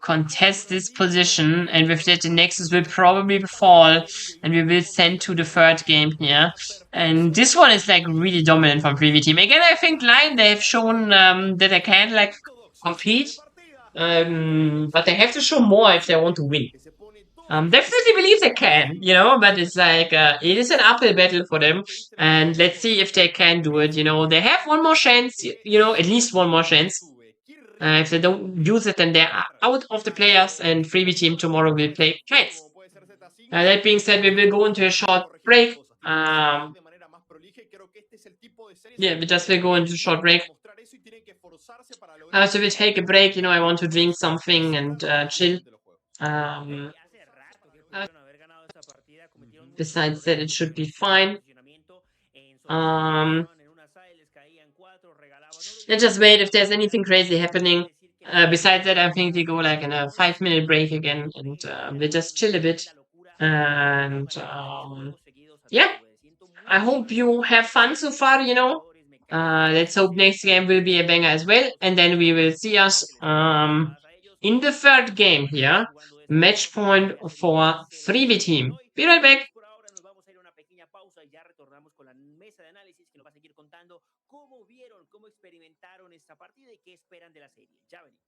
contest this position. And with that, the Nexus will probably fall, and we will send to the third game here. And this one is like really dominant from Privy Team. Again, I think LYON, they have shown that they can like compete. But they have to show more if they want to win. Definitely believe they can, but it's like, it is an uphill battle for them. And let's see if they can do it, They have one more chance, at least one more chance. If they don't use it, then they're out of the playoffs, and Freebie Team tomorrow will play Kites. That being said, we will go into a short break. Yeah, we just will go into a short break. So we'll take a break, I want to drink something and chill. Besides that, it should be fine. Let's just wait if there's anything crazy happening. Besides that, I think we go like in a 5-minute break again, and we'll just chill a bit. And yeah, I hope you have fun so far, Let's hope next game will be a banger as well. And then we will see us in the third game here. Match point for Freebie Team. Be right back. Cómo vieron, cómo experimentaron esta partida y qué esperan de la serie. Ya venimos.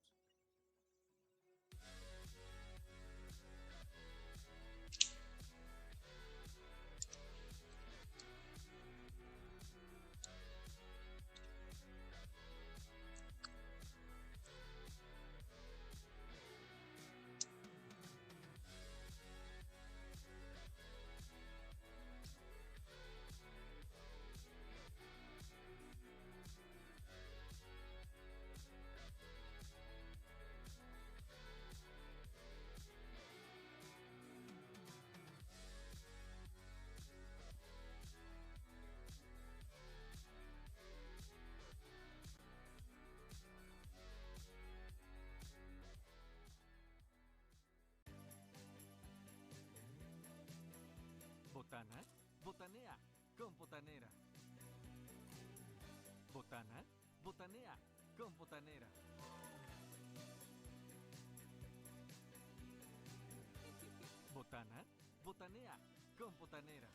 Botana, botanea, con botanera. Botana, botanea, con botanera. Botana, botanea, con botanera.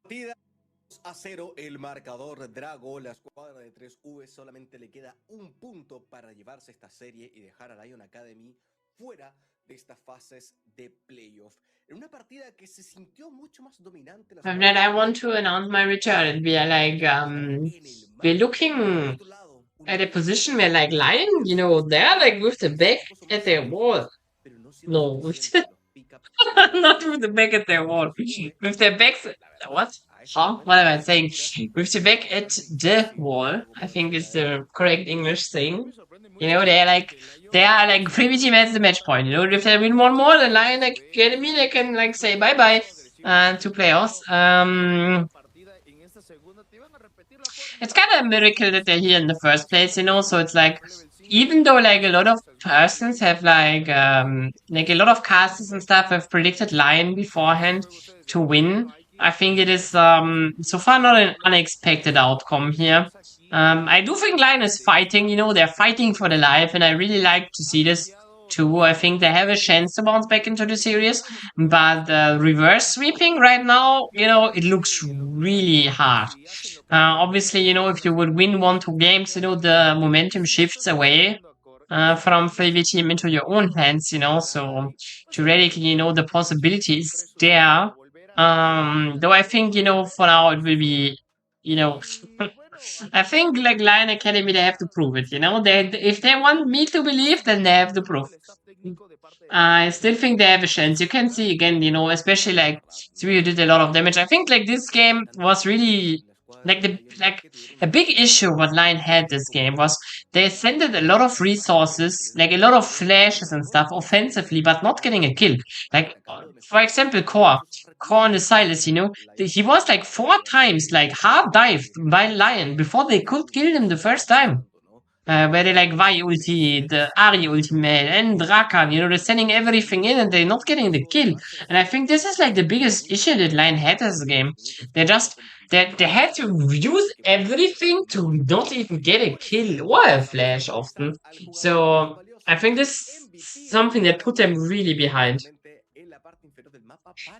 2-0 el marcador Drago. La escuadra de 3V solamente le queda un punto para llevarse esta serie y dejar a LYON Academy fuera de estas fases de playoff. En una partida que se sintió mucho más dominante. And then I want to announce my return. We are like, we're looking at a position where like LYON, you know, they're like with the back at their wall. No, with the not with the back at their wall. With their backs, what? Huh? What am I saying? With the back at the wall, I think is the correct English thing. You know, they are like Freebie team has the match point. You know, if they win one more, then LYON Academy they can like say bye bye to playoffs. It's kind of a miracle that they're here in the first place, you know. So it's like, even though like a lot of persons have like a lot of casters and stuff have predicted LYON beforehand to win, I think it is so far not an unexpected outcome here. I do think LYON is fighting, you know, they're fighting for their life, and I really like to see this too. I think they have a chance to bounce back into the series, but reverse sweeping right now, you know, it looks really hard. Obviously, you know, if you would win 1-2 games, you know, the momentum shifts away from Freebie team into your own hands, you know, so theoretically, you know, the possibility is there. Though I think, you know, for now it will be, you know, I think like LYON Academy, they have to prove it, you know, if they want me to believe, then they have to prove. I still think they have a chance. You can see again, you know, especially like Tsuyu did a lot of damage. I think like this game was really like a big issue what LYON had this game was they sent a lot of resources, like a lot of flashes and stuff offensively, but not getting a kill. Like for example, Core on the Silas, you know, he was like 4 times like hard dived by LYON before they could kill him the first time. Where they like Vi ulti, the Ari ultimate, and Rakan, you know, they're sending everything in and they're not getting the kill. And I think this is like the biggest issue that LYON had this game. They had to use everything to not even get a kill or a flash often. So I think this is something that put them really behind.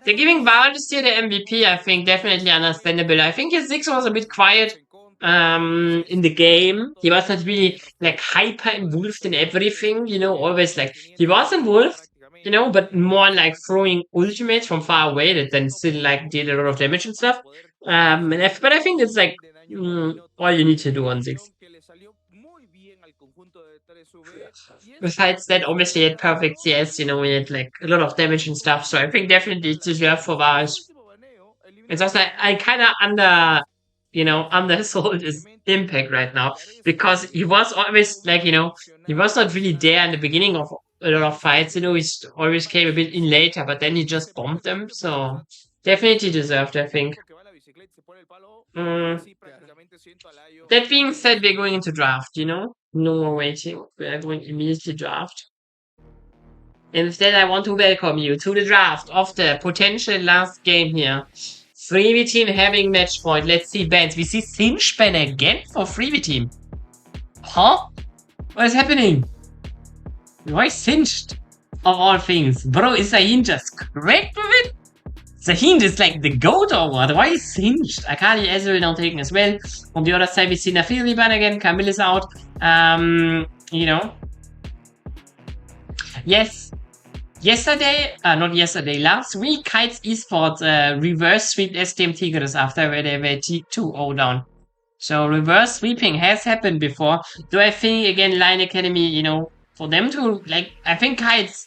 They're giving Varus here the MVP, I think, definitely understandable. I think his 6 was a bit quiet in the game. He was not really like hyper involved in everything, you know, always like he was involved, you know, but more like throwing ultimates from far away that then still like did a lot of damage and stuff. But I think it's like all you need to do on 6. Besides that, obviously he had perfect CS, you know, he had like a lot of damage and stuff, so I think definitely it's deserved for Varus. It's just like I kinda undersold his impact right now because he was always like, you know, he was not really there in the beginning of a lot of fights, you know, he always came a bit in later, but then he just bombed them, so definitely deserved, I think. That being said, we're going into draft, you know? No more waiting. We are going immediately draft. Instead, I want to welcome you to the draft of the potential last game here. Freebie team having match point. Let's see bans. We see Sinch ban again for Freebie team. Huh? What is happening? Why Singed? Of all things. Bro, is Zahin just cracked with it? Zahin is like the goat or what? Why is Singed? Akali Ezreal now taken as well. On the other side, we see Nafiri ban again. Camille is out. You know. Yes. Last week, Kites Esports reverse sweeped STM Tigres after where they were 2-0 down. So reverse sweeping has happened before. Do I think, again, LYON Academy, you know, for them to, like, I think Kites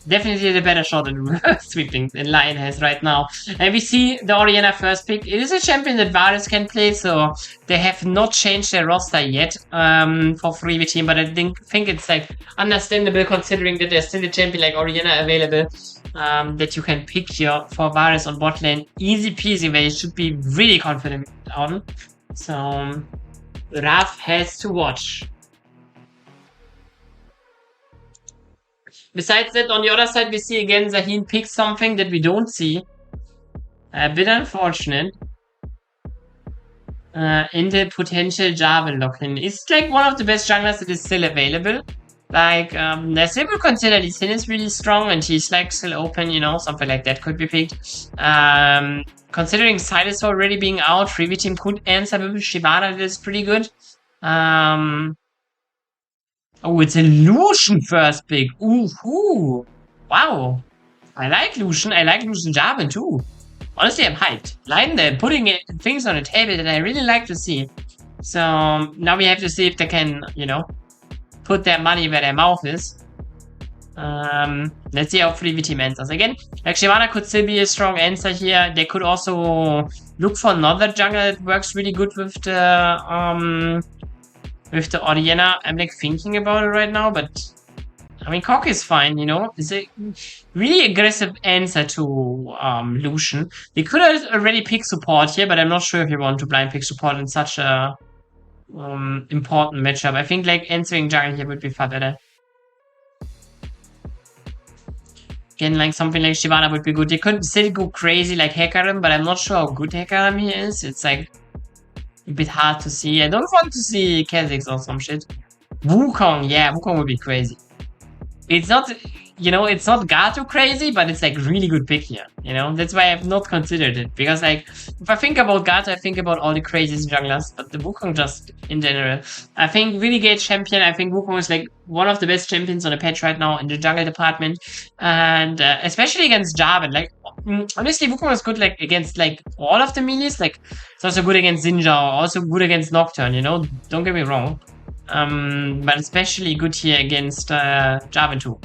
definitely the better shot at reverse sweeping than LYON has right now. And we see the Orianna first pick. It is a champion that Varus can play, so they have not changed their roster yet for Freebie team, but I think it's like understandable considering that there's still a champion like Orianna available that you can pick here for Varus on bot lane. Easy peasy, where you should be really confident on. So Raf has to watch. Besides that, on the other side, we see again Zahin pick something that we don't see. A bit unfortunate. In the potential Jarvan lock-in. It's like one of the best junglers that is still available. Like, I still would consider Lee Sin is really strong and she's like still open, you know, something like that could be picked. Considering Silas already being out, Freebie team could answer with Shibata, that is pretty good. Oh, it's a Lucian first pick. Ooh, wow. I like Lucian. I like Lucian Jarvan too. Honestly, I'm hyped. LYON, they're putting things on the table that I really like to see. So now we have to see if they can, you know, put their money where their mouth is. Let's see how Freebie team answers. Again, like Shyvana could still be a strong answer here. They could also look for another jungler that works really good with the Orianna. I'm like thinking about it right now, but I mean, Cock is fine, you know. It's a really aggressive answer to Lucian. They could have already picked support here, but I'm not sure if you want to blind pick support in such a important matchup. I think like answering jungle here would be far better. Again, like something like Shyvana would be good. They could still go crazy like Hecarim, but I'm not sure how good Hecarim he is. It's like a bit hard to see. I don't want to see Kha'Zix or some shit. Wukong, yeah, Wukong would be crazy. It's not, you know, it's not Gato crazy, but it's like really good pick here, you know? That's why I've not considered it. Because like, if I think about Gato, I think about all the craziest junglers, but the Wukong just in general. I think really great champion. I think Wukong is like one of the best champions on the patch right now in the jungle department. And especially against Jarvan. Like, honestly, Wukong is good like against like all of the melees. Like, it's also good against Xinjao, also good against Nocturne, you know? Don't get me wrong. But especially good here against Jarvan too.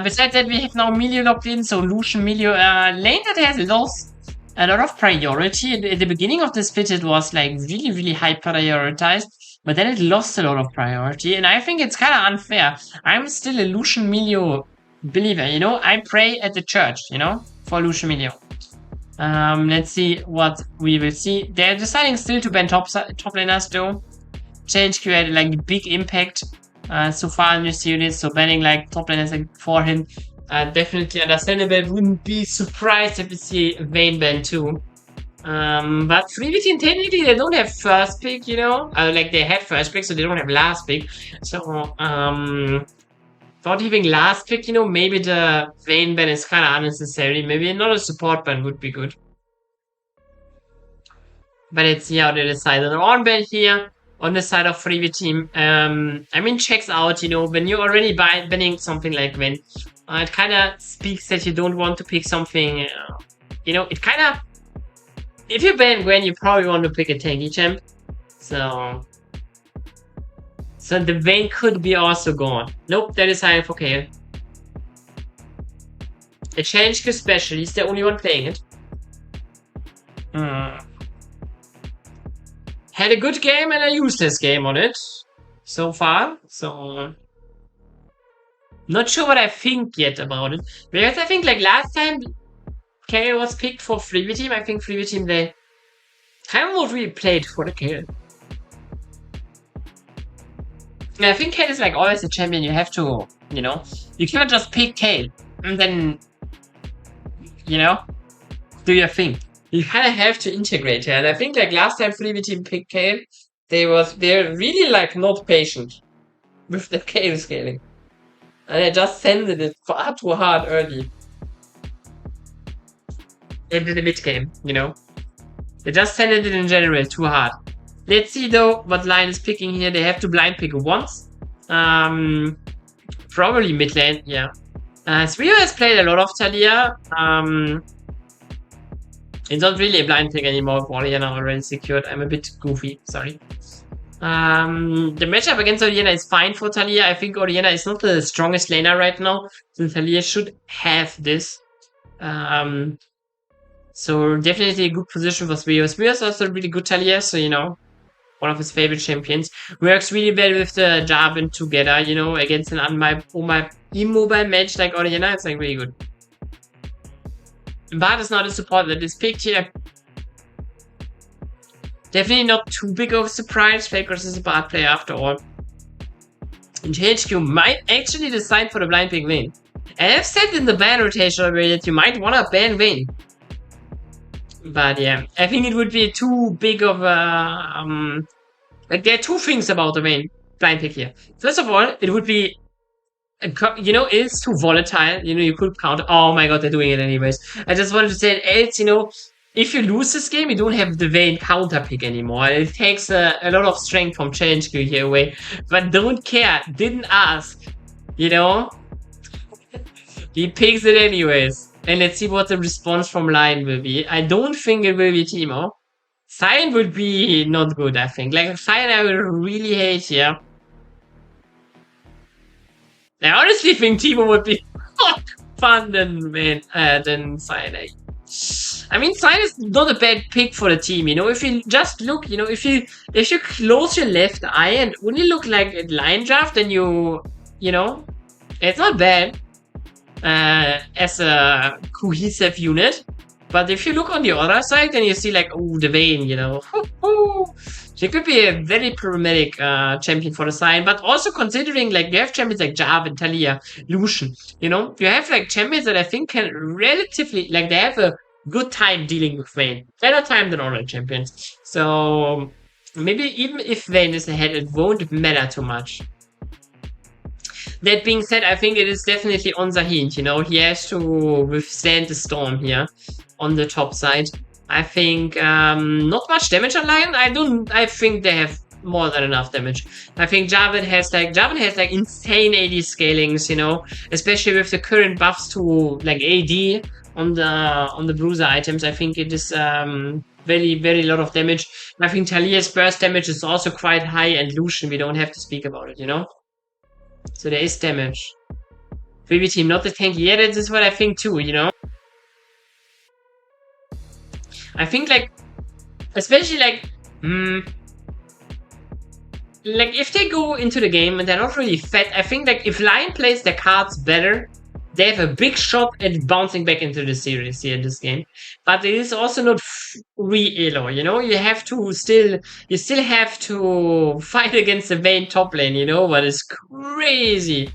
Besides that, we have now Milio locked in, so Lucian Milio, lane that has lost a lot of priority. At the beginning of the split, it was like really high prioritized, but then it lost a lot of priority, and I think it's kind of unfair. I'm still a Lucian Milio believer, you know? I pray at the church, you know, for Lucian Milio. Let's see what we will see. They're deciding still to ban top laners though. Change created like big impact so far in this series, so banning like top laners like for him, definitely understandable. Wouldn't be surprised if we see Vayne ban too. But Freebie team technically they don't have first pick, you know, like they have first pick, so they don't have last pick. So thought having last pick, you know, maybe the Vayne ban is kind of unnecessary. Maybe another support ban would be good. But let's see how they decide on the on ban here. On the side of Freebie team, I mean, checks out, you know, when you're already banning something like Vayne, it kind of speaks that you don't want to pick something, you know, it kind of, if you ban Gwen, you probably want to pick a tanky champ, so the Vayne could be also gone. Nope, that is high for Kayle. A change especially, he's the only one playing it. Had a good game and a useless game on it so far, so not sure what I think yet about it. Because I think like last time Kayle was picked for Freebie team, I think Freebie team they kind of not really played for the Kayle. And I think Kayle is like always a champion you have to, you know, you cannot just pick Kayle and then, you know, do your thing. You kind of have to integrate here, and I think like last time Freebie team picked Kayle, they're really like not patient with the Kayle scaling, and they just sended it far too hard early into the mid game, you know. They just sended it in general too hard. Let's see though what LYON is picking here. They have to blind pick once, probably mid lane, yeah. Srio has played a lot of Taliyah. It's not really a blind pick anymore with Orianna already secured. I'm a bit goofy, sorry. The matchup against Orianna is fine for Taliyah. I think Orianna is not the strongest laner right now, so Taliyah should have this. So definitely a good position for Srio. Srio is also a really good Taliyah, so you know, one of his favorite champions. Works really well with the Jarvan together, you know, against an immobile match like Orianna. It's like really good. Bard is not a support that is picked here. Definitely not too big of a surprise. Fakers is a Bard player after all. And HQ might actually decide for the blind pick Vayne. I have said in the ban rotation already that you might want to ban Vayne. But yeah, I think it would be too big of a... like there are two things about the Vayne blind pick here. First of all, it would be You know, it's too volatile. You know, you could count. Oh my god, they're doing it anyways. I just wanted to say, else, you know, if you lose this game, you don't have the Vayne counter pick anymore. It takes a lot of strength from challenge queue here away. But don't care. Didn't ask. You know? He picks it anyways. And let's see what the response from LYON will be. I don't think it will be Teemo. Cyan would be not good, I think. Like, Cyan I will really hate here. I honestly think Teemo would be more fun than Cyan. I mean, Cyan is not a bad pick for the team, you know. If you just look, you know, if you close your left eye and only look like at line draft, then you know, it's not bad as a cohesive unit. But if you look on the other side, then you see like, oh, the Vayne, you know. She could be a very problematic champion for the side, but also considering like you have champions like Jarvan, Talia, Lucian, you know, you have like champions that I think can relatively, like they have a good time dealing with Vayne. Better time than other champions. So maybe even if Vayne is ahead, it won't matter too much. That being said, I think it is definitely on Zahid, you know, he has to withstand the storm here on the top side. I think not much damage on LYON. I think they have more than enough damage. I think Jarvan has like insane AD scalings, you know, especially with the current buffs to like AD on the bruiser items. I think it is very, very lot of damage. I think Talia's burst damage is also quite high, and Lucian, we don't have to speak about it, you know. So there is damage. Baby team, not the tank. Yeah, that is what I think too, you know. I think like, especially like if they go into the game and they're not really fed, I think like if LYON plays their cards better, they have a big shot at bouncing back into the series here in this game. But it is also not free elo, you know? You still have to fight against the Vayne top lane, you know? What is crazy.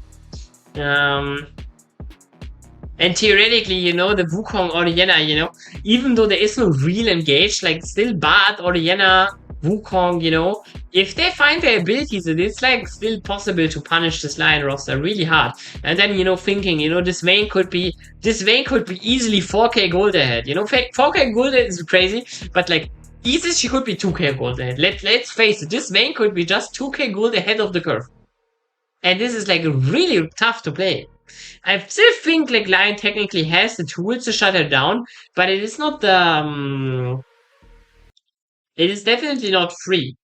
And theoretically, you know, the Wukong Orianna, you know, even though there is no real engage, like still Bard, Orianna, Wukong, you know, if they find their abilities, it is like still possible to punish this LYON roster really hard. And then, you know, thinking, you know, this Vayne could be easily 4k gold ahead. You know, 4k gold ahead is crazy, but like easily she could be 2k gold ahead. Let's face it, this Vayne could be just 2k gold ahead of the curve. And this is like really tough to play. I still think like LYON technically has the tools to shut her down, but it is not the it is definitely not free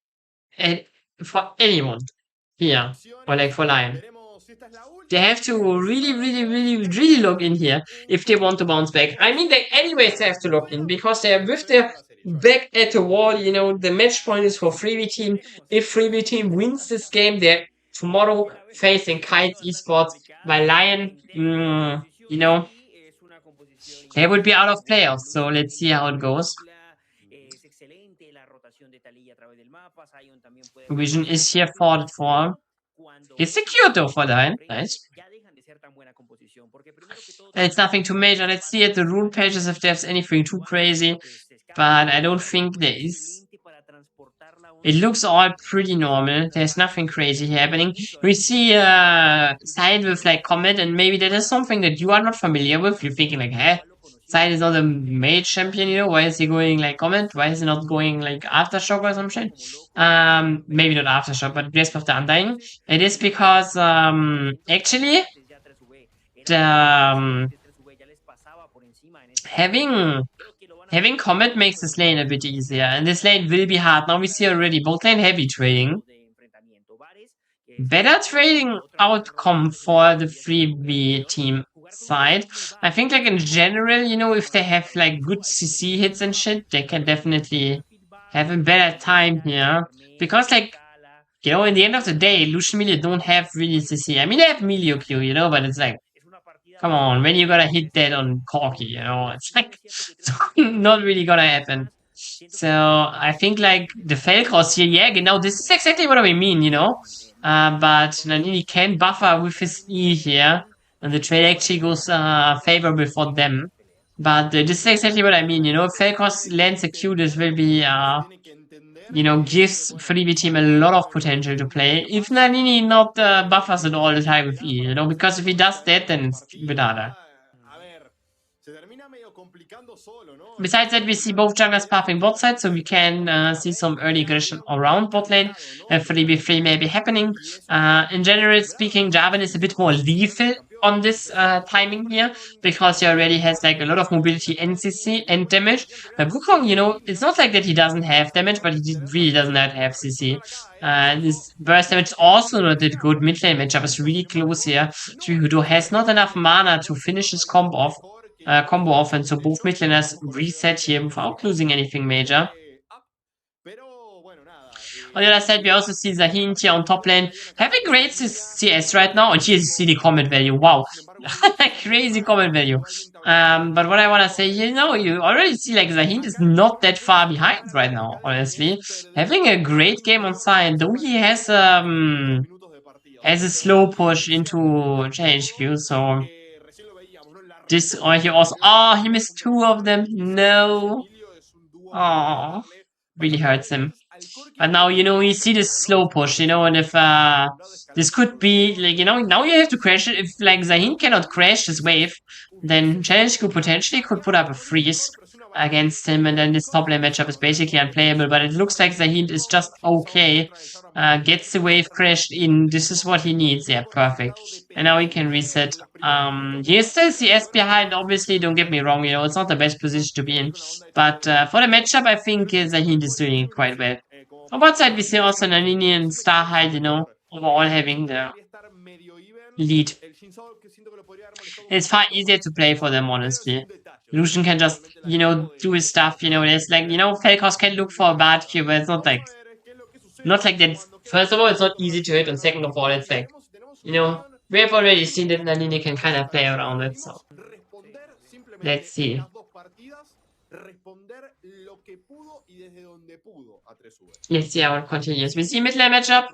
and for anyone here or like for LYON. They have to really look in here if they want to bounce back. I mean, they anyways have to look in because they are with their back at the wall. You know, the match point is for Freebie Team. If Freebie Team wins this game, they're tomorrow facing Kites Esports. By LYON, you know, they would be out of playoffs. So let's see how it goes. Vision is here fought for. It's secured though for LYON. Nice. And it's nothing too major. Let's see at the rune pages if there's anything too crazy. But I don't think there is. It looks all pretty normal. There's nothing crazy happening. We see Side with like comment, and maybe that is something that you are not familiar with. You're thinking like, hey, Side is not a mage champion, you know? Why is he going like comment? Why is he not going like Aftershock or some shit? Maybe not Aftershock, but Grasp of the Undying. It is because actually the having Comet makes this lane a bit easier, and this lane will be hard. Now we see already both lane heavy trading. Better trading outcome for the freebie team side. I think like in general, you know, if they have like good CC hits and shit, they can definitely have a better time here. Because like, you know, in the end of the day, Lucian Melee don't have really CC. I mean, they have Melee Q, you know, but it's like, come on, when you gotta hit that on Corki, you know, it's like, it's not really gonna happen. So, I think, like, the Felcross here, yeah, genau, this is exactly what I mean, you know? But Nannini can buffer with his E here, and the trade actually goes favorable for them. But this is exactly what I mean, you know? If Felcross lands a Q, this will be you know, gives Freebie team a lot of potential to play. If Nannini not buffers it all the time with E, you know, because if he does that, then it's a bit harder. Besides that, we see both junglers buffing bot side, so we can see some early aggression around bot lane. 3v3 may be happening. In general speaking, Jarvan is a bit more lethal on this timing here, because he already has like a lot of mobility and CC and damage. But Wukong, you know, it's not like that he doesn't have damage, but he really does not have CC. His burst damage is also not that good. Mid lane matchup is really close here. Trihudo has not enough mana to finish his combo off, and so both mid laners reset here without losing anything major. On the other side, we also see Zahin here on top lane having great CS right now, and here's the comment value. Wow, crazy comment value. But what I want to say here, you know, you already see like Zahin is not that far behind right now, honestly. Having a great game on side, though he has a slow push into HQ, so this, or he also, he missed 2 of them. No. Oh, really hurts him. But now, you know, you see this slow push, you know, and if this could be, like, you know, now you have to crash it. If, like, Zahin cannot crash this wave, then Challenge Group potentially could put up a freeze against him, and then this top lane matchup is basically unplayable. But it looks like Zahin is just okay. Gets the wave crashed in. This is what he needs. Yeah, perfect. And now he can reset. He is still CS behind, obviously, don't get me wrong, you know, it's not the best position to be in. But for the matchup, I think Zahin is doing it quite well. On one side, we see also Nannini and Starhide, you know, overall having the lead. It's far easier to play for them, honestly. Lucian can just, you know, do his stuff, you know, there's like, you know, Falcos can look for a bad Q, but it's not like that. First of all, it's not easy to hit, and second of all, it's like, you know, we have already seen that Nannini can kind of play around it, so let's see. Let's see how it continues. We see mid-lane matchup.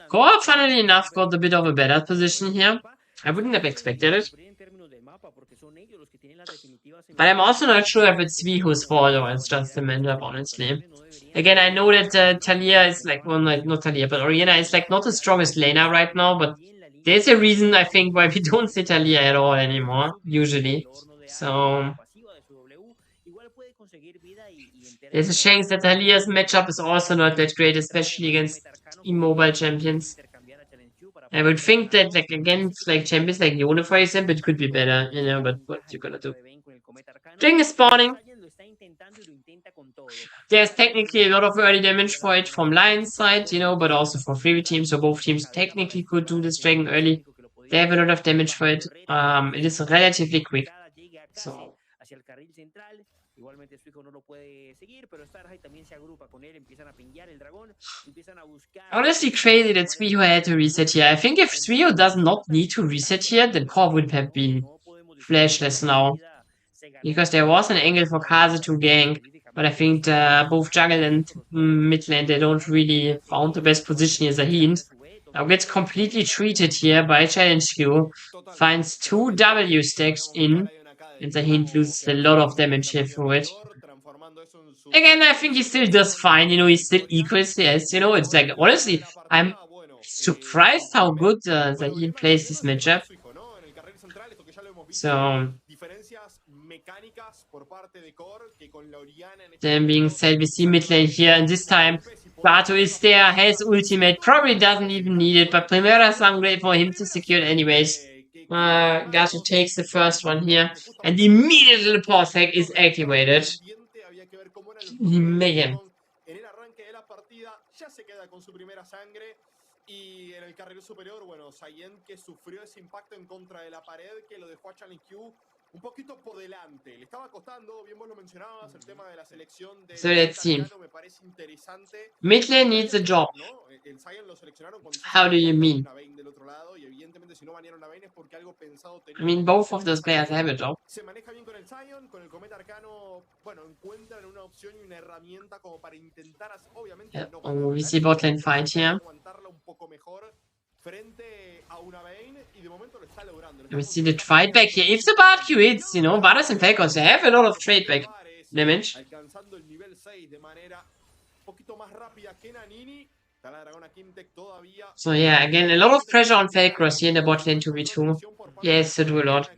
Core, funnily enough, got a bit of a better position here. I wouldn't have expected it. But I'm also not sure if it's V who's fault or it's just the matchup, honestly. Again, I know that Talia is like, well, not Talia, but Orianna is like not the strongest laner right now, but there's a reason, I think, why we don't see Talia at all anymore, usually. So there's a chance that Talia's matchup is also not that great, especially against immobile champions. I would think that, like, against like champions like Yone, for example, it could be better, you know, but what you gonna do? Dragon is spawning. There's technically a lot of early damage for it from Lion's side, you know, but also for Freebie teams, so both teams technically could do this Dragon early. They have a lot of damage for it. It is relatively quick. So honestly crazy that Suiho had to reset here. I think if Suiho does not need to reset here, then Core would have been flashless now. Because there was an angle for Kaze to gank, but I think both jungle and mid lane, they don't really found the best position here. Zahin now gets completely treated here by Challenge Q, finds 2 W stacks in, and Zahin loses a lot of damage here for it. Again, I think he still does fine, you know, he's still equal CS, you know, it's like, honestly, I'm surprised how good Zahin plays this matchup. So then being said, we see mid lane here, and this time Plato is there, has ultimate, probably doesn't even need it, but Primera Sangre for him to secure it anyways. Gato takes the first one here, and immediately the pause hack is activated. Mayhem. Y en el carril superior, bueno, Zayn que sufrió ese impacto en contra de la pared que lo dejó a Challenge Q un poquito por delante. Le estaba costando, bien vos lo mencionabas, el tema de la selección de... So let's see. Me parece interesante. Mid lane needs a job. El Zayn lo seleccionaron con... How do you mean? Del otro lado, y evidentemente si no banearon a Vayne es porque algo pensado I mean, both of those players have a job. Se maneja bien con el Zion, con el Cometa Arcano, bueno, encuentran una opción y una herramienta como para intentar, obviamente, Yeah. We see bot lane fight here. We see the trade back here. If the bad Q hits, you know, Varus and Falcons, they have a lot of trade back damage. 6 de manera un poquito más rápida que Nanini. Está la dragona Kimtech todavía. So yeah, again, a lot of pressure on Felcross here in the bot lane 2v2. He has to do a lot.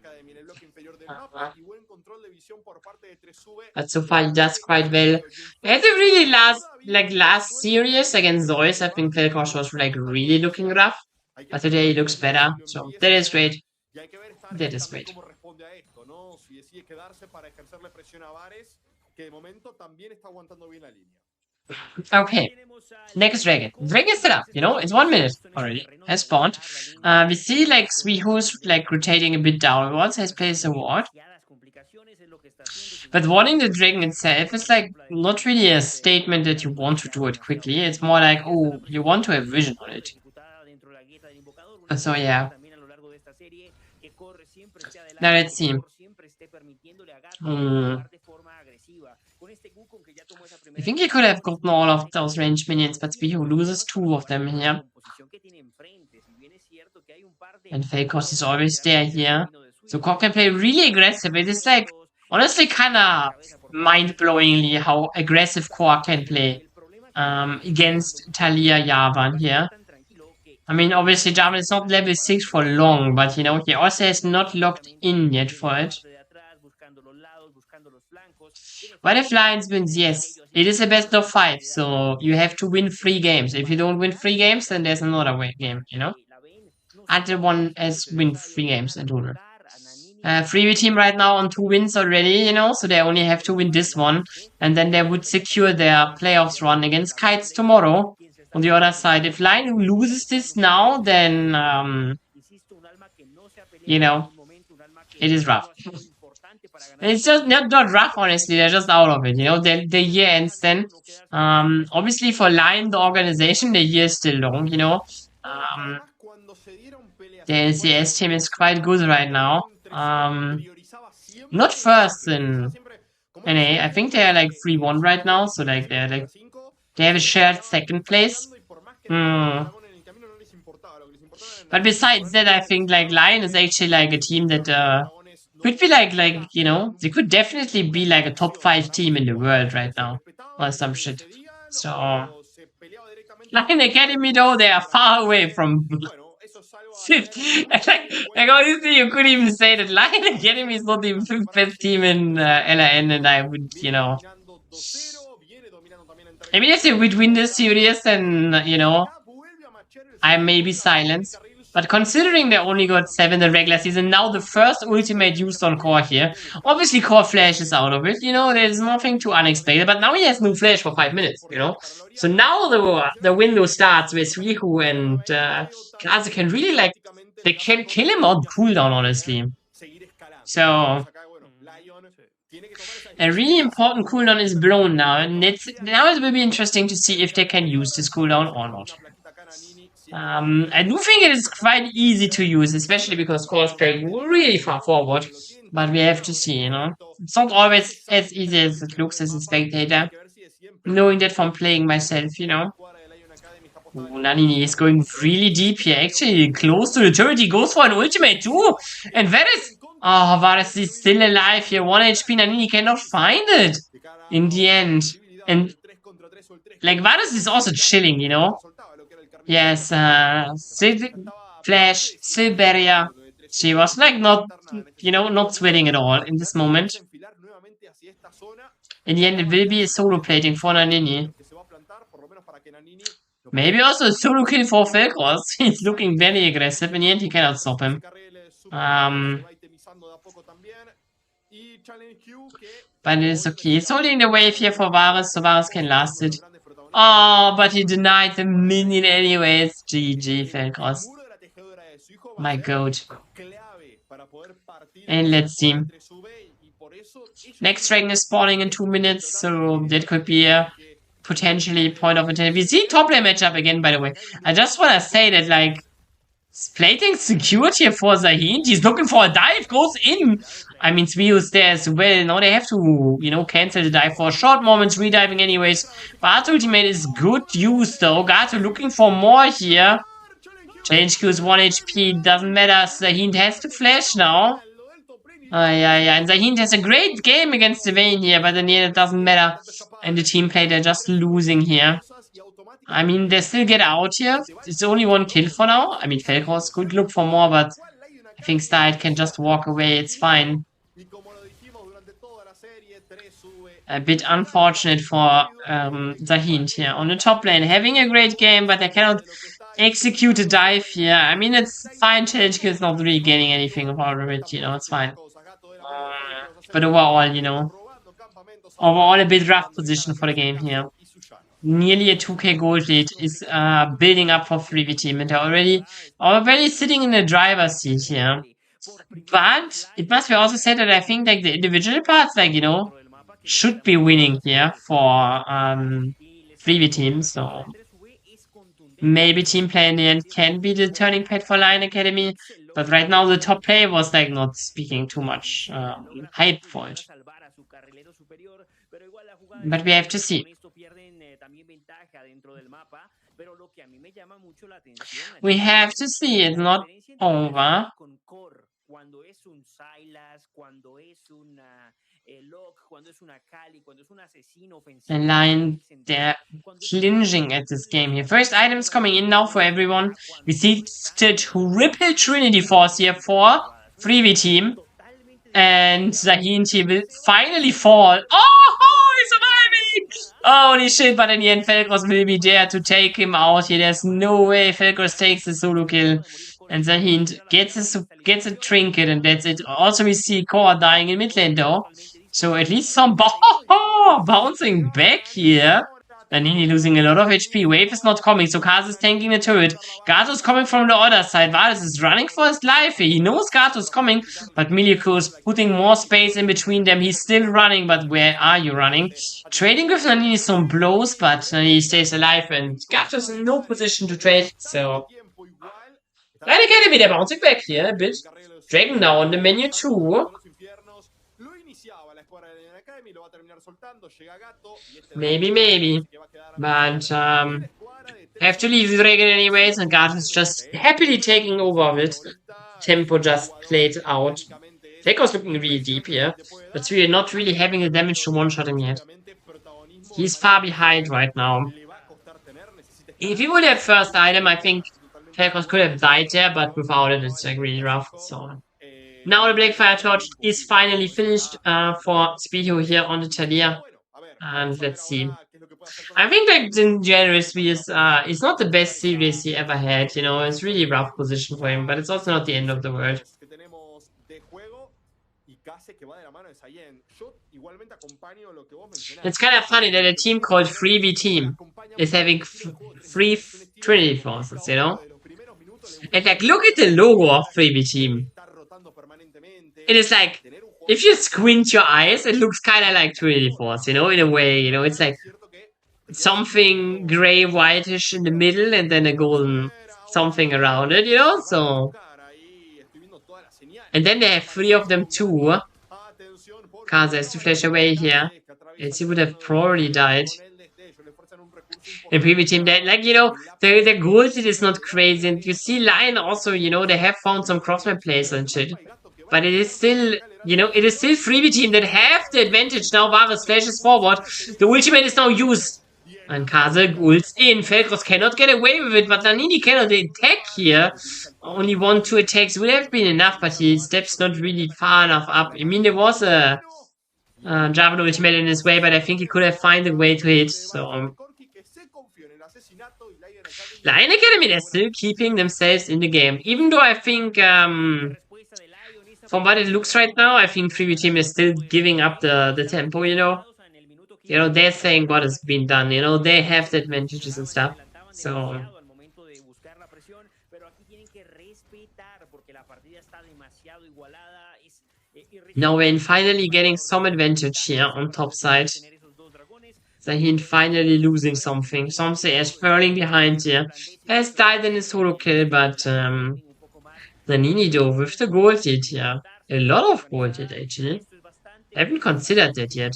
But so far he does quite well. At the really last series against Zeus, I think Felcross was like really looking rough. But today he looks better. So that is great. That is great. Si decide quedarse para ejercerle presión a Vares, que de momento también está aguantando bien la línea. Okay, next dragon. Dragon is set up, you know, it's 1 minute already. Has spawned. We see like Suiho's like rotating a bit downwards, has placed a ward. But warding the dragon itself is like not really a statement that you want to do it quickly. It's more like, oh, you want to have vision on it. So yeah. Now let's see. I think he could have gotten all of those ranged minions, but Suiho loses 2 of them here. And Felcross is always there here. So Core can play really aggressive. It is like, honestly, kinda mind-blowingly how aggressive Core can play against Talia Yavan here. I mean, obviously, Javan is not level 6 for long, but, you know, he also has not locked in yet for it. What if Lions wins? Yes. It is a best of 5, so you have to win 3 games. If you don't win 3 games, then there's another game, you know? Until one has win 3 games in total. 3v team right now on 2 wins already, you know, so they only have to win this one. And then they would secure their playoffs run against Kites tomorrow. On the other side, if Lion loses this now, then, you know, it is rough. It's just not rough, honestly. They're just out of it, you know. The year ends then. Obviously, for Lion, the organization, the year is still long, you know. The LCS team is quite good right now. Not first in NA. I think they are like 3-1 right now, so like they have a shared 2nd place. But besides that, I think like Lion is actually like a team that could be like you know, they could definitely be like a top 5 team in the world right now or some shit. So LYON Academy though, they are far away from like honestly, you could even say that LYON Academy is not the 5th best team in LRN, and I would, you know, I mean, if they would win this series, then, you know, I may be silenced. But considering they only got 7 in the regular season, now the first ultimate used on Core here. Obviously, Core Flash is out of it, you know, there's nothing too unexpected, but now he has no Flash for 5 minutes, you know. So now the window starts with Riku and Kaze can really, like, they can kill him on cooldown, honestly. So a really important cooldown is blown now, and now it will be interesting to see if they can use this cooldown or not. I do think it is quite easy to use, especially because Core is playing really far forward. But we have to see, you know. It's not always as easy as it looks as a spectator. Knowing that from playing myself, you know. Ooh, Nanini is going really deep here. Actually, close to the turret. He goes for an ultimate too. And Varus. Oh, Varus is still alive here. 1 HP. Nanini cannot find it in the end. And like Varus is also chilling, you know. Yes, Flash, Silveria. She was like not, you know, not sweating at all in this moment. In the end, it will be a solo plating for Nanini. Maybe also a solo kill for Felcross. He's looking very aggressive. In the end, he cannot stop him. But it is okay. He's holding the wave here for Varus, so Varus can last it. Oh, but he denied the minion anyways. GG, Felcross. My god. And let's see. Next dragon is spawning in 2 minutes, so that could be a potentially point of attention. We see top lane matchup again, by the way. I just want to say that, like, plating secured here for Zahid. He's looking for a dive, goes in. I mean, Suiho's there as well. Now they have to, you know, cancel the dive for a short moment, rediving anyways. Bart's ultimate is good use, though. Gato looking for more here. Change Q is 1 HP, doesn't matter. Zahid has to flash now. Yeah. And Zahid has a great game against Devane here, but in the end it doesn't matter. And the team play, they're just losing here. I mean, they still get out here. It's only one kill for now. I mean, Felkos could look for more, but I think Style can just walk away. It's fine. A bit unfortunate for Zahid here on the top lane. Having a great game, but they cannot execute a dive here. I mean, it's fine. Challenge is not really gaining anything out of it, you know, it's fine. But overall a bit rough position for the game here. Nearly a 2k gold lead is building up for 3v team, and they're already sitting in the driver's seat here. But it must be also said that I think like the individual parts, like, should be winning here for 3v team, so maybe team play in the end can be the turning point for LYON Academy, but right now the top play was like not speaking too much hype for it. But we have to see. We have to see, it's not over. And LYON, they're clinching at this game here. First items coming in now for everyone. We see triple Trinity Force here for 3v team. And Zahid here will finally fall. Oh, he's surviving! Holy shit, but in the end, Felkos will be there to take him out here. There's no way Felkos takes the solo kill. And Zahid gets a trinket, and that's it. Also, we see Core dying in mid lane, though. So at least some bouncing back here. Nini losing a lot of HP. Wave is not coming, so Kaz is tanking the turret. Gato's coming from the other side. Varus is running for his life here. He knows Gato's coming, but Milico is putting more space in between them. He's still running, but where are you running? Trading with Nini some blows, but Nini stays alive, and Gato's in no position to trade, so... LYON Academy, they're bouncing back here a bit. Dragon now on the menu too. Maybe. But have to leave the Dragon anyways, and Gato is just happily taking over with Tempo just played out. Teko's looking really deep here, but we're not really having the damage to one-shot him yet. He's far behind right now. If he would have first item, I think Felkos could have died there, but without it, it's like really rough. So now the Black Fire Torch is finally finished for Speedo here on the Talia. And let's see. I think like in general, is not the best series he ever had. It's really rough position for him, but it's also not the end of the world. It's kind of funny that a team called 3v Team is having 3 Trinity Forces, And like, look at the logo of 3v Team. It is like, if you squint your eyes, it looks kind of like Trinity Force, in a way, it's like something gray, whitish in the middle, and then a golden something around it, so... And then they have 3 of them too. Kaza has to flash away here. Else he would have probably died. In previous team, the gold is not crazy. And you see LYON also, they have found some crossman plays and shit. But it is still, it is still 3v team that have the advantage now. Varus flashes forward. The ultimate is now used. And Kaza ults in. Felkos cannot get away with it, but Nini cannot attack here. Only 1-2 attacks would have been enough, but he steps not really far enough up. I mean, there was a Javan ultimate in his way, but I think he could have found a way to hit, so... LYON Academy, they're still keeping themselves in the game. Even though I think, from what it looks right now, I think 3v Team is still giving up the tempo, they're saying what has been done, they have the advantages and stuff, so... Now we're finally getting some advantage here on top side. Zahid finally losing something. Something is falling behind here. Has died in his solo kill, but the Nini though with the gold hit here. A lot of gold hit actually. I haven't considered that yet.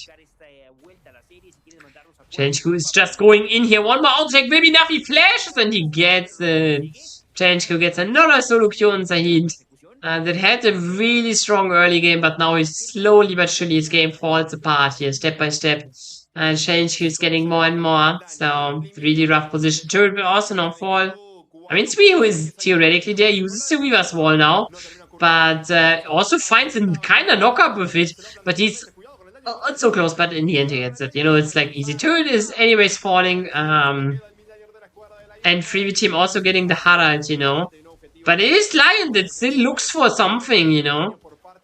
Changeku is just going in here. One more object, maybe enough. He flashes and he gets it. Changeku gets another solo Q on Zahid. that had a really strong early game, but now he's slowly but surely his game falls apart here, step by step. And Challenge is getting more and more. So, really rough position. Turret will also not fall. I mean, Suihu is theoretically there, uses the Weaver's Wall now, but also finds a kind of knock up with it, but he's not so close, but in the end he gets it. You know, it's like easy. Turret is anyways falling, and Freebie team also getting the Harald, you know. But it is LYON that still looks for something, you know.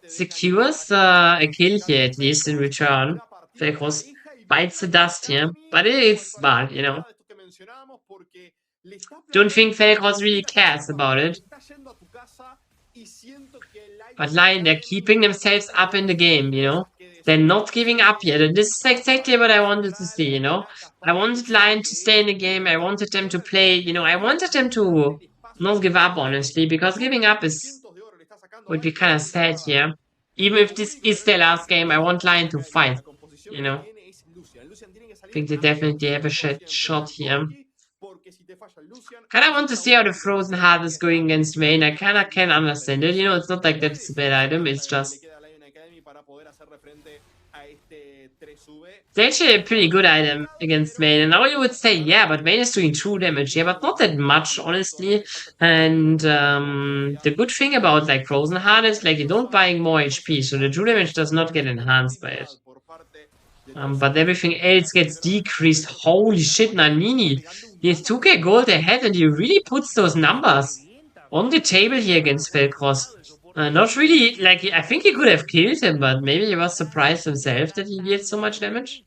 Secures a kill here, at least in return. Velcros bites the dust here, but it's bad, you know. Don't think Velcros really cares about it. But LYON, they're keeping themselves up in the game, you know. They're not giving up yet. And this is exactly what I wanted to see, you know. I wanted LYON to stay in the game. I wanted them to play, you know. I wanted them to not give up, honestly, because giving up would be kind of sad here. Even if this is their last game, I want LYON to fight, you know. I think they definitely have a shot here. Kinda want to see how the Frozen Heart is going against Vayne. I kinda can understand it. You know, it's not like that's a bad item, it's just... It's actually a pretty good item against Vayne. And now you would say, yeah, but Vayne is doing true damage here, but not that much, honestly. And the good thing about like Frozen Heart is like you don't buying more HP, so the true damage does not get enhanced by it. But everything else gets decreased. Holy shit, Nanini. He has 2k gold ahead and he really puts those numbers on the table here against Velcros. Not really, like, I think he could have killed him, but maybe he was surprised himself that he did so much damage.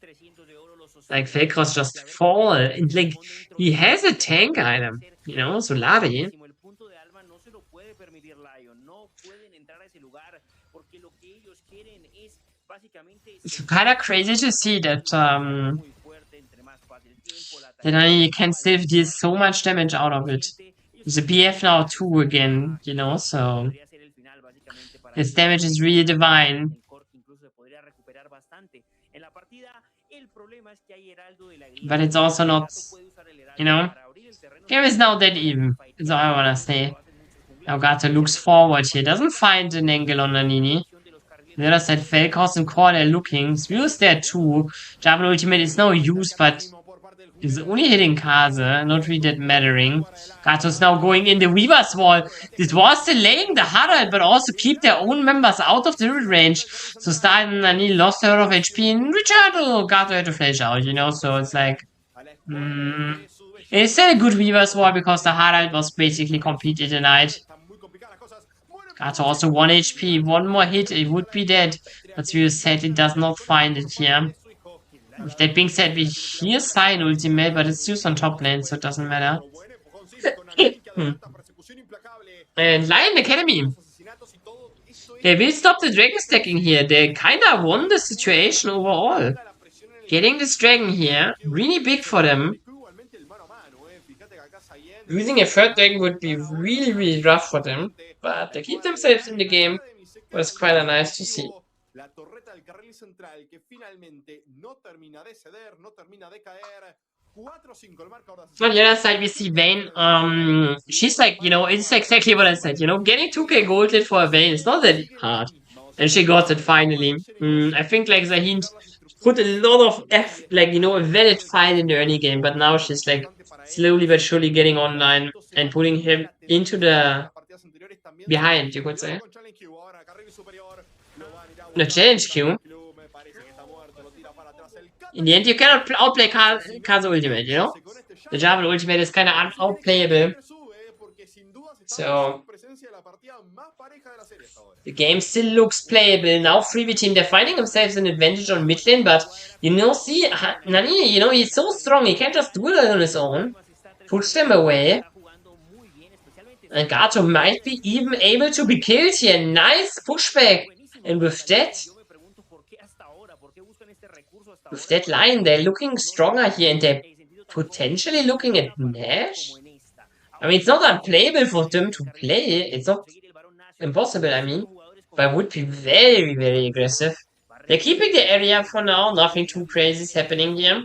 Like, Velcros just fall, and like, he has a tank item, you know, Solari. It's kind of crazy to see that, you can still deal so much damage out of it. The BF now 2 again, you know, so his damage is really divine. But it's also not, you know, game is now that even. That's all I wanna say. Elgato looks forward here, doesn't find an angle on Nanini. The other side, Velcros and Core, they're looking. Sphere's there too. Jabba Ultimate is no use, but is only hitting Kaze, not really that mattering. Gato's now going in the Weaver's Wall. This was delaying the Harald, but also keep their own members out of the range. So Star and Nani lost a lot of HP in return to Gato had to flash out, you know, so it's like... It's still a good Weaver's Wall because the Harald was basically completely denied. Gato also 1 HP, one more hit, it would be dead. But Sphere said it does not find it here. With that being said, we hear Sign ultimate, but it's used on top lane, so it doesn't matter. And LYON Academy. They will stop the dragon stacking here. They kinda won the situation overall. Getting this dragon here, really big for them. Losing a third dragon would be really, really rough for them. But they keep themselves in the game. Was quite nice to see. On the other side, we see Vayne. She's like, you know, it's exactly what I said. You know, getting 2k gold lit for a Vayne is not that hard. And she got it finally. I think, like, Zahint put a lot of like, you know, a valid fight in the early game. But now she's, like, slowly but surely getting online and putting him into the behind, you could say. The challenge queue. In the end, you cannot outplay Kaze Ultimate, you know? The Java Ultimate is kind of outplayable. So, the game still looks playable. Now, Freebie team, they're finding themselves an advantage on mid lane, but, you know, see, Nani, you know, he's so strong, he can't just do it on his own. Push them away. And Gato might be even able to be killed here. Nice pushback. And with that, LYON, they're looking stronger here, and they're potentially looking at Nash. I mean, it's not unplayable for them to play. It's not impossible, I mean. But it would be very, very aggressive. They're keeping the area for now. Nothing too crazy is happening here.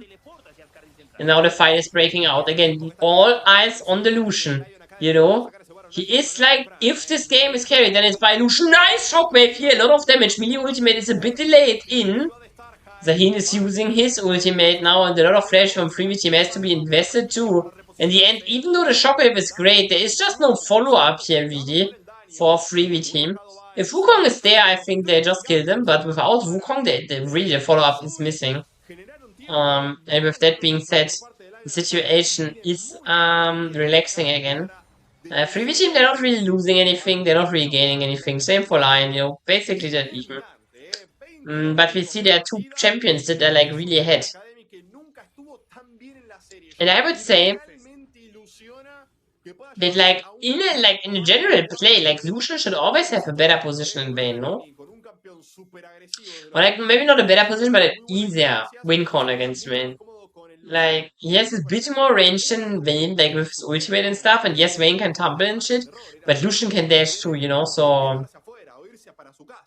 And now the fight is breaking out. Again, all eyes on the Lucian. You know? he is like, if this game is carried, then it's by Lucian. Nice shockwave here, a lot of damage. Melee ultimate is a bit delayed in. Zahin is using his ultimate now, and a lot of flash from Freebie Team has to be invested too. In the end, even though the shockwave is great, there is just no follow-up here, really, for Freebie Team. If Wukong is there, I think they just killed him, but without Wukong, really the follow-up is missing. And with that being said, the situation is relaxing again. Freebie Team, they're not really losing anything, they're not really gaining anything. Same for Lion, basically they're even. But we see there are two champions that are like really ahead. And I would say that like in a general play, like Lucian should always have a better position in Vayne, no? Or like maybe not a better position, but an easier win con against Vayne. Like, he has a bit more range than Vayne, like with his ultimate and stuff, and yes, Vayne can tumble and shit, but Lucian can dash too, so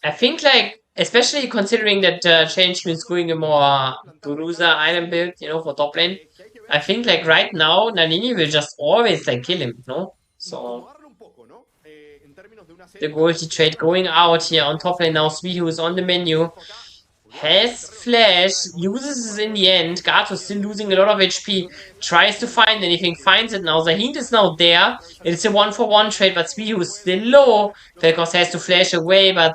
I think like, especially considering that Change is going a more bruiser item build, for top lane, I think like right now, Nalini will just always like kill him, So the Goldie trade going out here on top lane now, Sweetu is on the menu. Has flash, uses it in the end. Gato still losing a lot of HP. Tries to find anything, finds it now. Zahint is now there. It's a 1-for-1 trade, but Sweetu is still low. Velkos has to flash away, but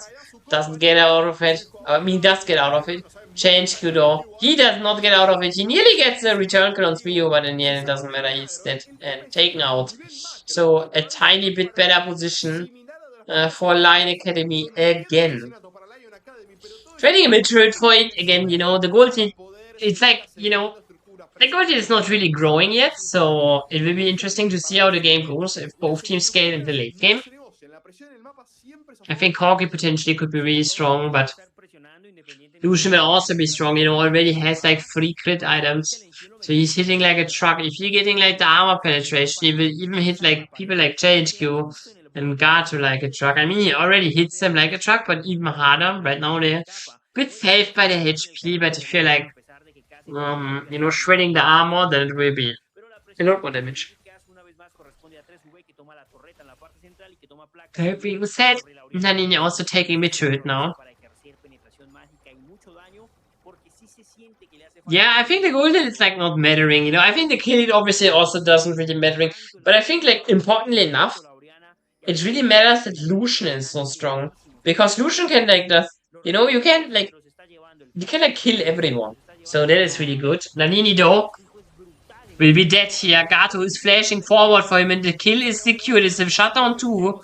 doesn't get out of it. I mean, does get out of it. Change Q though. He does not get out of it. He nearly gets a return kill on Sweetu, but in the end it doesn't matter. He's dead and taken out. So a tiny bit better position for LYON Academy again. Trading a mid-turret for it, again, the gold hit, it's like, the gold hit is not really growing yet, so it will be interesting to see how the game goes if both teams scale in the late game. I think Corki potentially could be really strong, but Lucian will also be strong, already has like 3 crit items, so he's hitting like a truck. If you're getting like the armor penetration, he will even hit like people like JHQ and Gato like a truck. I mean, he already hits them like a truck, but even harder. Right now they're a bit safe by the HP, but if you're like, shredding the armor, then it will be a lot more damage. That being said, Nani also taking mid turret now. Yeah, I think the golden is like not mattering, I think the kill it obviously also doesn't really mattering, but I think like importantly enough, it really matters that Lucian is so strong. Because Lucian can like you can like kill everyone. So that is really good. Nalini though will be dead here. Gato is flashing forward for him and the kill is secured. It's a shutdown too.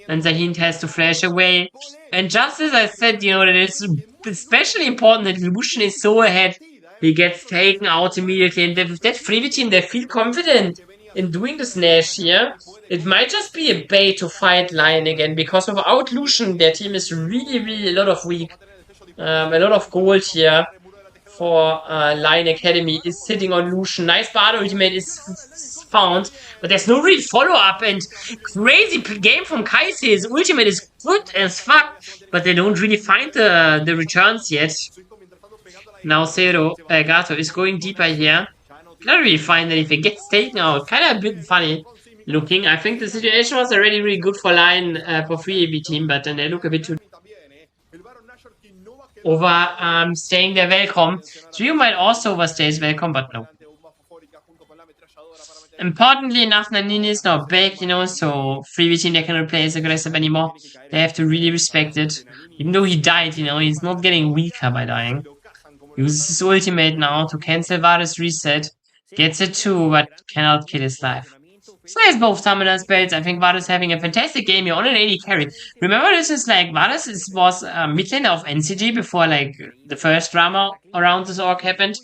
And Zahint has to flash away. And just as I said, that it's especially important that Lucian is so ahead. He gets taken out immediately. And with that Freebie team, they feel confident in doing this Nash here. It might just be a bait to fight LYON again. Because without Lucian, their team is really, really a lot of weak. A lot of gold here for LYON Academy is sitting on Lucian. Nice Bard ultimate is found, but there's no real follow-up, and crazy game from Kaise. His ultimate is good as fuck, but they don't really find the returns yet. Now Gato is going deeper here. Not really find anything. Gets taken out. Kind of a bit funny looking. I think the situation was already really good for LYON for free EV team, but then they look a bit too overstaying their welcome. So you might also overstay his welcome, but no. Importantly enough, Nalini is now back, so Freebie team they cannot play as aggressive anymore. They have to really respect it. Even though he died, he's not getting weaker by dying. Uses his ultimate now to cancel Varus reset. Gets it too, but cannot kill his life. So he has both summoners belts. I think Varus having a fantastic game here on an AD carry. Remember, this is like, Varus was mid laner of NCG before like the first drama around this orc happened.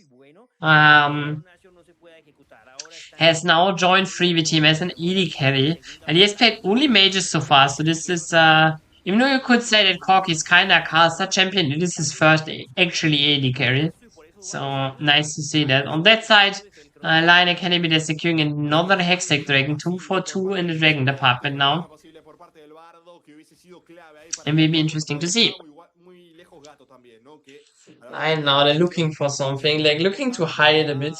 Has now joined Freebie team as an AD carry. And he has played only mages so far, so this is, even though you could say that Corki is kinda caster champion, it is his first actually AD carry. So, nice to see that. On that side, LYON Academy, they're securing another Hextech Dragon, 2 for 2 in the Dragon department now. And will be interesting to see. I know they're looking for something, like looking to hide a bit.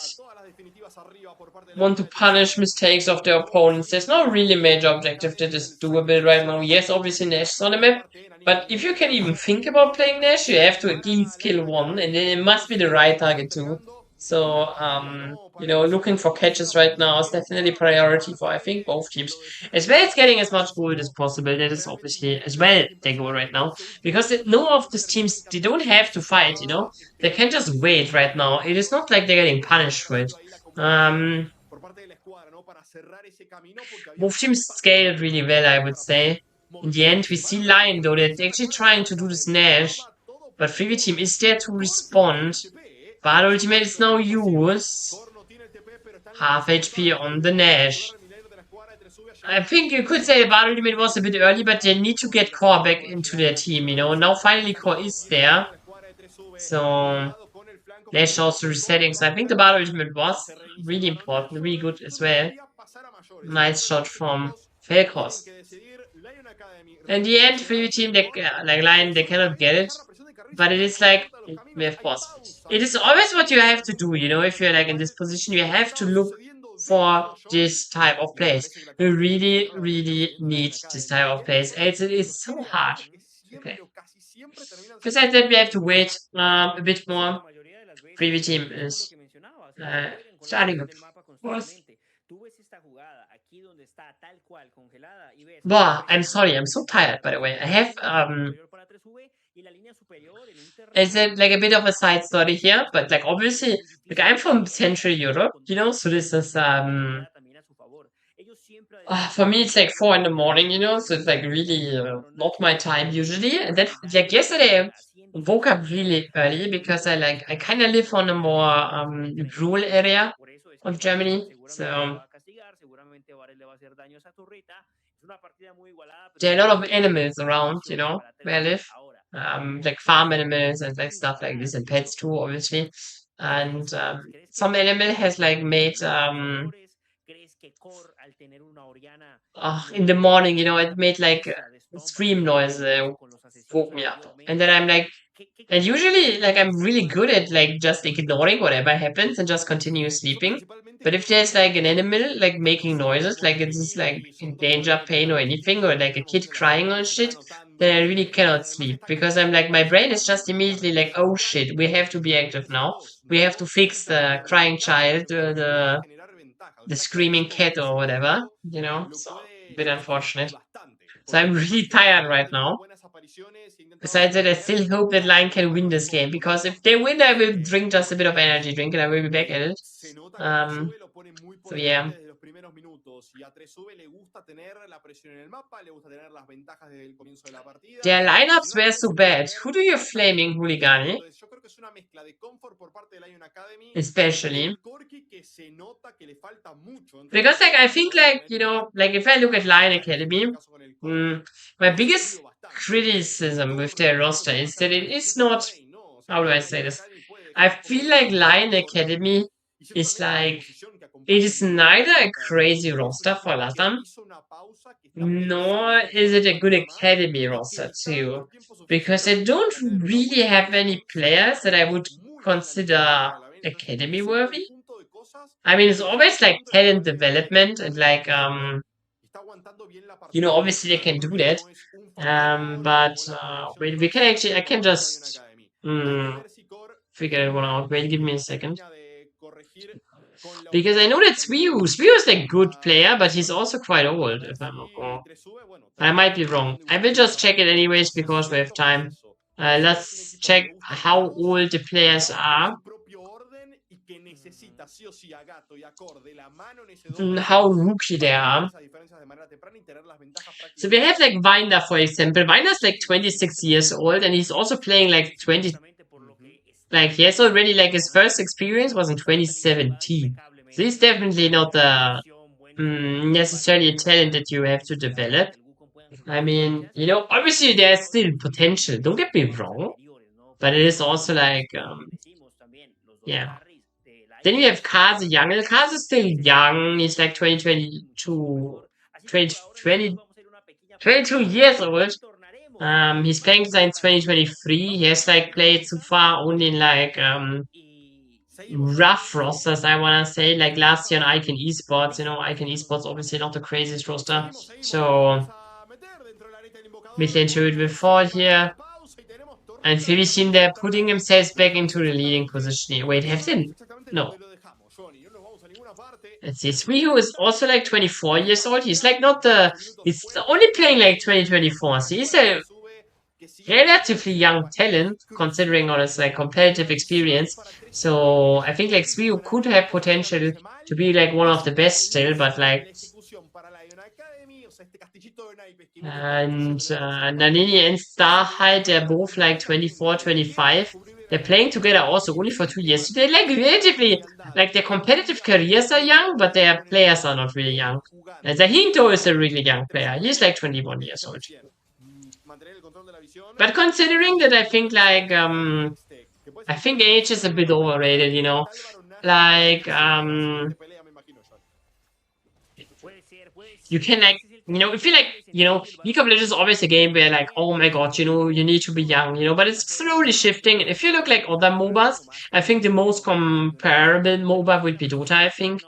want to punish mistakes of their opponents. There's no really major objective that is doable right now. Yes, obviously Nash is on the map, but if you can even think about playing Nash, you have to at least kill one, and then it must be the right target too. So, looking for catches right now is definitely priority for, I think, both teams. As well as getting as much gold as possible. That is obviously as well their goal right now. Because no of these teams, they don't have to fight. They can just wait right now. It is not like they're getting punished for it. Both teams scaled really well, I would say. In the end, we see Lion, though, they're actually trying to do this Nash. But Freebie Team is there to respond. Bard Ultimate is now used. Half HP on the Nash. I think you could say the Bard Ultimate was a bit early, but they need to get Core back into their team. Now finally Core is there. So Nash also resetting. So I think the Bard Ultimate was really important, really good as well. Nice shot from Felkos. In the end, Freebie Team, like Lion, they cannot get it. But it is like, we have possible. It is always what you have to do, if you're like in this position, you have to look for this type of plays. You really, really need this type of plays. It's so hard. Okay. Besides that, we have to wait a bit more. Freebie Team is starting up. Wow, I'm sorry, I'm so tired, by the way. I have it's like a bit of a side story here, but like obviously, like I'm from Central Europe, so this is for me it's like 4 in the morning, so it's like really not my time usually. And then like yesterday I woke up really early because I kind of live on a more rural area of Germany, so there are a lot of animals around, where I live. Like farm animals and like stuff like this, and pets too, obviously. And some animal has like made in the morning, it made like a scream noise, woke me up. And then I'm like, and usually like I'm really good at like just ignoring whatever happens and just continue sleeping. But if there's like an animal like making noises, like it's like in danger, pain or anything, or like a kid crying or shit, then I really cannot sleep because I'm like my brain is just immediately like, oh shit, we have to be active now. We have to fix the crying child, the screaming cat or whatever, So a bit unfortunate. So I'm really tired right now. Besides that, I still hope that Lion can win this game, because if they win, I will drink just a bit of energy drink and I will be back at it. So yeah. Their lineups were so bad. Who do you flaming Hooligani? Especially. Because like I think like, like if I look at LYON Academy, my biggest criticism with their roster is that it is not, how do I say this? I feel like LYON Academy is like, it is neither a crazy roster for LATAM, nor is it a good academy roster too. Because I don't really have any players that I would consider academy worthy. I mean, it's always like talent development and like, obviously they can do that. But wait, I can just figure one out. Wait, give me a second. Because I know that Suiyu is a good player, but he's also quite old, if I'm not wrong. I might be wrong. I will just check it anyways because we have time. Let's check how old the players are. How rookie they are. So we have like Winder, for example. Winder's like 26 years old and he's also playing like 20. Like he has already like his first experience was in 2017. So he's definitely not the necessarily a talent that you have to develop. I mean, obviously there's still potential. Don't get me wrong. But it is also like, yeah. Then you have Kaze Young. Kaze is still young. He's like 22 years old. He's playing since 2023. He has like played so far only in like rough rosters, I wanna say, like last year on Icon Esports. You know, Icon Esports obviously not the craziest roster. So mid-lane Druid will fall here. And Philistine, they're putting themselves back into the leading position here. Wait, have they? No. Let's see. Suihu is also like 24 years old. He's like not the. He's only playing like 2024. So he's a relatively young talent considering all his like competitive experience. So I think like Suihu could have potential to be like one of the best still, but like. And Nannini and Starhide, they're both like 24, 25. They're playing together also only for 2 years. So they're like relatively, like their competitive careers are young, but their players are not really young. And Zahinto is a really young player. He's like 21 years old. But considering that I think like, I think age is a bit overrated, you know? Like, you can like, you know, if you like, you know, League of Legends is always a game where like, oh my god, you know, you need to be young, you know, but it's slowly shifting. And if you look like other MOBAs, I think the most comparable MOBA would be Dota, I think.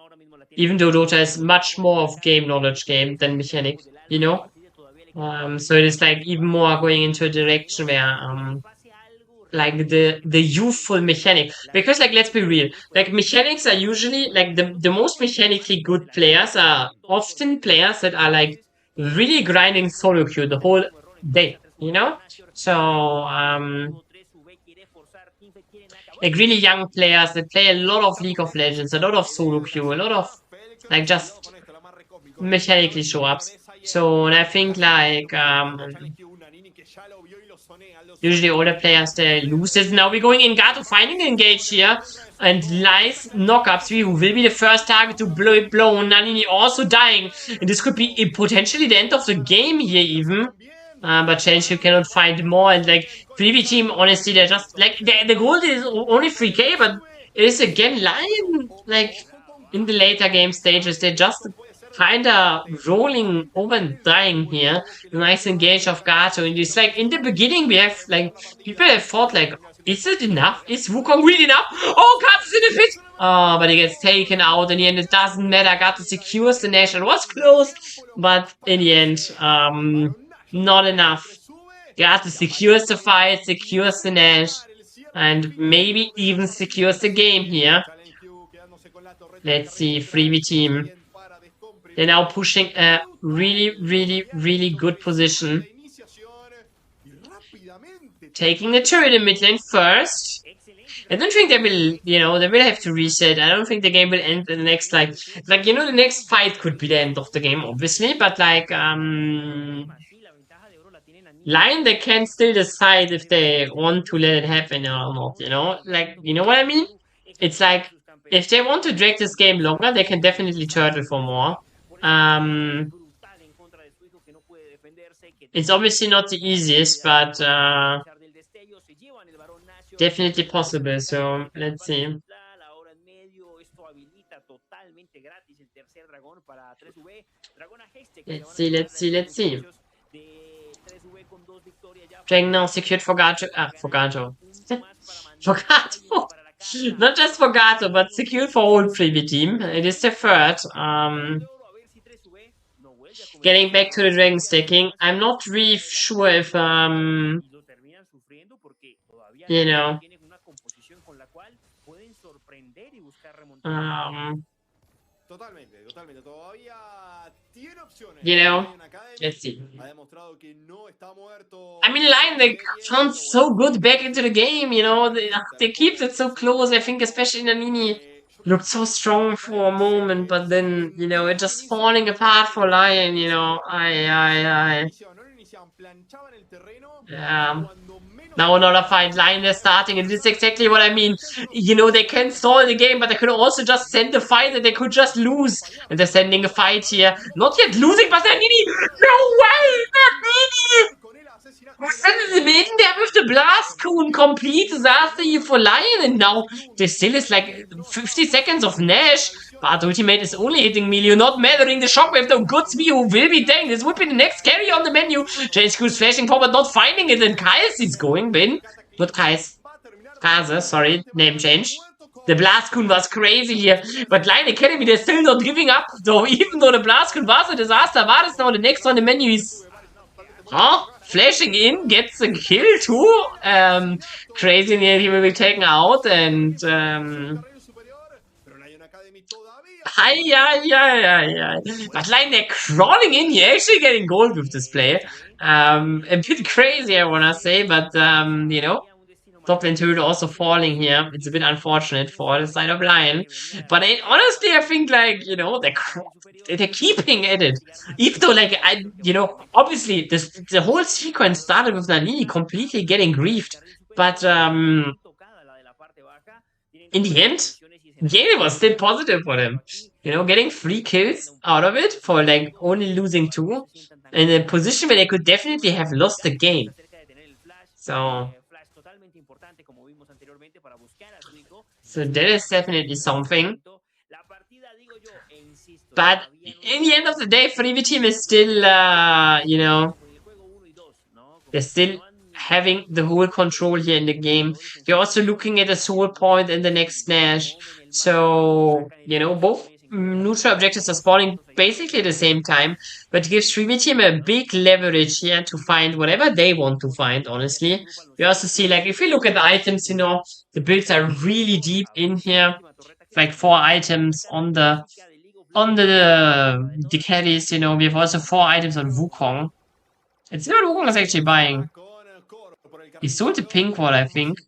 Even though Dota is much more of game knowledge game than mechanic, you know? So it is like even more going into a direction where like the youthful mechanic, because like let's be real, like mechanics are usually like the most mechanically good players are often players that are like really grinding solo queue the whole day, you know. So like really young players that play a lot of League of Legends, a lot of solo queue, a lot of like just mechanically show ups. So and I think like usually older players they lose this. Now we're going in Gato finding an engage here. And nice knockups. Who will be the first target to blow. Nannini also dying. And this could be potentially the end of the game here even. But Chelsea cannot find more. And like, Freebie team, honestly, they're just like, the goal is only 3k, but it is again LYON. Like, in the later game stages, they're just kinda rolling over and dying here. Nice engage of Gato. And it's like, in the beginning, we have like, people have thought like, is it enough? Is Wukong really enough? Oh, Gato's in the pit! Oh, but he gets taken out. In the end, it doesn't matter. Gato secures the Nash. It was close, but in the end, not enough. Gato secures the fight, secures the Nash, and maybe even secures the game here. Let's see, Freebie team. They're now pushing a really, really, really good position. Taking the turret in mid lane first. I don't think they will, you know, they will have to reset. I don't think the game will end in the next, like, you know, the next fight could be the end of the game, obviously, but, like, LYON, they can still decide if they want to let it happen or not, you know? Like, you know what I mean? It's like, if they want to drag this game longer, they can definitely turtle for more. It's obviously not the easiest, but, definitely possible, so let's see. Let's see. Dragon now secured for Gato. For Gato. For Gato. Not just for Gato, but secured for whole Freebie team. It is the third. Getting back to the Dragon stacking, I'm not really sure if you know. You know, let's see. I mean, LYON, they found so good back into the game, you know, they keep it so close. I think especially Nannini looked so strong for a moment, but then, you know, it just falling apart for LYON, you know. Yeah. Now another fight, LYON is starting, and this is exactly what I mean. You know, they can stall the game, but they could also just send the fight and they could just lose. And they're sending a fight here. Not yet losing, but Nannini! No way! Nannini! Was sending the maiden there with the blast cone complete disaster here for LYON, and now there still is like 50 seconds of Nash. But ultimate is only hitting melee, not mattering. The shockwave, though, good speed will be dang. This would be the next carry on the menu. Jace Cruz flashing forward, not finding it, and Kais is going, Ben. Not Kais. Kaze, sorry, name change. The Blastgoon was crazy here. But LYON Academy, they're still not giving up, though. Even though the Blastgoon was a disaster, Varus now the next on the menu is... Huh? Flashing in, gets a kill too. Crazy, he will be taken out, and Hi. But LYON, they're crawling in here, actually getting gold with this play. A bit crazy, I wanna say, but you know, top lane turret also falling here. It's a bit unfortunate for the side of LYON. But honestly, I think, like, you know, they're keeping at it. Even though, like, obviously, the whole sequence started with Nalini completely getting griefed. But in the end, game was still positive for them. You know, getting 3 kills out of it for, like, only losing 2 in a position where they could definitely have lost the game. So that is definitely something. But in the end of the day, Freebie team is still, you know, they're still having the whole control here in the game. They're also looking at a soul point in the next Nash. So, you know, both neutral objectives are spawning basically at the same time, but it gives Freebie team a big leverage here to find whatever they want to find, honestly. We also see, like, if you look at the items, you know, the builds are really deep in here. Like 4 items on the carries, you know. We have also 4 items on Wukong. Let's see what Wukong is actually buying. He sold the pink wall, I think.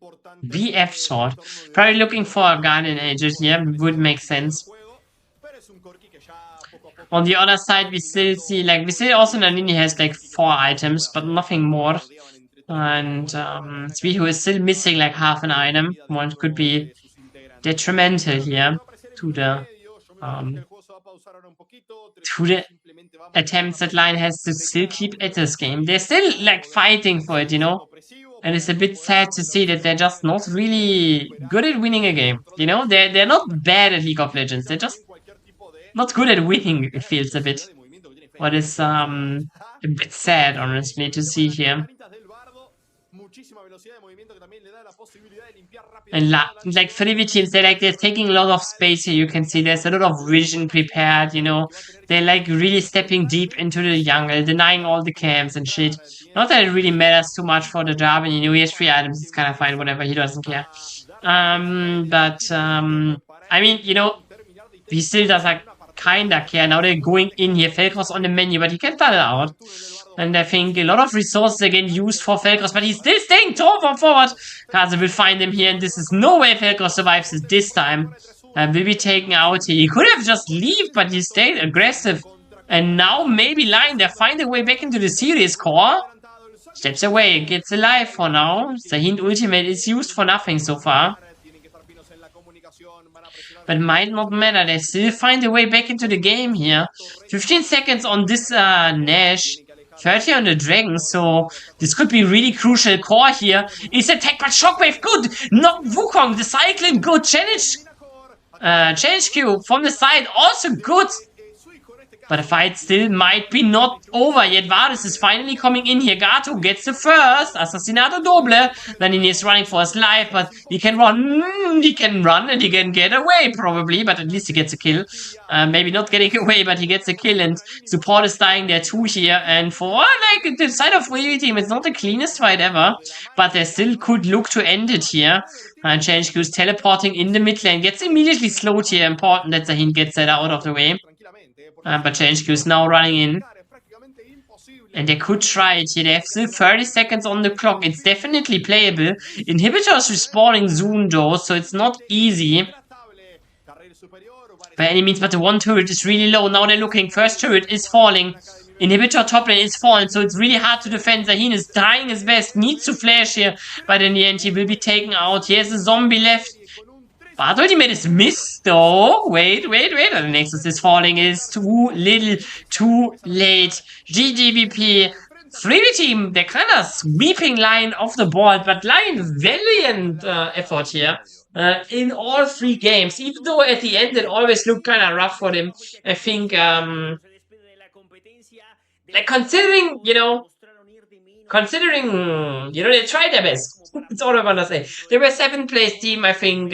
BF short. Probably looking for a Guardian Angel here. Would make sense. On the other side, we still see, like, we still also Nalini has, like, 4 items, but nothing more. And Zwihu is still missing, like, half an item. One could be detrimental here to the attempts that LYON has to still keep at this game. They're still, like, fighting for it, you know? And it's a bit sad to see that they're just not really good at winning a game. You know, they're not bad at League of Legends. They're just not good at winning, it feels a bit. What is a bit sad, honestly, to see here. And like Freebie teams, they're taking a lot of space here. You can see there's a lot of vision prepared, you know. They're, like, really stepping deep into the jungle, denying all the camps and shit. Not that it really matters too much for the Jarvan, you know, he has 3 items, it's kind of fine, whatever, he doesn't care. I mean, you know, he still does, like, kinda care. Now they're going in here. Felcros on the menu, but he can start it out. And I think a lot of resources are getting used for Felcros, but he's still staying tall from forward. Kaze will find him here, and this is no way Felcros survives it this time. Will be taken out here. He could have just leave, but he stayed aggressive. And now maybe LYON, they find a way back into the series core. Steps away, gets alive for now. The hint ultimate is used for nothing so far. But might not matter, they still find a way back into the game here. 15 seconds on this Nash. 30 on the Dragon, so this could be really crucial. Core here is attacked, but Shockwave good! Not Wukong, the cycling good! Challenge Q from the side, also good! But the fight still might be not over yet. Varus is finally coming in here. Gato gets the first. Assassinato Doble. Then he is running for his life, but he can run. He can run and he can get away, probably. But at least he gets a kill. Maybe not getting away, but he gets a kill. And support is dying there too here. And for, like, the side of Freebie team, it's not the cleanest fight ever. But they still could look to end it here. And Change Q's teleporting in the mid lane. Gets immediately slowed here. Important that the hint gets that out of the way. But Change Q is now running in. And they could try it here. They have still 30 seconds on the clock. It's definitely playable. Inhibitor is respawning soon though, so it's not easy by any means. But the 1 turret is really low. Now they're looking. First turret is falling. Inhibitor top lane is falling, so it's really hard to defend. Zahin is trying his best. Needs to flash here. But in the end, he will be taken out. He has a zombie left. But ultimate is missed though. Wait. The Nexus is falling. It's too little, too late. GGVP. Freebie team, they're kind of sweeping LYON off the board, but LYON valiant effort here in all 3 games. Even though at the end it always looked kind of rough for them. I think, like, considering, you know, considering, they tried their best. That's all I want to say. They were 7th place team, I think,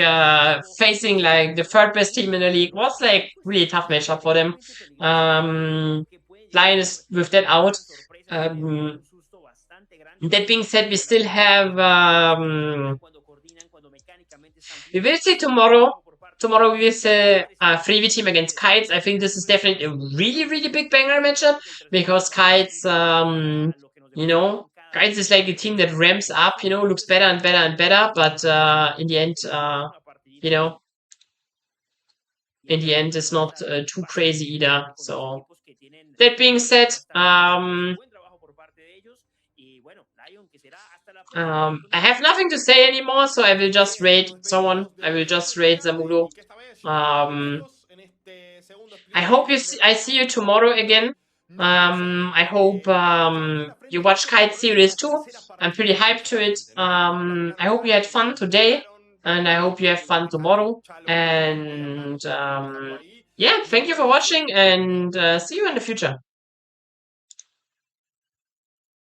facing like the 3rd best team in the league. Was like really tough matchup for them. LYON is with that out. That being said, we still have, we will see tomorrow. Tomorrow we will see a 3v team against Kites. I think this is definitely a really, really big banger matchup because Kites, Kites is like a team that ramps up, looks better and better and better, but in the end, it's not too crazy either. So that being said, I have nothing to say anymore, so I will just rate someone. I will just rate Zamudo. I hope I see you tomorrow again. I hope you watch Kite series too. I'm pretty hyped to it. I hope you had fun today, and I hope you have fun tomorrow. And yeah, thank you for watching, and see you in the future.